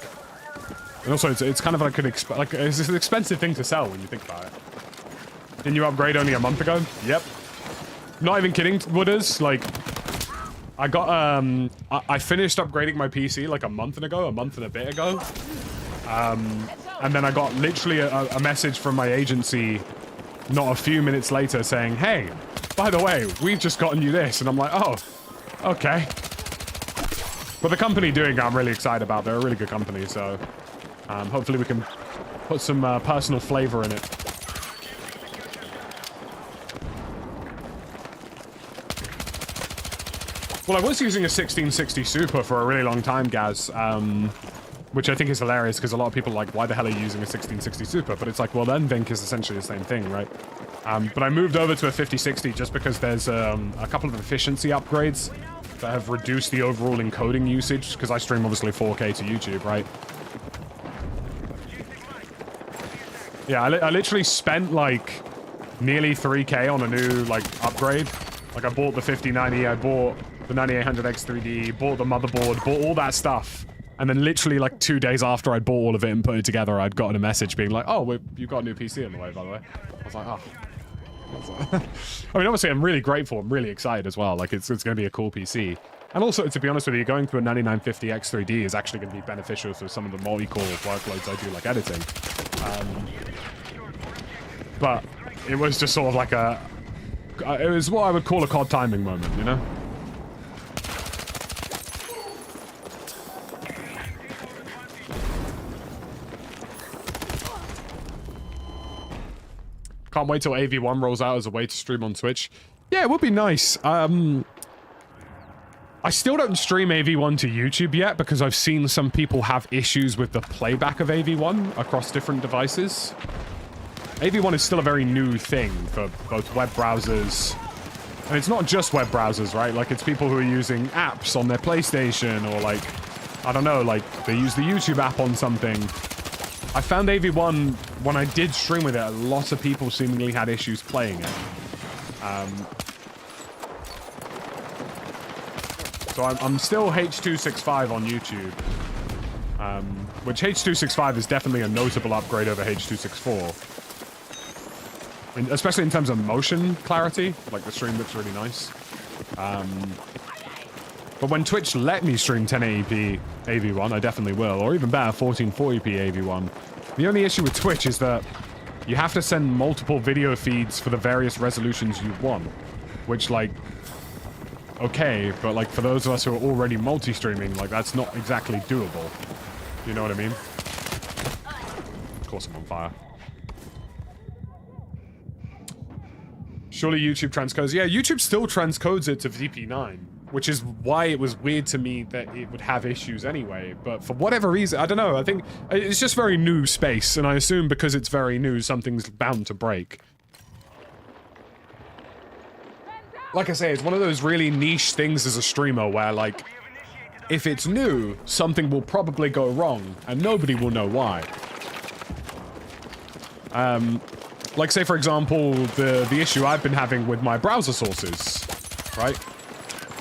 and also it's kind of like it's an expensive thing to sell when you think about it. Didn't you upgrade only a month ago? Yep. Not even kidding, Wooders. Like, I got I finished upgrading my PC like a month and a bit ago. And then I got literally a message from my agency not a few minutes later saying, "Hey, by the way, we've just gotten you this," and I'm like, "Oh, okay." But the company doing it, I'm really excited about. They're a really good company, so hopefully we can put some personal flavor in it. Well, I was using a 1660 Super for a really long time, Gaz, which I think is hilarious because a lot of people are like, why the hell are you using a 1660 Super? But it's like, well, then NVENC is essentially the same thing, right? But I moved over to a 5060 just because there's a couple of efficiency upgrades that have reduced the overall encoding usage, because I stream obviously 4K to YouTube, right? Yeah, I literally spent like nearly 3K on a new like upgrade. Like, I bought the 5090, I bought the 9800X3D, bought the motherboard, bought all that stuff. And then literally like 2 days after I'd bought all of it and put it together, I'd gotten a message being like, "Oh, you've got a new PC on the way, by the way." I was like, oh. I mean, obviously, I'm really grateful. I'm really excited as well. Like, it's going to be a cool PC. And also, to be honest with you, going through a 9950 X3D is actually going to be beneficial for some of the multi-core workloads I do, like editing. But it was just sort of like it was what I would call a COD timing moment, you know? Can't wait till AV1 rolls out as a way to stream on Twitch. Yeah, it would be nice. I still don't stream AV1 to YouTube yet because I've seen some people have issues with the playback of AV1 across different devices. AV1 is still a very new thing for both web browsers. And it's not just web browsers, right? Like, it's people who are using apps on their PlayStation or, like, I don't know, like, they use the YouTube app on something. I found AV1, when I did stream with it, a lot of people seemingly had issues playing it. So I'm still H.265 on YouTube. Which H.265 is definitely a notable upgrade over H.264. Especially in terms of motion clarity. Like, the stream looks really nice. But when Twitch let me stream 1080p AV1, I definitely will. Or even better, 1440p AV1. The only issue with Twitch is that you have to send multiple video feeds for the various resolutions you want. Which, like, okay, but, like, for those of us who are already multi-streaming, like, that's not exactly doable. You know what I mean? Of course I'm on fire. Surely YouTube transcodes. Yeah, YouTube still transcodes it to VP9, which is why it was weird to me that it would have issues anyway. But for whatever reason, I don't know. I think it's just very new space, and I assume because it's very new, something's bound to break. Like I say, it's one of those really niche things as a streamer where, like, if it's new, something will probably go wrong, and nobody will know why. Like, say, for example, the issue I've been having with my browser sources, right?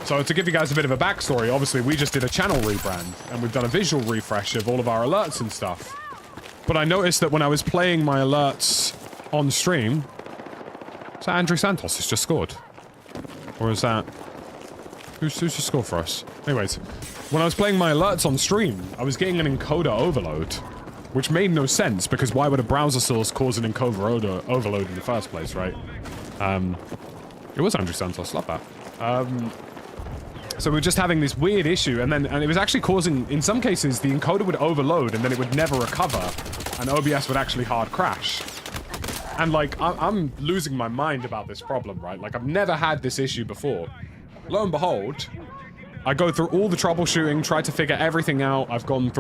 So, to give you guys a bit of a backstory, obviously, we just did a channel rebrand, and we've done a visual refresh of all of our alerts and stuff. But I noticed that when I was playing my alerts on stream... So Andrew Santos has just scored. Or is that... Who's just scored for us? Anyways, when I was playing my alerts on stream, I was getting an encoder overload. Which made no sense, because why would a browser source cause an encoder overload in the first place, right? It was Andrew Santos, love that. So we were just having this weird issue, and it was actually causing, in some cases, the encoder would overload, and then it would never recover, and OBS would actually hard crash. And, like, I'm losing my mind about this problem, right? Like, I've never had this issue before. Lo and behold... I go through all the troubleshooting, try to figure everything out. I've done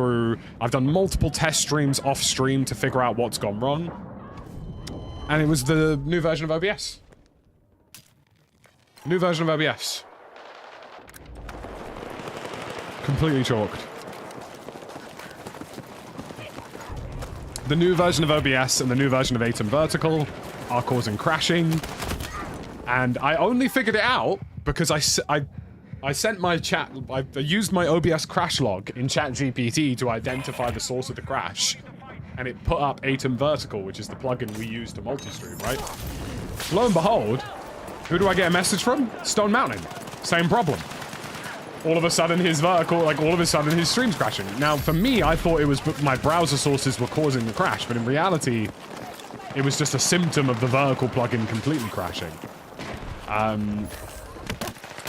multiple test streams off stream to figure out what's gone wrong. And it was the new version of OBS. New version of OBS. Completely chalked. The new version of OBS and the new version of Atom Vertical are causing crashing. And I only figured it out because I sent my chat, I used my OBS crash log in ChatGPT to identify the source of the crash. And it put up Atom Vertical, which is the plugin we use to multi-stream, right? Lo and behold, who do I get a message from? Stone Mountain. Same problem. All of a sudden his vertical, like all of a sudden his stream's crashing. Now for me, I thought it was my browser sources were causing the crash, but in reality, it was just a symptom of the vertical plugin completely crashing.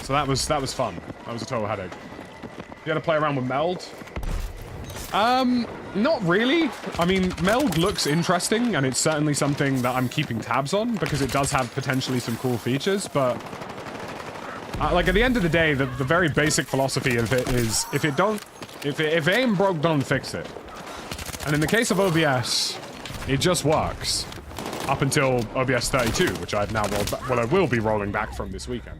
So that was fun. That was a total headache. You had to play around with Meld? Not really. I mean, Meld looks interesting, and it's certainly something that I'm keeping tabs on, because it does have potentially some cool features, but... like, at the end of the day, the very basic philosophy of it is, if it ain't broke, don't fix it. And in the case of OBS, it just works. Up until OBS 32, which I've now rolled back, well, I will be rolling back from this weekend.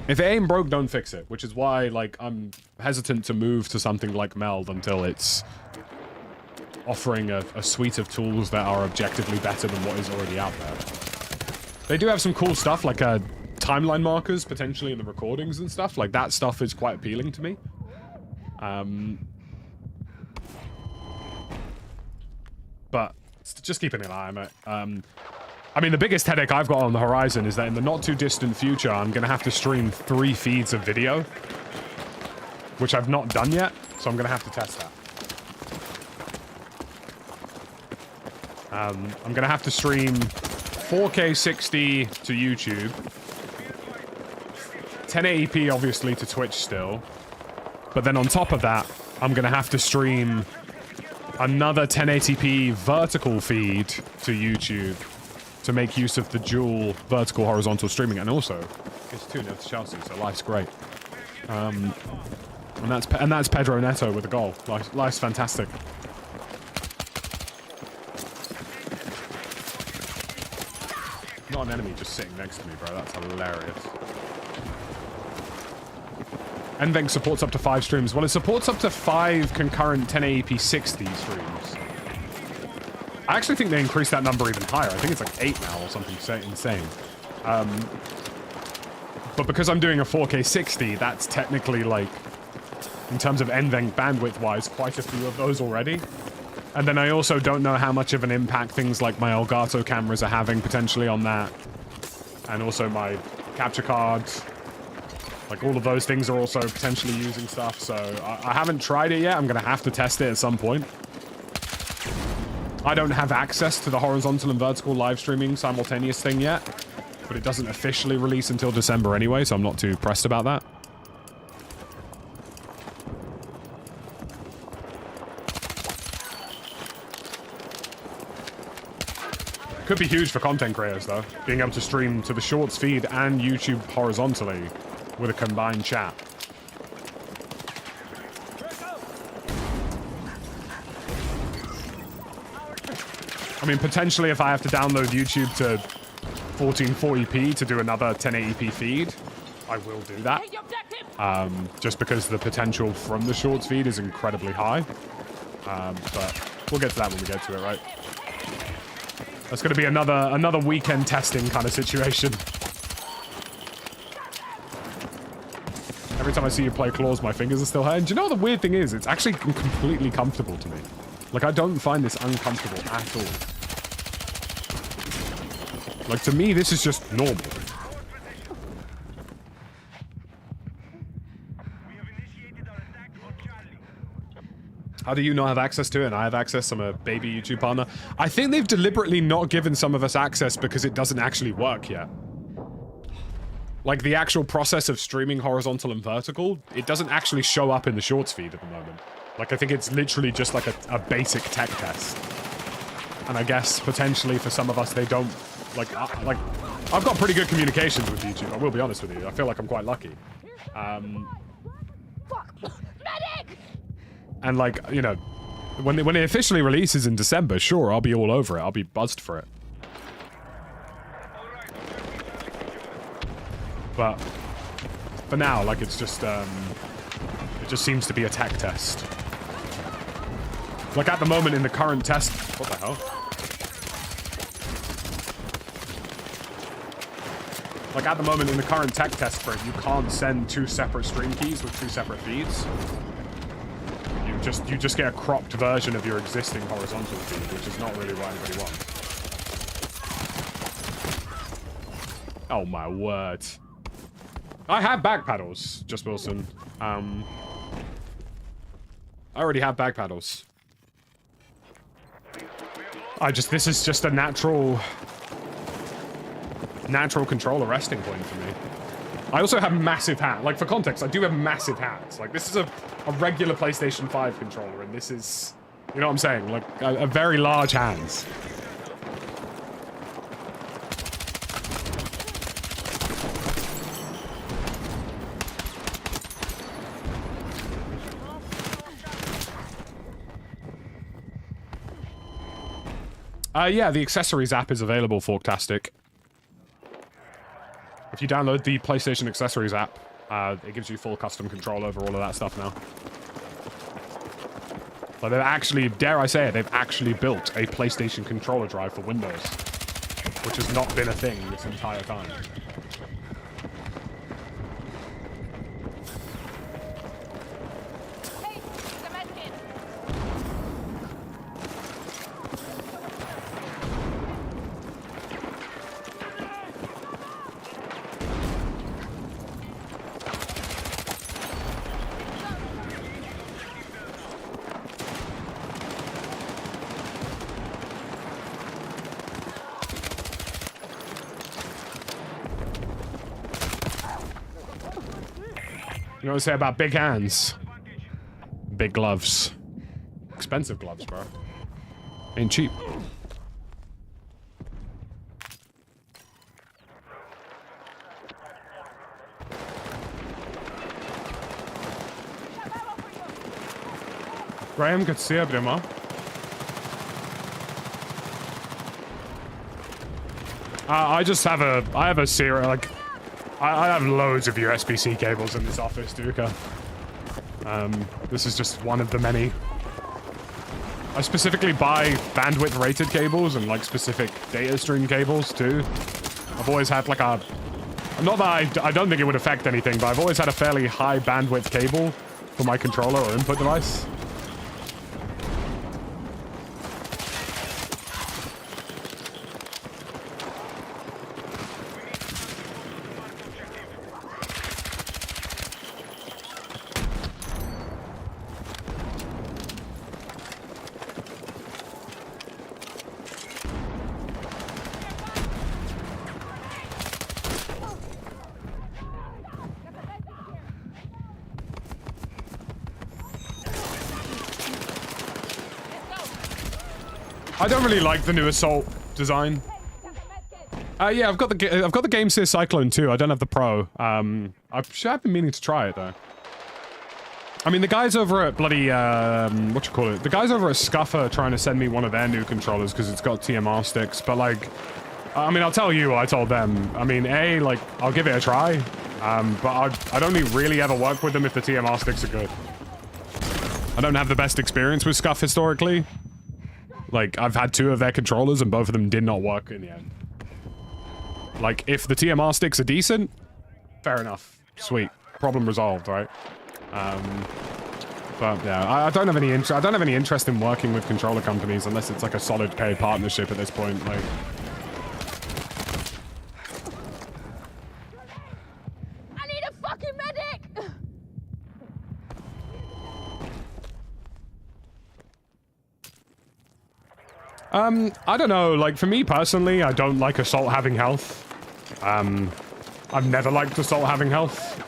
If it ain't broke, don't fix it, which is why, like, I'm hesitant to move to something like Meld until it's offering a suite of tools that are objectively better than what is already out there. They do have some cool stuff, like timeline markers, potentially in the recordings and stuff. Like, that stuff is quite appealing to me. But just keeping an eye on it. I mean, the biggest headache I've got on the horizon is that in the not too distant future, I'm going to have to stream 3 feeds of video, which I've not done yet, so I'm going to have to test that. I'm going to have to stream 4K 60 to YouTube, 1080p obviously to Twitch still, but then on top of that, I'm going to have to stream another 1080p vertical feed to YouTube to make use of the dual vertical horizontal streaming, and also it's 2-0 to Chelsea, so life's great. And that's Pedro Neto with a goal. Life's fantastic. Not an enemy just sitting next to me, bro. That's hilarious. NVENC supports up to 5 streams. Well, it supports up to 5 concurrent 1080p 60 streams. I actually think they increased that number even higher. I think it's like 8 now or something insane. But because I'm doing a 4K 60, that's technically like, in terms of NVENC bandwidth-wise, quite a few of those already. And then I also don't know how much of an impact things like my Elgato cameras are having potentially on that. And also my capture cards. Like, all of those things are also potentially using stuff. So I haven't tried it yet. I'm going to have to test it at some point. I don't have access to the horizontal and vertical live streaming simultaneous thing yet, but it doesn't officially release until December anyway, so I'm not too pressed about that. Could be huge for content creators though, being able to stream to the Shorts feed and YouTube horizontally with a combined chat. I mean, potentially if I have to download YouTube to 1440p to do another 1080p feed, I will do that. Just because the potential from the Shorts feed is incredibly high. But we'll get to that when we get to it, right? That's going to be another weekend testing kind of situation. Every time I see you play Claws, my fingers are still hurting. Do you know what the weird thing is? It's actually completely comfortable to me. Like, I don't find this uncomfortable at all. Like, to me, this is just normal. How do you not have access to it and I have access? I'm a baby YouTube partner. I think they've deliberately not given some of us access because it doesn't actually work yet. Like, the actual process of streaming horizontal and vertical, it doesn't actually show up in the Shorts feed at the moment. Like, I think it's literally just like a basic tech test. And I guess, potentially, for some of us, they don't... Like, I've got pretty good communications with YouTube, I will be honest with you. I feel like I'm quite lucky. And, like, you know, when it officially releases in December, sure, I'll be all over it. I'll be buzzed for it. But for now, like, it's just, it just seems to be a tech test. Like, at the moment in the current test... What the hell? Like, at the moment in the current tech test for it, you can't send 2 separate stream keys with 2 separate feeds. You just get a cropped version of your existing horizontal feed, which is not really what anybody wants. Oh my word. I have back paddles, Just Wilson. I already have back paddles. This is just a natural controller resting point for me. I also have massive hats. Like, for context, I do have massive hats. Like, this is a regular PlayStation 5 controller, and this is, you know what I'm saying? Like, a very large hands. Yeah, the accessories app is available, Forktastic. If you download the PlayStation accessories app, it gives you full custom control over all of that stuff now. But they've actually, dare I say it, they've actually built a PlayStation controller drive for Windows, which has not been a thing this entire time. You know what I say about big hands? Big gloves. Expensive gloves, bro. Ain't cheap. Graham, good to see you, Brima. I just have a series, like, I have loads of USB-C cables in this office, Duca. This is just one of the many. I specifically buy bandwidth rated cables and like specific data stream cables too. I've always had like a, not that I don't think it would affect anything, but I've always had a fairly high bandwidth cable for my controller or input device. I don't really like the new Assault design. Yeah, I've got the Game Seer Cyclone too. I don't have the Pro. I've been meaning to try it though. I mean, the guys over at bloody the guys over at Scuffer are trying to send me one of their new controllers because it's got TMR sticks. But like, I mean, I'll tell you what I told them. I mean, like, I'll give it a try. But I'd only really ever work with them if the TMR sticks are good. I don't have the best experience with Scuff historically. Like, I've had 2 of their controllers and both of them did not work in the end. Like, if the TMR sticks are decent, fair enough. Sweet. Problem resolved, right? But yeah, I don't have any interest in working with controller companies unless it's like a solid paid partnership at this point. Like, I need a fucking medic! I don't know, like, for me personally, I don't like Assault having health. I've never liked Assault having health.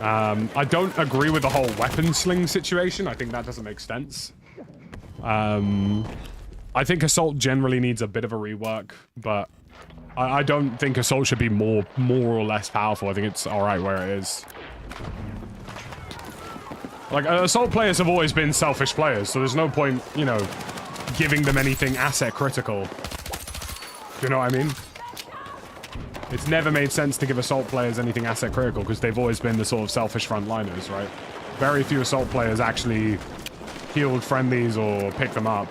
I don't agree with the whole weapon sling situation. I think that doesn't make sense. I think Assault generally needs a bit of a rework, but I don't think Assault should be more or less powerful. I think it's alright where it is. Like, Assault players have always been selfish players, so there's no point, you know, giving them anything asset critical. Do you know what I mean? It's never made sense to give Assault players anything asset critical because they've always been the sort of selfish frontliners, right? Very few Assault players actually healed friendlies or picked them up.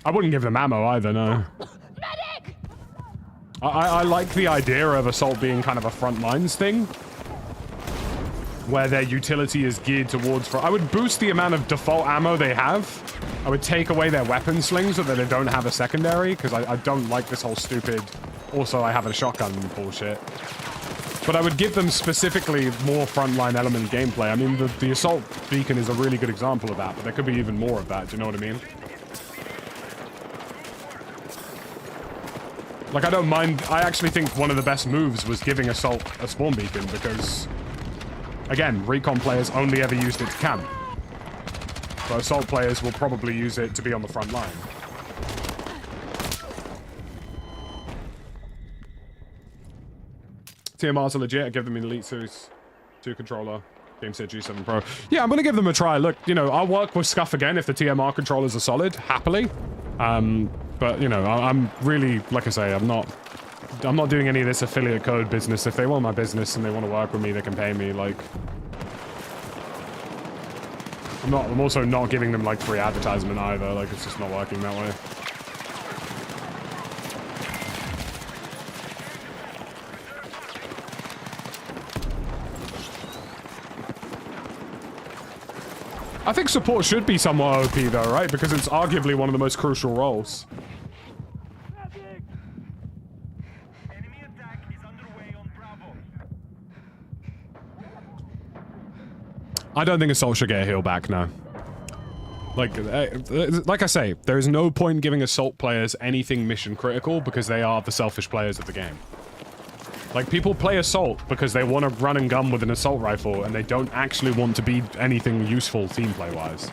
I wouldn't give them ammo either, no. Medic! I like the idea of Assault being kind of a frontlines thing, where their utility is geared towards... I would boost the amount of default ammo they have. I would take away their weapon slings so that they don't have a secondary, because I don't like this whole stupid... Also, I have a shotgun bullshit. But I would give them specifically more frontline element gameplay. I mean, the Assault Beacon is a really good example of that, but there could be even more of that, do you know what I mean? Like, I don't mind... I actually think one of the best moves was giving Assault a spawn beacon, because... Again, recon players only ever used it to camp. But Assault players will probably use it to be on the front line. TMRs are legit. I give them an Elite Series 2 controller. Game Set G7 Pro. Yeah, I'm going to give them a try. Look, you know, I'll work with Scuff again if the TMR controllers are solid, happily. But, you know, I'm really, like I say, I'm not doing any of this affiliate code business. If they want my business and they want to work with me, they can pay me, like... I'm also not giving them, like, free advertisement either. Like, it's just not working that way. I think support should be somewhat OP though, right? Because it's arguably one of the most crucial roles. Enemy attack is underway on Bravo. I don't think Assault should get a heal back, no. Like I say, there is no point giving assault players anything mission critical because they are the selfish players of the game. Like, people play assault because they want to run and gun with an assault rifle and they don't actually want to be anything useful team play wise.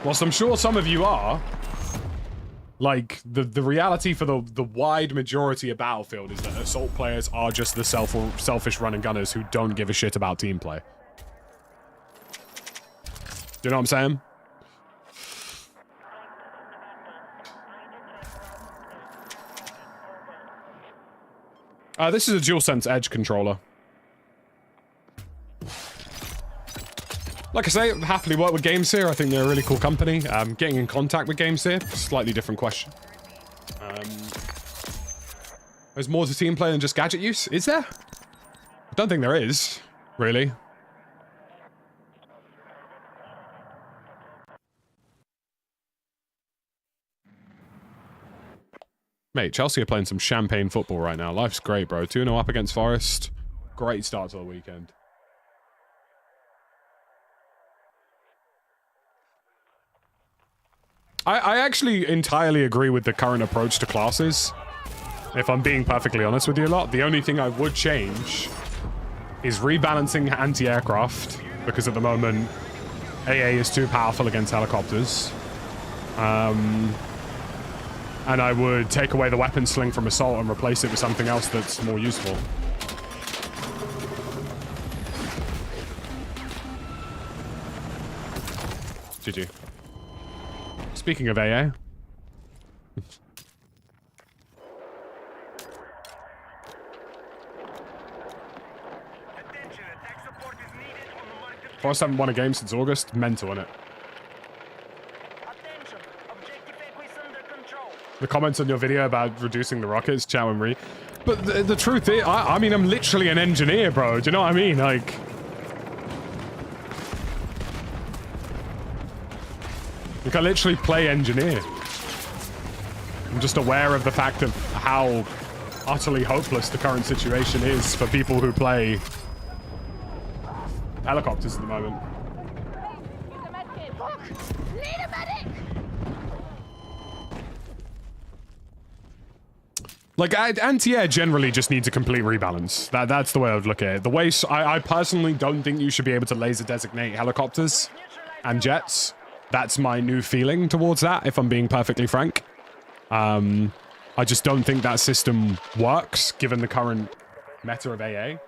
Whilst I'm sure some of you are, like, the reality for the wide majority of Battlefield is that assault players are just the selfish run and gunners who don't give a shit about team play. Do you know what I'm saying? This is a DualSense Edge controller. Like I say, happily work with GameSeer. I think they're a really cool company. Getting in contact with GameSeer, slightly different question. There's more to team play than just gadget use, is there? I don't think there is, really. Mate, Chelsea are playing some champagne football right now. Life's great, bro. 2-0 up against Forest. Great start to the weekend. I actually entirely agree with the current approach to classes. If I'm being perfectly honest with you a lot, the only thing I would change is rebalancing anti-aircraft, because at the moment, AA is too powerful against helicopters. And I would take away the weapon sling from assault and replace it with something else that's more useful. GG. Speaking of AA. Forrest haven't won a game since August. Mental, innit? The comments on your video about reducing the rockets, Chow and Ree. But the truth is, I mean, I'm literally an engineer, bro. Do you know what I mean? Like... I literally play engineer. I'm just aware of the fact of how utterly hopeless the current situation is for people who play helicopters at the moment. Like, anti-air generally just needs a complete rebalance. That's the way I would look at it. The way I personally don't think you should be able to laser designate helicopters and jets. That's my new feeling towards that, if I'm being perfectly frank. I just don't think that system works, given the current meta of AA.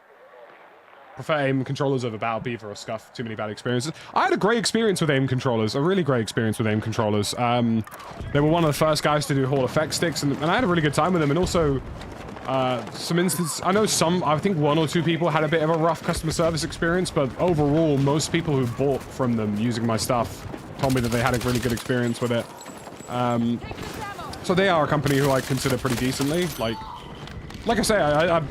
Prefer aim controllers over Battle Beaver or Scuff. Too many bad experiences. I had a great experience with aim controllers. A really great experience with aim controllers. They were one of the first guys to do Hall effect sticks, and I had a really good time with them. And also, some instances... I know I think 1 or 2 people had a bit of a rough customer service experience, but overall, most people who bought from them using my stuff told me that they had a really good experience with it. So they are a company who I consider pretty decently. Like I say, I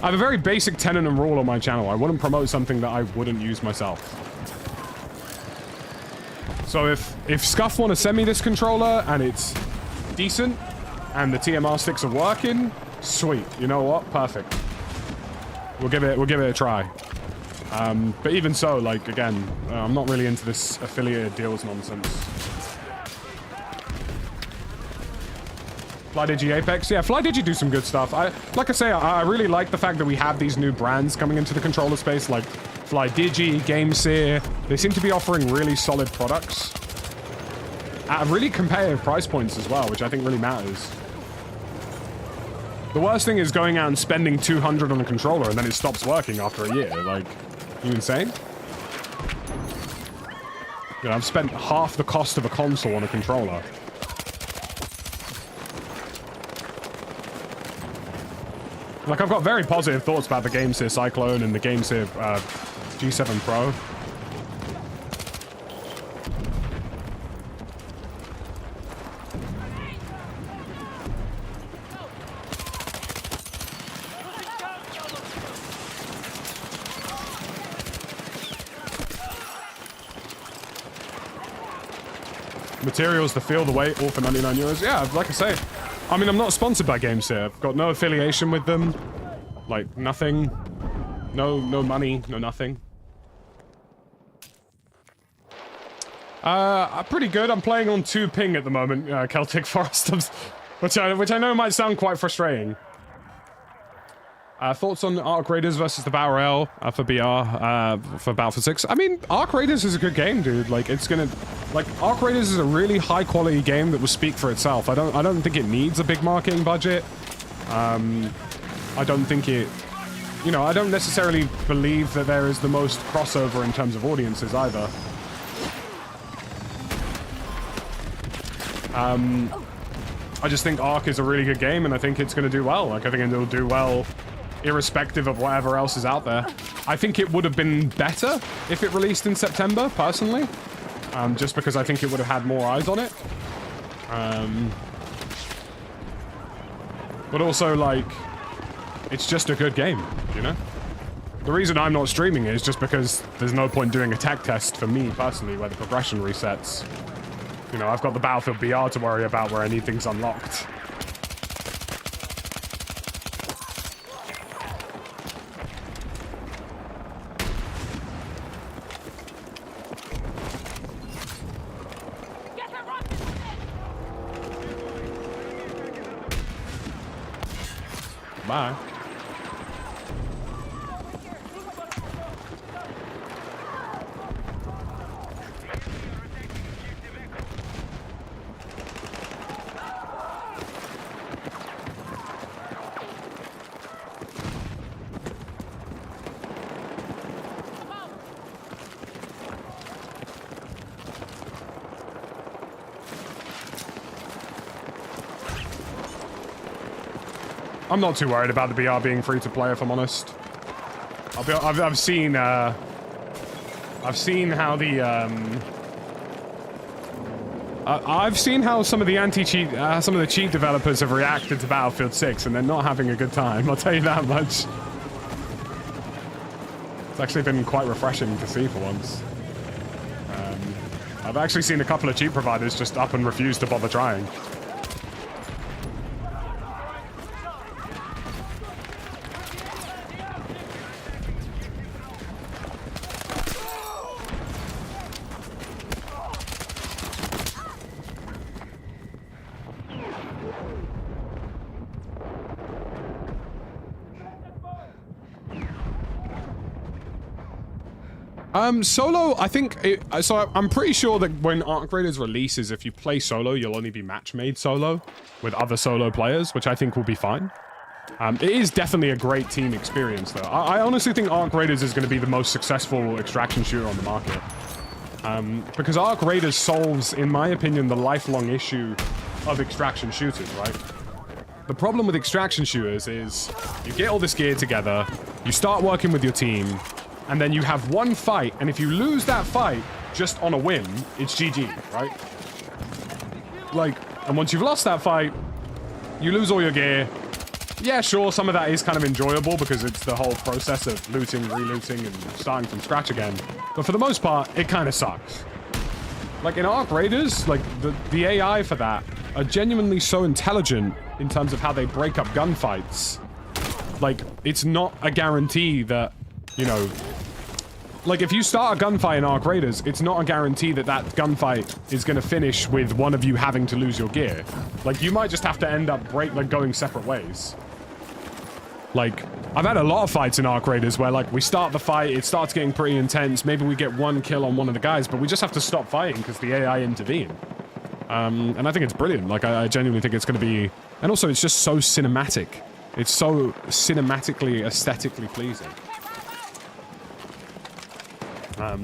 have a very basic tenet and rule on my channel. I wouldn't promote something that I wouldn't use myself. So if Scuff want to send me this controller and it's decent and the TMR sticks are working, sweet. You know what? Perfect. We'll give it a try. But even so, like, again, I'm not really into this affiliated deals nonsense. FlyDigi Apex? Yeah, FlyDigi do some good stuff. Like I say, I really like the fact that we have these new brands coming into the controller space, like FlyDigi, GameSeer. They seem to be offering really solid products at really competitive price points as well, which I think really matters. The worst thing is going out and spending $200 on a controller and then it stops working after a year. Like, you insane? You know, I've spent half the cost of a console on a controller. Like, I've got very positive thoughts about the GameSeer Cyclone and the GameSeer G7 Pro. Materials, the feel, the weight, all for 99 euros. Yeah, like I say, I mean, I'm not sponsored by GameSeer. I've got no affiliation with them. Like, nothing. No money, no nothing. Pretty good. I'm playing on 2 ping at the moment, Celtic Forest, which I know might sound quite frustrating. Thoughts on Ark Raiders versus the Battle Royale for BR, for Battlefield 6? I mean, Ark Raiders is a good game, dude. Like, it's gonna... Like, Ark Raiders is a really high-quality game that will speak for itself. I don't think it needs a big marketing budget. I don't think it... You know, I don't necessarily believe that there is the most crossover in terms of audiences, either. I just think Ark is a really good game, and I think it's going to do well. Like, I think it'll do well irrespective of whatever else is out there. I think it would have been better if it released in September, personally. Just because I think it would have had more eyes on it. But also, like, it's just a good game, you know? The reason I'm not streaming it is just because there's no point doing a tech test for me, personally, where the progression resets. You know, I've got the Battlefield BR to worry about where I need things unlocked. Bye. I'm not too worried about the BR being free to play, if I'm honest. I've seen how the I've seen how some of the anti-cheat, some of the cheat developers have reacted to Battlefield 6, and they're not having a good time. I'll tell you that much. It's actually been quite refreshing to see for once. I've actually seen a couple of cheat providers just up and refuse to bother trying. Solo, I think, so I'm pretty sure that when Ark Raiders releases, if you play solo, you'll only be match-made solo with other solo players, which I think will be fine. It is definitely a great team experience, though. I honestly think Ark Raiders is going to be the most successful extraction shooter on the market. Because Ark Raiders solves, in my opinion, the lifelong issue of extraction shooters, right? The problem with extraction shooters is you get all this gear together, you start working with your team, and then you have one fight, and if you lose that fight just on a whim, it's GG, right? Like, and once you've lost that fight, you lose all your gear. Yeah, sure, some of that is kind of enjoyable because it's the whole process of looting, relooting, and starting from scratch again. But for the most part, it kind of sucks. Like, in Ark Raiders, like, the AI for that are genuinely so intelligent in terms of how they break up gunfights. Like, it's not a guarantee that, you know, like, if you start a gunfight in Ark Raiders, it's not a guarantee that that gunfight is going to finish with one of you having to lose your gear. Like, you might just have to end up going separate ways. Like, I've had a lot of fights in Ark Raiders where, like, we start the fight, it starts getting pretty intense, maybe we get one kill on one of the guys, but we just have to stop fighting because the AI intervened. And I think it's brilliant. Like, I genuinely think it's going to be... And also, it's just so cinematic. It's so cinematically, aesthetically pleasing.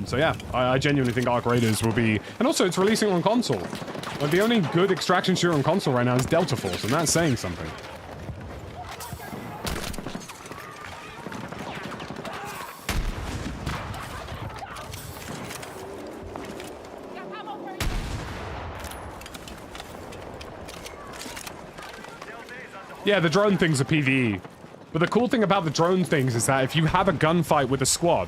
So yeah, I genuinely think Ark Raiders will be... And also, it's releasing on console. Like, the only good extraction shooter on console right now is Delta Force, and that's saying something. Yeah, the drone thing's a PvE. But the cool thing about the drone things is that if you have a gunfight with a squad,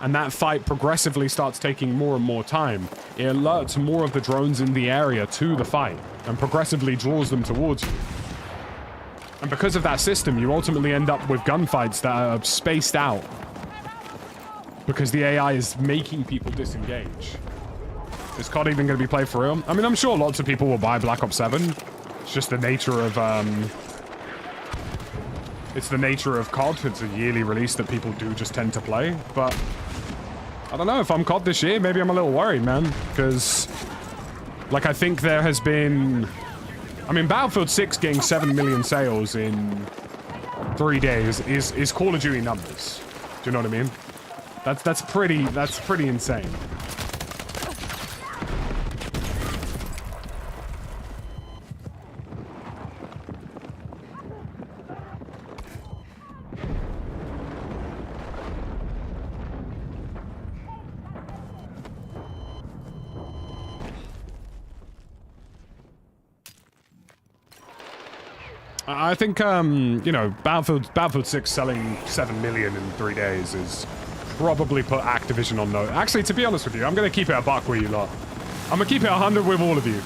and that fight progressively starts taking more and more time, it alerts more of the drones in the area to the fight, and progressively draws them towards you. And because of that system, you ultimately end up with gunfights that are spaced out, because the AI is making people disengage. Is COD even going to be played for real? I mean, I'm sure lots of people will buy Black Ops 7. It's just the nature of, it's the nature of COD. It's a yearly release that people do just tend to play. But I don't know, if I'm COD this year, maybe I'm a little worried, man. Because, like, I think there has been... I mean, Battlefield 6 getting 7 million sales in 3 days is Call of Duty numbers. Do you know what I mean? That's pretty insane. I think, you know, Battlefield 6 selling 7 million in 3 days is probably put Activision on note. Actually, to be honest with you, I'm going to keep it a buck with you lot. I'm going to keep it 100 with all of you.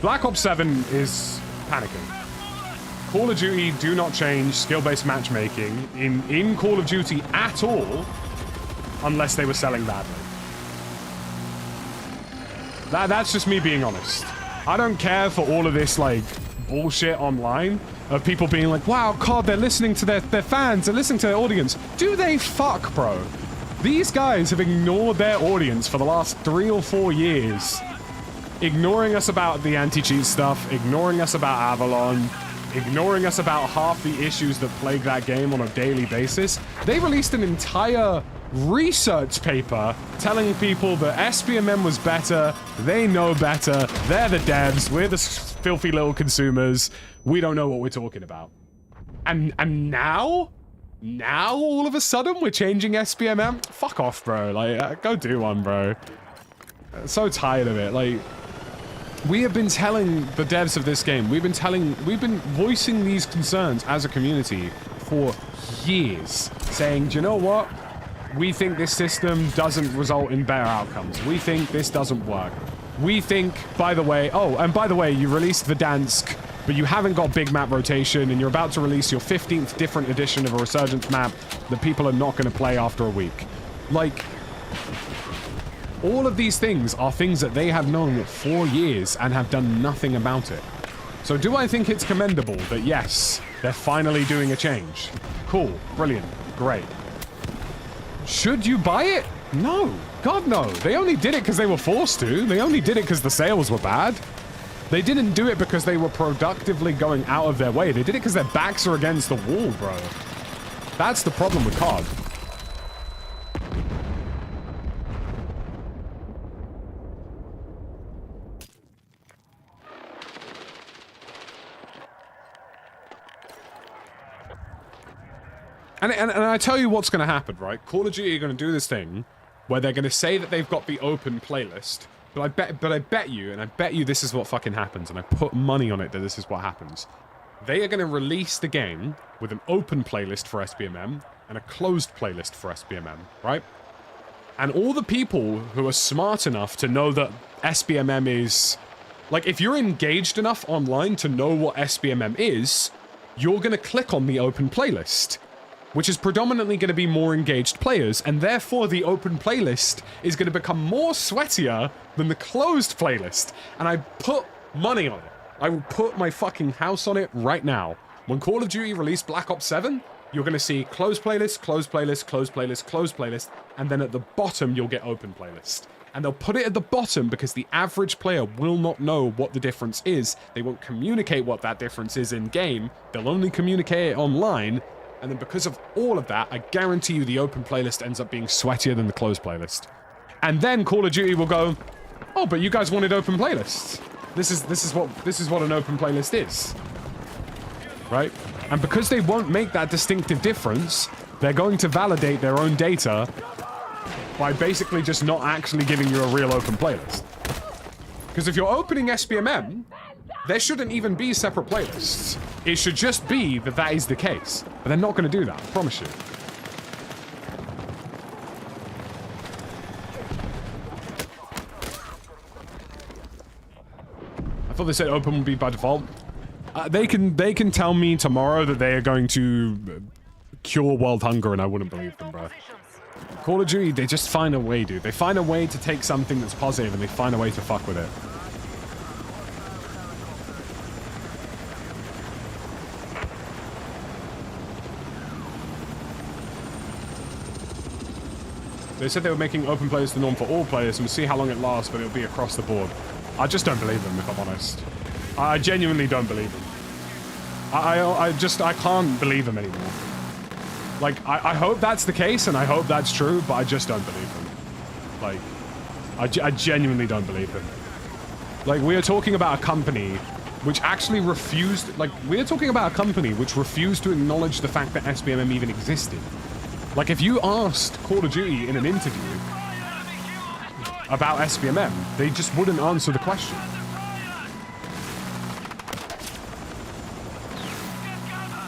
Black Ops 7 is panicking. Call of Duty do not change skill-based matchmaking in Call of Duty at all unless they were selling badly. That's just me being honest. I don't care for all of this, like, bullshit online of people being like, wow, COD, they're listening to their fans, they're listening to their audience. Do they fuck, bro? These guys have ignored their audience for the last 3 or 4 years. Ignoring us about the anti-cheat stuff, ignoring us about Avalon, ignoring us about half the issues that plague that game on a daily basis. They released an entire research paper telling people that SBMM was better, they know better, they're the devs, we're the filthy little consumers, we don't know what we're talking about. And now all of a sudden we're changing SBMM? Fuck off, bro. Like, go do one, bro. So tired of it. Like, we have been telling the devs of this game, we've been voicing these concerns as a community for years, saying, do you know what? We think this system doesn't result in better outcomes. We think this doesn't work. We think, by the way, oh, and by the way, you released Verdansk, but you haven't got big map rotation, and you're about to release your 15th different edition of a Resurgence map that people are not going to play after a week. Like, all of these things are things that they have known for years and have done nothing about it. So do I think it's commendable that, yes, they're finally doing a change? Cool, brilliant, great. Should you buy it? No. God, no. They only did it because they were forced to. They only did it because the sales were bad. They didn't do it because they were productively going out of their way. They did it because their backs are against the wall, bro. That's the problem with COD. And I tell you what's going to happen, right? Call of Duty are going to do this thing where they're going to say that they've got the open playlist, but I bet you this is what fucking happens, and I put money on it that this is what happens. They are going to release the game with an open playlist for SBMM and a closed playlist for SBMM, right? And all the people who are smart enough to know that SBMM is... Like, if you're engaged enough online to know what SBMM is, you're going to click on the open playlist, which is predominantly going to be more engaged players, and therefore the open playlist is going to become more sweatier than the closed playlist. And I put money on it. I will put my fucking house on it right now. When Call of Duty released Black Ops 7, you're going to see closed playlist, closed playlist, closed playlist, closed playlist, and then at the bottom you'll get open playlist. And they'll put it at the bottom because the average player will not know what the difference is. They won't communicate what that difference is in-game. They'll only communicate it online. And then because of all of that, I guarantee you the open playlist ends up being sweatier than the closed playlist. And then Call of Duty will go, oh, but you guys wanted open playlists. This is what an open playlist is. Right? And because they won't make that distinctive difference, they're going to validate their own data by basically just not actually giving you a real open playlist. Because if you're opening SBMM, there shouldn't even be separate playlists. It should just be that that is the case. But they're not going to do that, I promise you. I thought they said open would be by default. They can tell me tomorrow that they are going to cure world hunger and I wouldn't believe them, bro. Call of Duty, they just find a way, dude. They find a way to take something that's positive and they find a way to fuck with it. They said they were making open players the norm for all players and we'll see how long it lasts, but it'll be across the board. I just don't believe them, if I'm honest. I genuinely don't believe them. I can't believe them anymore. Like, I hope that's the case, and I hope that's true, but I just don't believe them. Like, I genuinely don't believe them. Like, we are talking about a company which actually refused... Like, we are talking about a company which refused to acknowledge the fact that SBMM even existed. Like, if you asked Call of Duty in an interview about SBMM, they just wouldn't answer the question.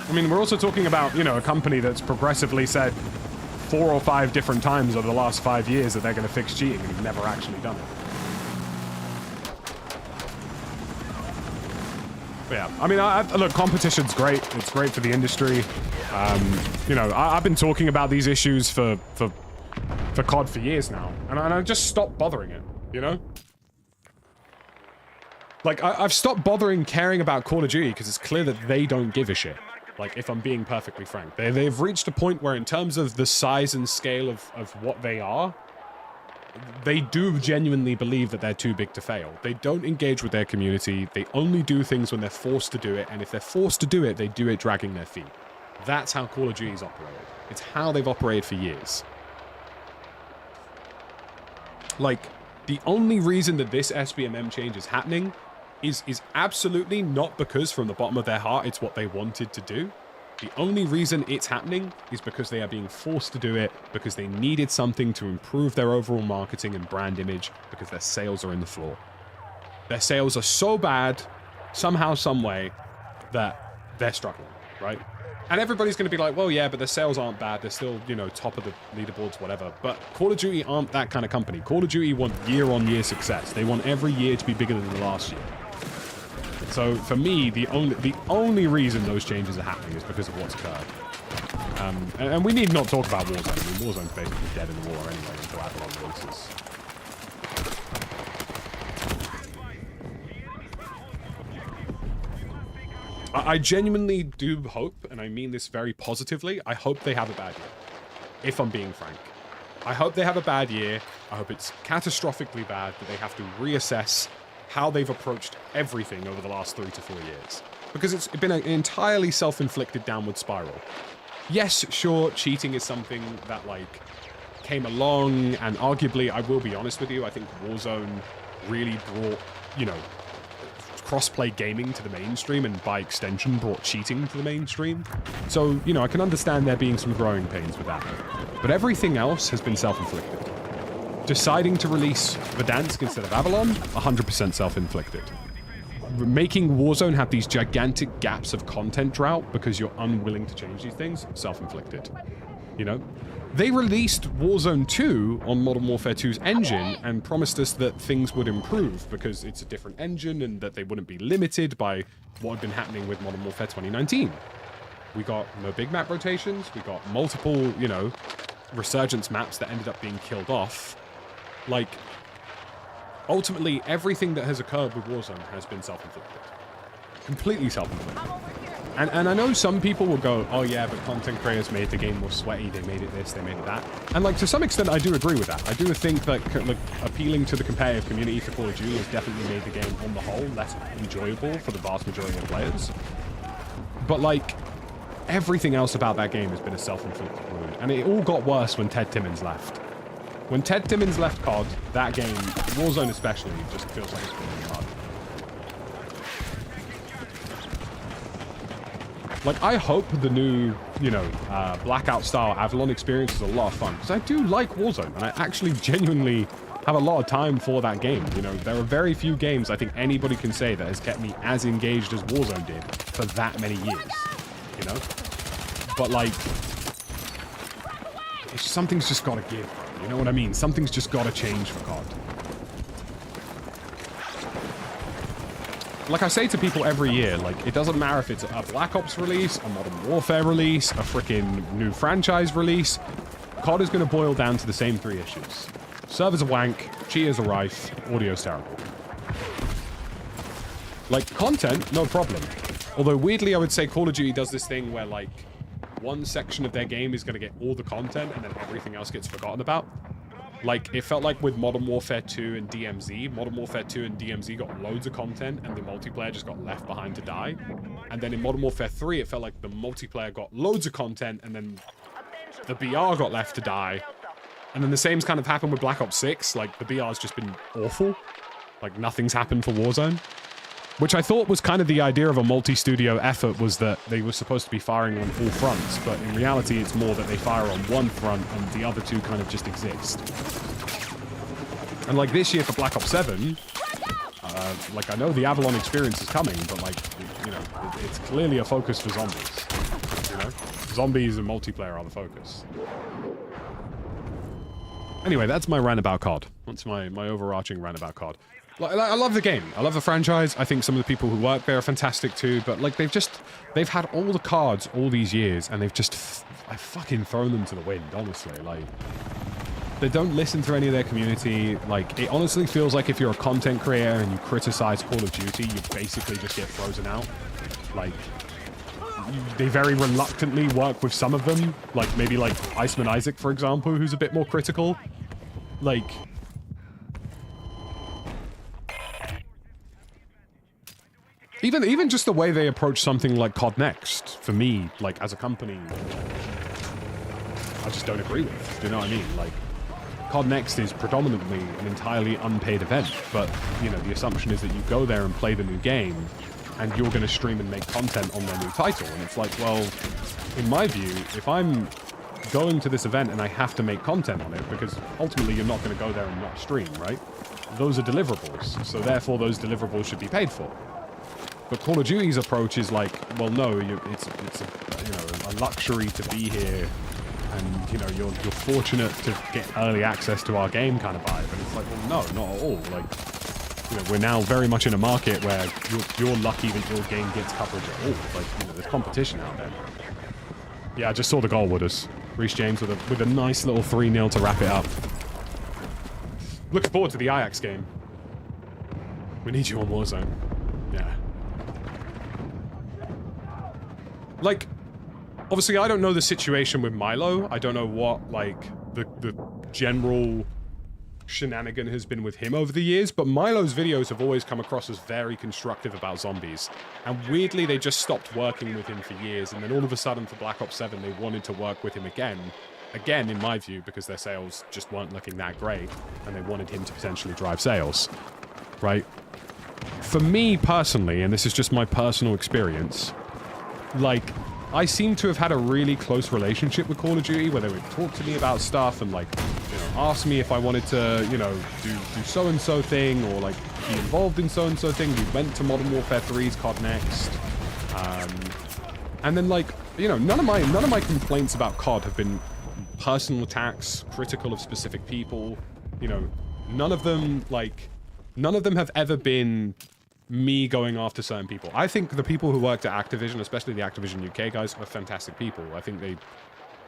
I mean, we're also talking about, you know, a company that's progressively said 4 or 5 different times over the last 5 years that they're going to fix cheating and have never actually done it. But yeah, I mean, look, competition's great. It's great for the industry. You know, I've been talking about these issues for COD for years now, and I just stopped bothering it, you know? Like, I've stopped bothering caring about Call of Duty because it's clear that they don't give a shit. Like, if I'm being perfectly frank. They've reached a point where in terms of the size and scale of what they are, they do genuinely believe that they're too big to fail. They don't engage with their community. They only do things when they're forced to do it, and if they're forced to do it, they do it dragging their feet. That's how Call of Duty's operated. It's how they've operated for years. Like, the only reason that this SBMM change is happening is absolutely not because from the bottom of their heart it's what they wanted to do. The only reason it's happening is because they are being forced to do it because they needed something to improve their overall marketing and brand image because their sales are in the floor. Their sales are so bad, somehow, some way, that they're struggling, right? And everybody's going to be like, well, yeah, but their sales aren't bad. They're still, you know, top of the leaderboards, whatever. But Call of Duty aren't that kind of company. Call of Duty want year-on-year success. They want every year to be bigger than the last year. So for me, the only reason those changes are happening is because of what's occurred. And we need not talk about Warzone. I mean, Warzone's basically dead in the war anyway until Avalon releases. I genuinely do hope, and I mean this very positively, I hope they have a bad year, if I'm being frank. I hope they have a bad year. I hope it's catastrophically bad, that they have to reassess how they've approached everything over the last 3 to 4 years. Because it's been an entirely self-inflicted downward spiral. Yes, sure, cheating is something that, like, came along, and arguably, I will be honest with you, I think Warzone really brought, you know, crossplay gaming to the mainstream, and by extension brought cheating to the mainstream. So, you know, I can understand there being some growing pains with that. But everything else has been self-inflicted. Deciding to release Verdansk instead of Avalon, 100% self-inflicted. Making Warzone have these gigantic gaps of content drought because you're unwilling to change these things, self-inflicted. You know? They released Warzone 2 on Modern Warfare 2's engine and promised us that things would improve because it's a different engine and that they wouldn't be limited by what had been happening with Modern Warfare 2019. We got no big map rotations, we got multiple, you know, resurgence maps that ended up being killed off. Like, ultimately, everything that has occurred with Warzone has been self-inflicted. Completely self-inflicted. And I know some people will go, oh yeah, but content creators made the game more sweaty, they made it this, they made it that. And like, to some extent, I do agree with that. I do think that like, appealing to the competitive community for Call of Duty has definitely made the game, on the whole, less enjoyable for the vast majority of players. But like, everything else about that game has been a self-inflicted wound. And it all got worse when Ted Timmons left. When Ted Timmons left COD, that game, Warzone especially, just feels like it's falling apart. Like, I hope the new, you know, Blackout-style Avalon experience is a lot of fun, because I do like Warzone, and I actually genuinely have a lot of time for that game. You know, there are very few games I think anybody can say that has kept me as engaged as Warzone did for that many years, you know? But, like, something's just gotta give, bro. You know what I mean? Something's just gotta change for COD. Like I say to people every year, like, it doesn't matter if it's a Black Ops release, a Modern Warfare release, a freaking new franchise release. COD is going to boil down to the same 3 issues. Servers are wank, cheaters are rife, audio's terrible. Like, content, no problem. Although, weirdly, I would say Call of Duty does this thing where, like, one section of their game is going to get all the content and then everything else gets forgotten about. Like, it felt like with Modern Warfare 2 and DMZ, Modern Warfare 2 and DMZ got loads of content and the multiplayer just got left behind to die. And then in Modern Warfare 3, it felt like the multiplayer got loads of content and then the BR got left to die. And then the same's kind of happened with Black Ops 6. Like, the BR's just been awful. Like, nothing's happened for Warzone. Which I thought was kind of the idea of a multi-studio effort, was that they were supposed to be firing on all fronts, but in reality it's more that they fire on one front and the other two kind of just exist. And like this year for Black Ops 7, like I know the Avalon experience is coming, but like, you know, it's clearly a focus for zombies. You know? Zombies and multiplayer are the focus. Anyway, that's my rant about COD. That's my overarching rant about COD. Like, I love the game. I love the franchise. I think some of the people who work there are fantastic too, but like they've had all the cards all these years and they've just, I fucking thrown them to the wind, honestly. Like, they don't listen to any of their community. Like, it honestly feels like if you're a content creator and you criticize Call of Duty, you basically just get frozen out. Like, they very reluctantly work with some of them. Like, maybe like Iceman Isaac, for example, who's a bit more critical. Like, even just the way they approach something like COD Next, for me, like, as a company, I just don't agree with. Do you know what I mean? Like, COD Next is predominantly an entirely unpaid event, but, you know, the assumption is that you go there and play the new game, and you're going to stream and make content on their new title. And it's like, well, in my view, if I'm going to this event and I have to make content on it, because ultimately you're not going to go there and not stream, right? Those are deliverables, so therefore those deliverables should be paid for. But Call of Duty's approach is like, well, no, it's a, you know, a luxury to be here, and you know you're fortunate to get early access to our game kind of vibe. And it's like, well, no, not at all. Like, you know, we're now very much in a market where you're lucky that your game gets coverage at all. Like, you know, there's competition out there. Yeah, I just saw the goal, Wooders. Reece James with a nice little 3-0 to wrap it up. Looking forward to the Ajax game. We need you on Warzone. Yeah. Like, obviously I don't know the situation with Milo. I don't know what, like, the general shenanigan has been with him over the years, but Milo's videos have always come across as very constructive about zombies. And weirdly, they just stopped working with him for years, and then all of a sudden for Black Ops 7, they wanted to work with him again. Again, in my view, because their sales just weren't looking that great, and they wanted him to potentially drive sales, right? For me personally, and this is just my personal experience, like, I seem to have had a really close relationship with Call of Duty, where they would talk to me about stuff and, like, you know, ask me if I wanted to, you know, do so-and-so thing, or, like, be involved in so-and-so thing. We went to Modern Warfare 3's COD Next. And then, like, you know, none of my complaints about COD have been personal attacks, critical of specific people. You know, none of them have ever been me going after certain people. I think the people who worked at Activision, especially the Activision UK guys, are fantastic people. I think they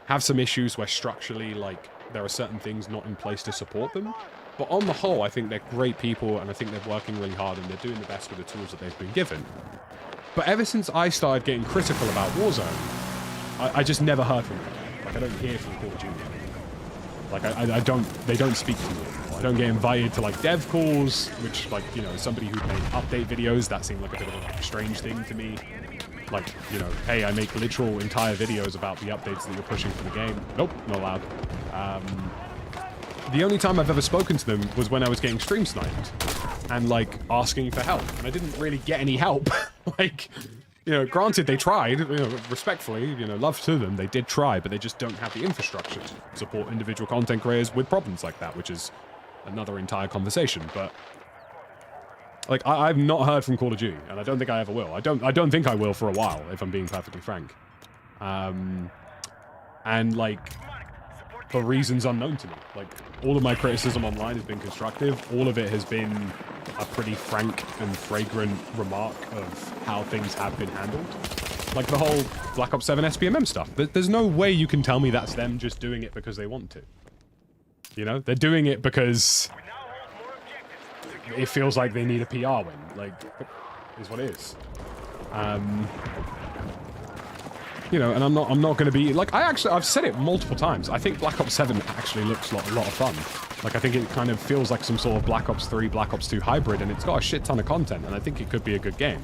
have some issues where structurally, like, there are certain things not in place to support them. But on the whole, I think they're great people, and I think they're working really hard, and they're doing the best with the tools that they've been given. But ever since I started getting critical about Warzone, I just never heard from them. Like, I don't hear from Call of Duty. Like, they don't speak to me. I don't get invited to, like, dev calls, which, like, you know, as somebody who made update videos, that seemed like a bit of a strange thing to me. Like, you know, hey, I make literal entire videos about the updates that you're pushing for the game. Nope, not allowed. The only time I've ever spoken to them was when I was getting stream sniped and, like, asking for help. And I didn't really get any help. Like, you know, granted, they tried, you know, respectfully, you know, love to them, they did try, but they just don't have the infrastructure to support individual content creators with problems like that, which is another entire conversation. But, like, I've not heard from Call of Duty, and I don't think I ever will. I don't think I will for a while, if I'm being perfectly frank. And, like, for reasons unknown to me. Like, all of my criticism online has been constructive. All of it has been a pretty frank and fragrant remark of how things have been handled. Like the whole Black Ops 7 SBMM stuff. There's no way you can tell me that's them just doing it because they want to. You know? They're doing it because it feels like they need a PR win. Like, is what it is. You know, and I'm not going to be like, I've said it multiple times. I think Black Ops 7 actually looks a lot of fun. Like, I think it kind of feels like some sort of Black Ops 3, Black Ops 2 hybrid, and it's got a shit ton of content, and I think it could be a good game.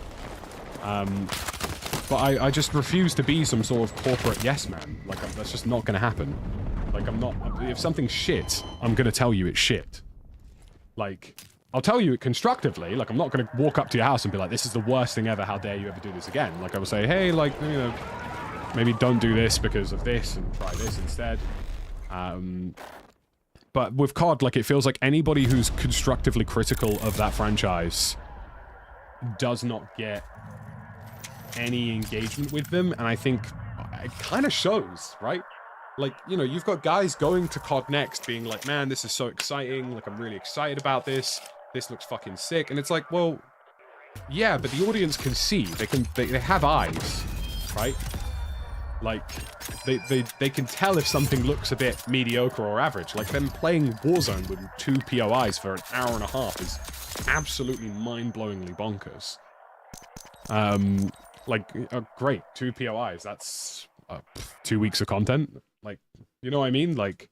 But I just refuse to be some sort of corporate yes man. Like, that's just not going to happen. Like, if something's shit, I'm going to tell you it's shit. Like, I'll tell you it constructively. Like, I'm not going to walk up to your house and be like, this is the worst thing ever, how dare you ever do this again. Like, I will say, hey, like, you know, maybe don't do this because of this and try this instead. But with COD, like, it feels like anybody who's constructively critical of that franchise does not get any engagement with them, and I think it kind of shows, right? Like, you know, you've got guys going to COD Next being like, man, this is so exciting, like, I'm really excited about this looks fucking sick, and it's like, well, yeah, but the audience can see, they have eyes, right? Like, they can tell if something looks a bit mediocre or average. Like, them playing Warzone with 2 POIs for an hour and a half is absolutely mind-blowingly bonkers. Like, great, 2 POIs, that's 2 weeks of content. Like, you know what I mean? Like,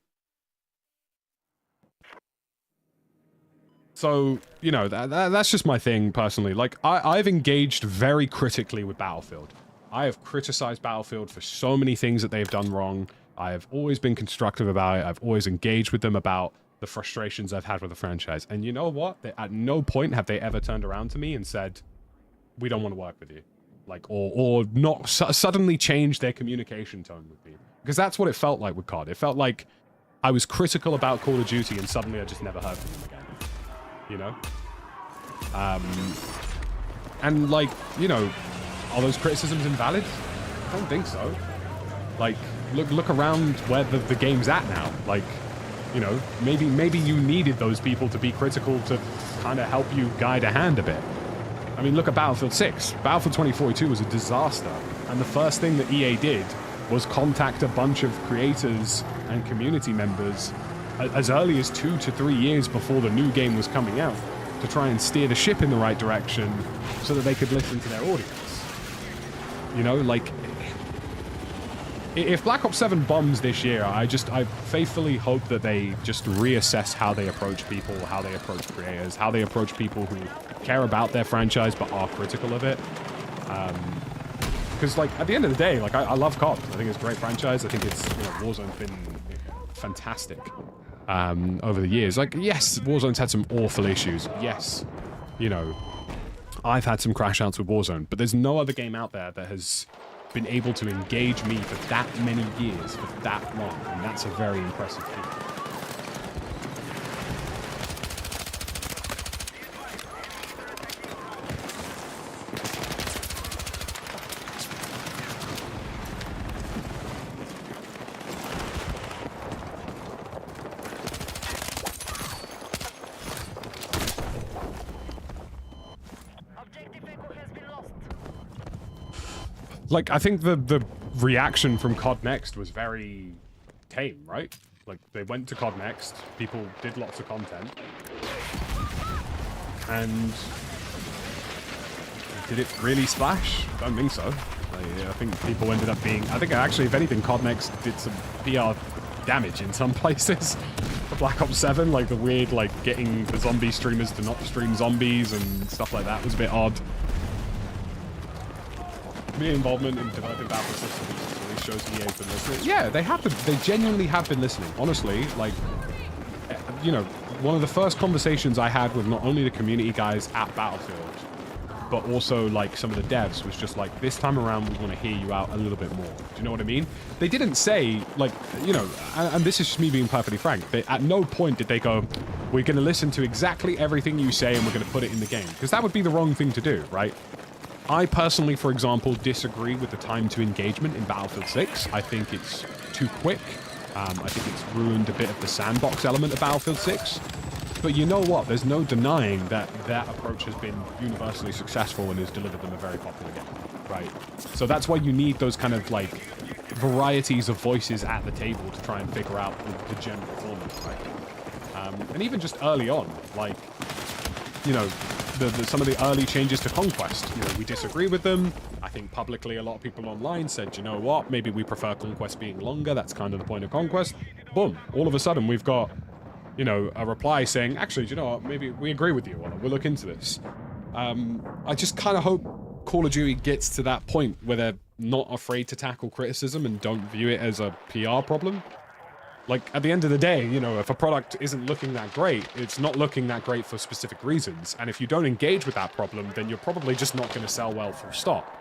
so, you know, that's just my thing, personally. Like, I've engaged very critically with Battlefield. I have criticized Battlefield for so many things that they've done wrong. I have always been constructive about it. I've always engaged with them about the frustrations I've had with the franchise. And you know what? At no point have they ever turned around to me and said, we don't want to work with you. Like, or not suddenly change their communication tone with me. Because that's what it felt like with COD. It felt like I was critical about Call of Duty and suddenly I just never heard from them again. You know? And like, you know, are those criticisms invalid? I don't think so. Like, look around where the game's at now. Like, you know, maybe you needed those people to be critical to kind of help you guide a hand a bit. I mean, look at Battlefield 6. Battlefield 2042 was a disaster. And the first thing that EA did was contact a bunch of creators and community members as early as 2 to 3 years before the new game was coming out to try and steer the ship in the right direction so that they could listen to their audience. You know, like, if Black Ops 7 bombs this year, I faithfully hope that they just reassess how they approach people, how they approach creators, how they approach people who care about their franchise but are critical of it. Because, like, at the end of the day, like, I love COD. I think it's a great franchise. I think it's, you know, Warzone's been fantastic over the years. Like, yes, Warzone's had some awful issues. Yes, you know, I've had some crash outs with Warzone, but there's no other game out there that has been able to engage me for that many years, for that long, and that's a very impressive feat. Like, I think the reaction from COD Next was very tame, right? Like, they went to COD Next, people did lots of content, and did it really splash? I don't think so. I think people ended up being... I think, actually, if anything, COD Next did some PR damage in some places. For Black Ops 7, like, the weird, like, getting the zombie streamers to not stream zombies and stuff like that was a bit odd. Involvement in developing battle systems really shows EA have been listening. Yeah, they have been. They genuinely have been listening. Honestly, like, you know, one of the first conversations I had with not only the community guys at Battlefield, but also, like, some of the devs was just like, this time around, we want to hear you out a little bit more. Do you know what I mean? They didn't say, like, you know, and this is just me being perfectly frank, at no point did they go, we're going to listen to exactly everything you say and we're going to put it in the game. Because that would be the wrong thing to do, right? I personally, for example, disagree with the time to engagement in Battlefield 6. I think it's too quick. I think it's ruined a bit of the sandbox element of Battlefield 6. But you know what? There's no denying that that approach has been universally successful and has delivered them a very popular game. right? So that's why you need those kind of like varieties of voices at the table to try and figure out the general performance, right? And even just early on, like, you know, some of the early changes to Conquest, you know, we disagree with them. I think publicly a lot of people online said, you know what, maybe we prefer Conquest being longer. That's kind of the point of Conquest. Boom. All of a sudden we've got, you know, a reply saying, actually, do you know what, maybe we agree with you. We'll look into this. I just kind of hope Call of Duty gets to that point where they're not afraid to tackle criticism and don't view it as a PR problem. Like, at the end of the day, you know, if a product isn't looking that great, it's not looking that great for specific reasons. And if you don't engage with that problem, then you're probably just not going to sell well full stop.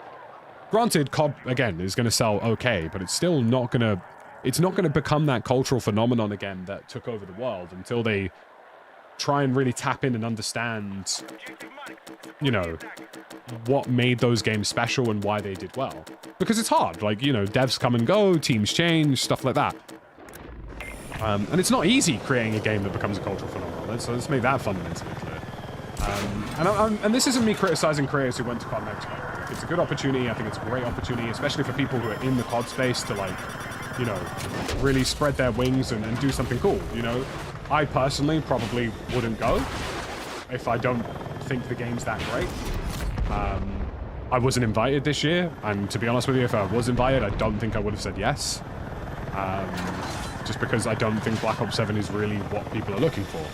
Granted, COD, again, is going to sell okay, but it's still not going to... It's not going to become that cultural phenomenon again that took over the world until they try and really tap in and understand, you know, what made those games special and why they did well. Because it's hard. Like, you know, devs come and go, teams change, stuff like that. And it's not easy creating a game that becomes a cultural phenomenon. So let's make that fundamentally clear. And this isn't me criticizing creators who went to COD Next. It's a good opportunity. I think it's a great opportunity, especially for people who are in the COD space to, like, you know, really spread their wings and do something cool, you know? I personally probably wouldn't go if I don't think the game's that great. I wasn't invited this year, and to be honest with you, if I was invited, I don't think I would have said yes. Just because I don't think Black Ops 7 is really what people are looking for.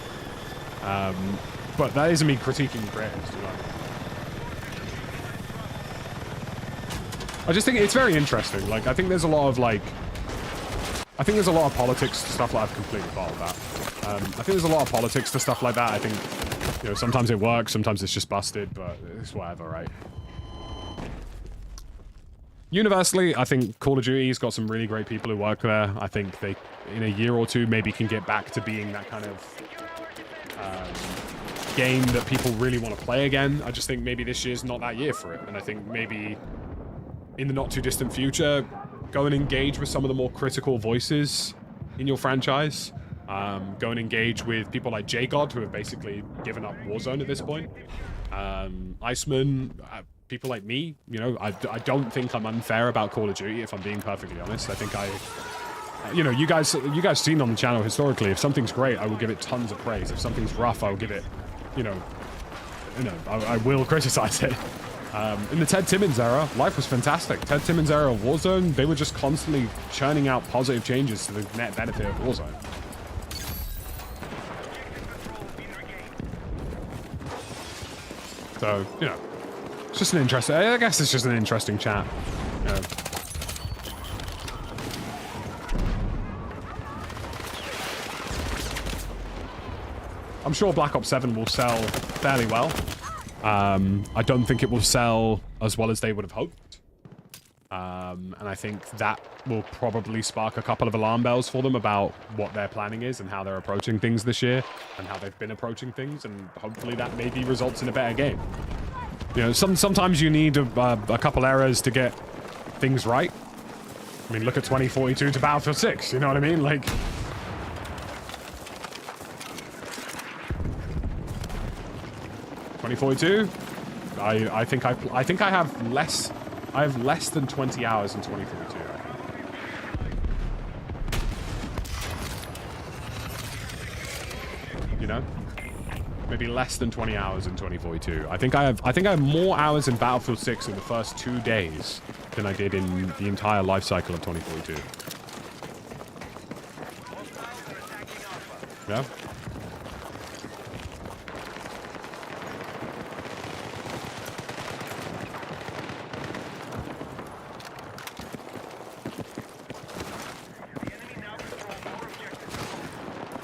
But that isn't me critiquing creators, you know? I just think it's very interesting. Like, I think there's a lot of, like... I think there's a lot of politics to stuff like I've completely followed that. I think there's a lot of politics to stuff like that. I think, you know, sometimes it works, sometimes it's just busted, but it's whatever, right? Universally, I think Call of Duty's got some really great people who work there. I think they, in a year or two, maybe can get back to being that kind of game that people really want to play again. I just think maybe this year's not that year for it. And I think maybe in the not too distant future, go and engage with some of the more critical voices in your franchise. Go and engage with people like JGod, who have basically given up Warzone at this point. Iceman, people like me, you know, I don't think I'm unfair about Call of Duty, if I'm being perfectly honest. I think you know, you guys seen on the channel historically, if something's great, I will give it tons of praise. If something's rough, I'll give it, you know, I will criticize it. In the Ted Timmons era, life was fantastic. Ted Timmons era of Warzone, they were just constantly churning out positive changes to the net benefit of Warzone. So, you know, it's just an interesting, I guess it's just an interesting chat. You know. I'm sure Black Ops 7 will sell fairly well. I don't think it will sell as well as they would have hoped. And I think that will probably spark a couple of alarm bells for them about what their planning is and how they're approaching things this year and how they've been approaching things, and hopefully that maybe results in a better game. You know, sometimes you need a couple errors to get things right. I mean, look at 2042 to Battlefield 6, you know what I mean? Like... ...2042? I think I have less... I have less than 20 hours in 2042. You know? Maybe less than 20 hours in 2042. I think I have more hours in Battlefield 6 in the first 2 days than I did in the entire life cycle of 2042. Yeah?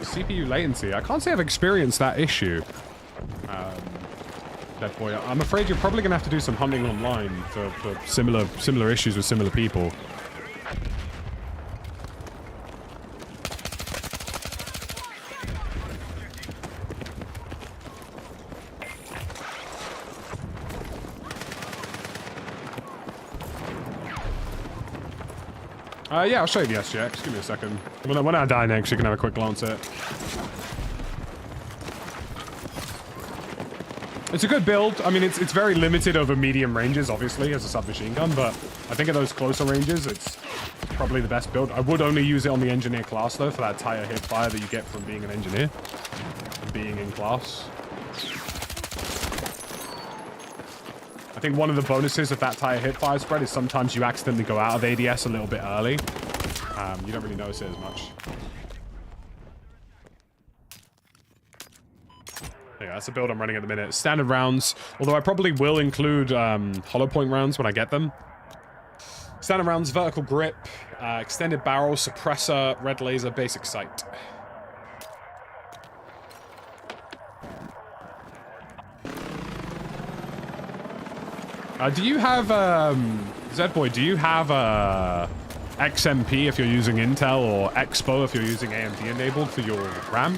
CPU latency. I can't say I've experienced that issue. Dead boy. I'm afraid you're probably gonna have to do some hunting online for similar issues with similar people. Yeah, I'll show you the SGX. Give me a second. When I die next, you can have a quick glance at it. It's a good build. I mean, it's very limited over medium ranges, obviously, as a submachine gun, but I think at those closer ranges, it's probably the best build. I would only use it on the engineer class, though, for that tighter hip fire that you get from being an engineer and being in class. I think one of the bonuses of that tighter hip fire spread is sometimes you accidentally go out of ADS a little bit early. You don't really notice it as much. Yeah, that's a build I'm running at the minute. Standard rounds, although I probably will include hollow point rounds when I get them. Standard rounds, vertical grip, extended barrel, suppressor, red laser, basic sight. Do you have, Z-Boy, do you have XMP if you're using Intel or Expo if you're using AMD enabled for your RAM?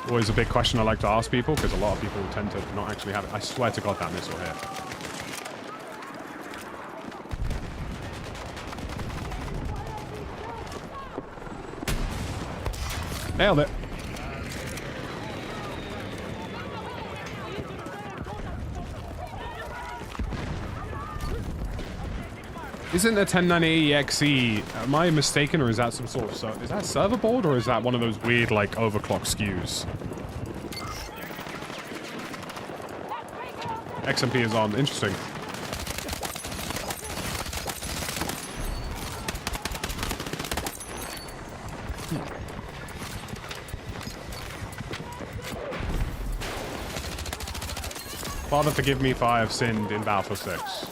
Always a big question I like to ask people, because a lot of people tend to not actually have it. I swear to God that missile hit. Nailed it. Isn't a 1090XE, am I mistaken, or is that some sort of, is that server board, or is that one of those weird, like, overclock skews? XMP is on. Interesting. Father, forgive me if I have sinned in Battlefield 6.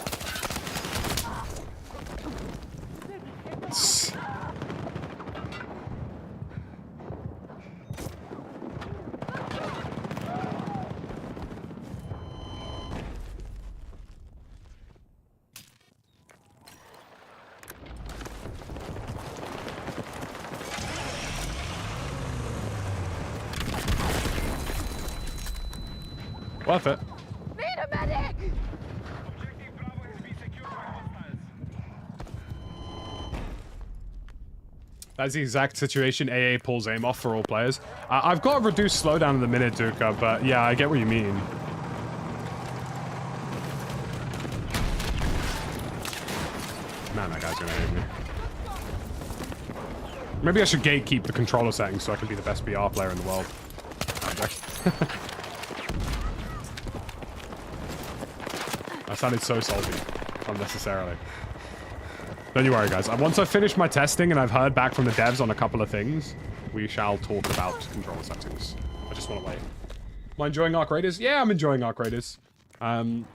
Worth it. Need a medic! Objective Bravo has been secured by hostiles. That's the exact situation AA pulls aim off for all players. I've got a reduced slowdown in the minute, Duka, but yeah, I get what you mean. Man, that guy's gonna hate me. Maybe I should gatekeep the controller settings so I can be the best BR player in the world. I sounded so salty, unnecessarily. Don't you worry, guys. Once I've finished my testing and I've heard back from the devs on a couple of things, we shall talk about controller settings. I just want to wait. Am I enjoying Ark Raiders? Yeah, I'm enjoying Ark Raiders. I'm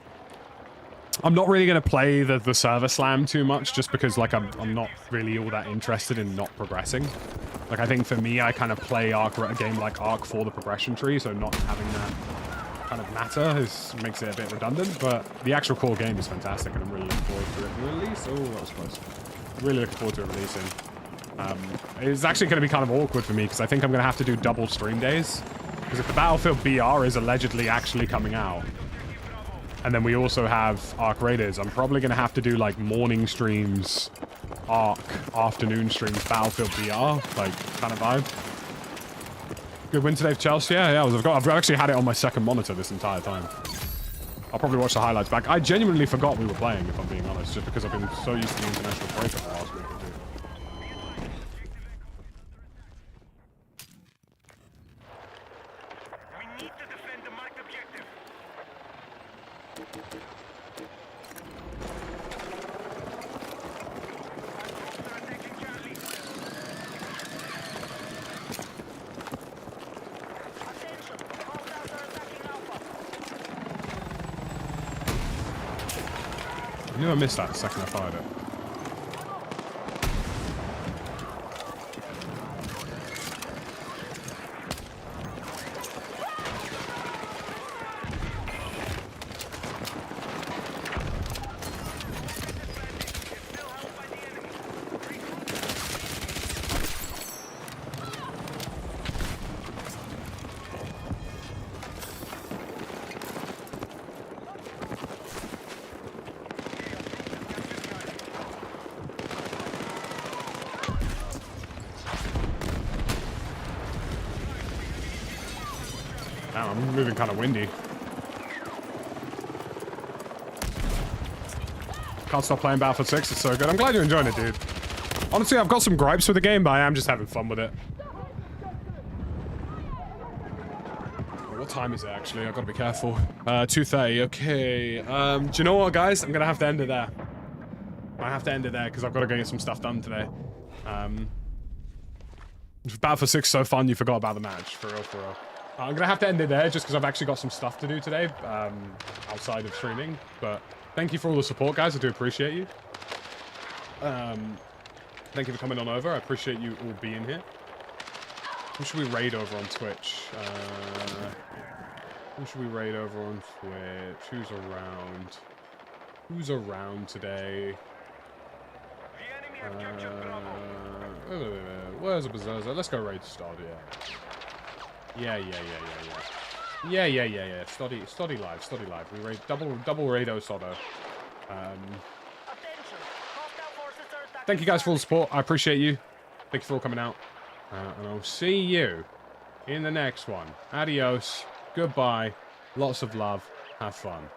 not really going to play the server slam too much, just because, like, I'm not really all that interested in not progressing. Like, I think for me, I kind of play a game like Ark for the progression tree, so not having that kind of matter makes it a bit redundant, but the actual core game is fantastic, and I'm really looking forward to it release. Oh, that was close. Really looking forward to it releasing. It's actually going to be kind of awkward for me, because I think I'm going to have to do double stream days, because if the Battlefield BR is allegedly actually coming out, and then we also have Ark Raiders, I'm probably going to have to do, like, morning streams, Ark, afternoon streams, Battlefield BR, like, kind of vibe. Good win today for Chelsea. Yeah, I've actually had it on my second monitor this entire time. I'll probably watch the highlights back. I genuinely forgot we were playing, if I'm being honest, just because I've been so used to the international break for the last week or two. We need to defend the marked objective. They're attacking Charlie. Attention! Hostiles are attacking Alpha. I knew I missed that the second I fired it. Damn, I'm moving kind of windy. Can't stop playing Battlefield 6. It's so good. I'm glad you're enjoying it, dude. Honestly, I've got some gripes with the game, but I am just having fun with it. What time is it, actually? I've got to be careful. 2:30. Okay. Do you know what, guys? I'm going to have to end it there. I have to end it there because I've got to go get some stuff done today. Battlefield 6 is so fun, you forgot about the match. For real, for real. I'm going to have to end it there just because I've actually got some stuff to do today outside of streaming. But thank you for all the support, guys. I do appreciate you. Thank you for coming on over. I appreciate you all being here. Who should we raid over on Twitch? Who should we raid over on Twitch? Who's around? Who's around today? Where's the Berserker? Let's go raid Stoddy. Yeah. Stoddy live. We raid double raido Sodo. Thank you guys for all the support. I appreciate you. Thank you for all coming out. And I'll see you in the next one. Adios. Goodbye. Lots of love. Have fun.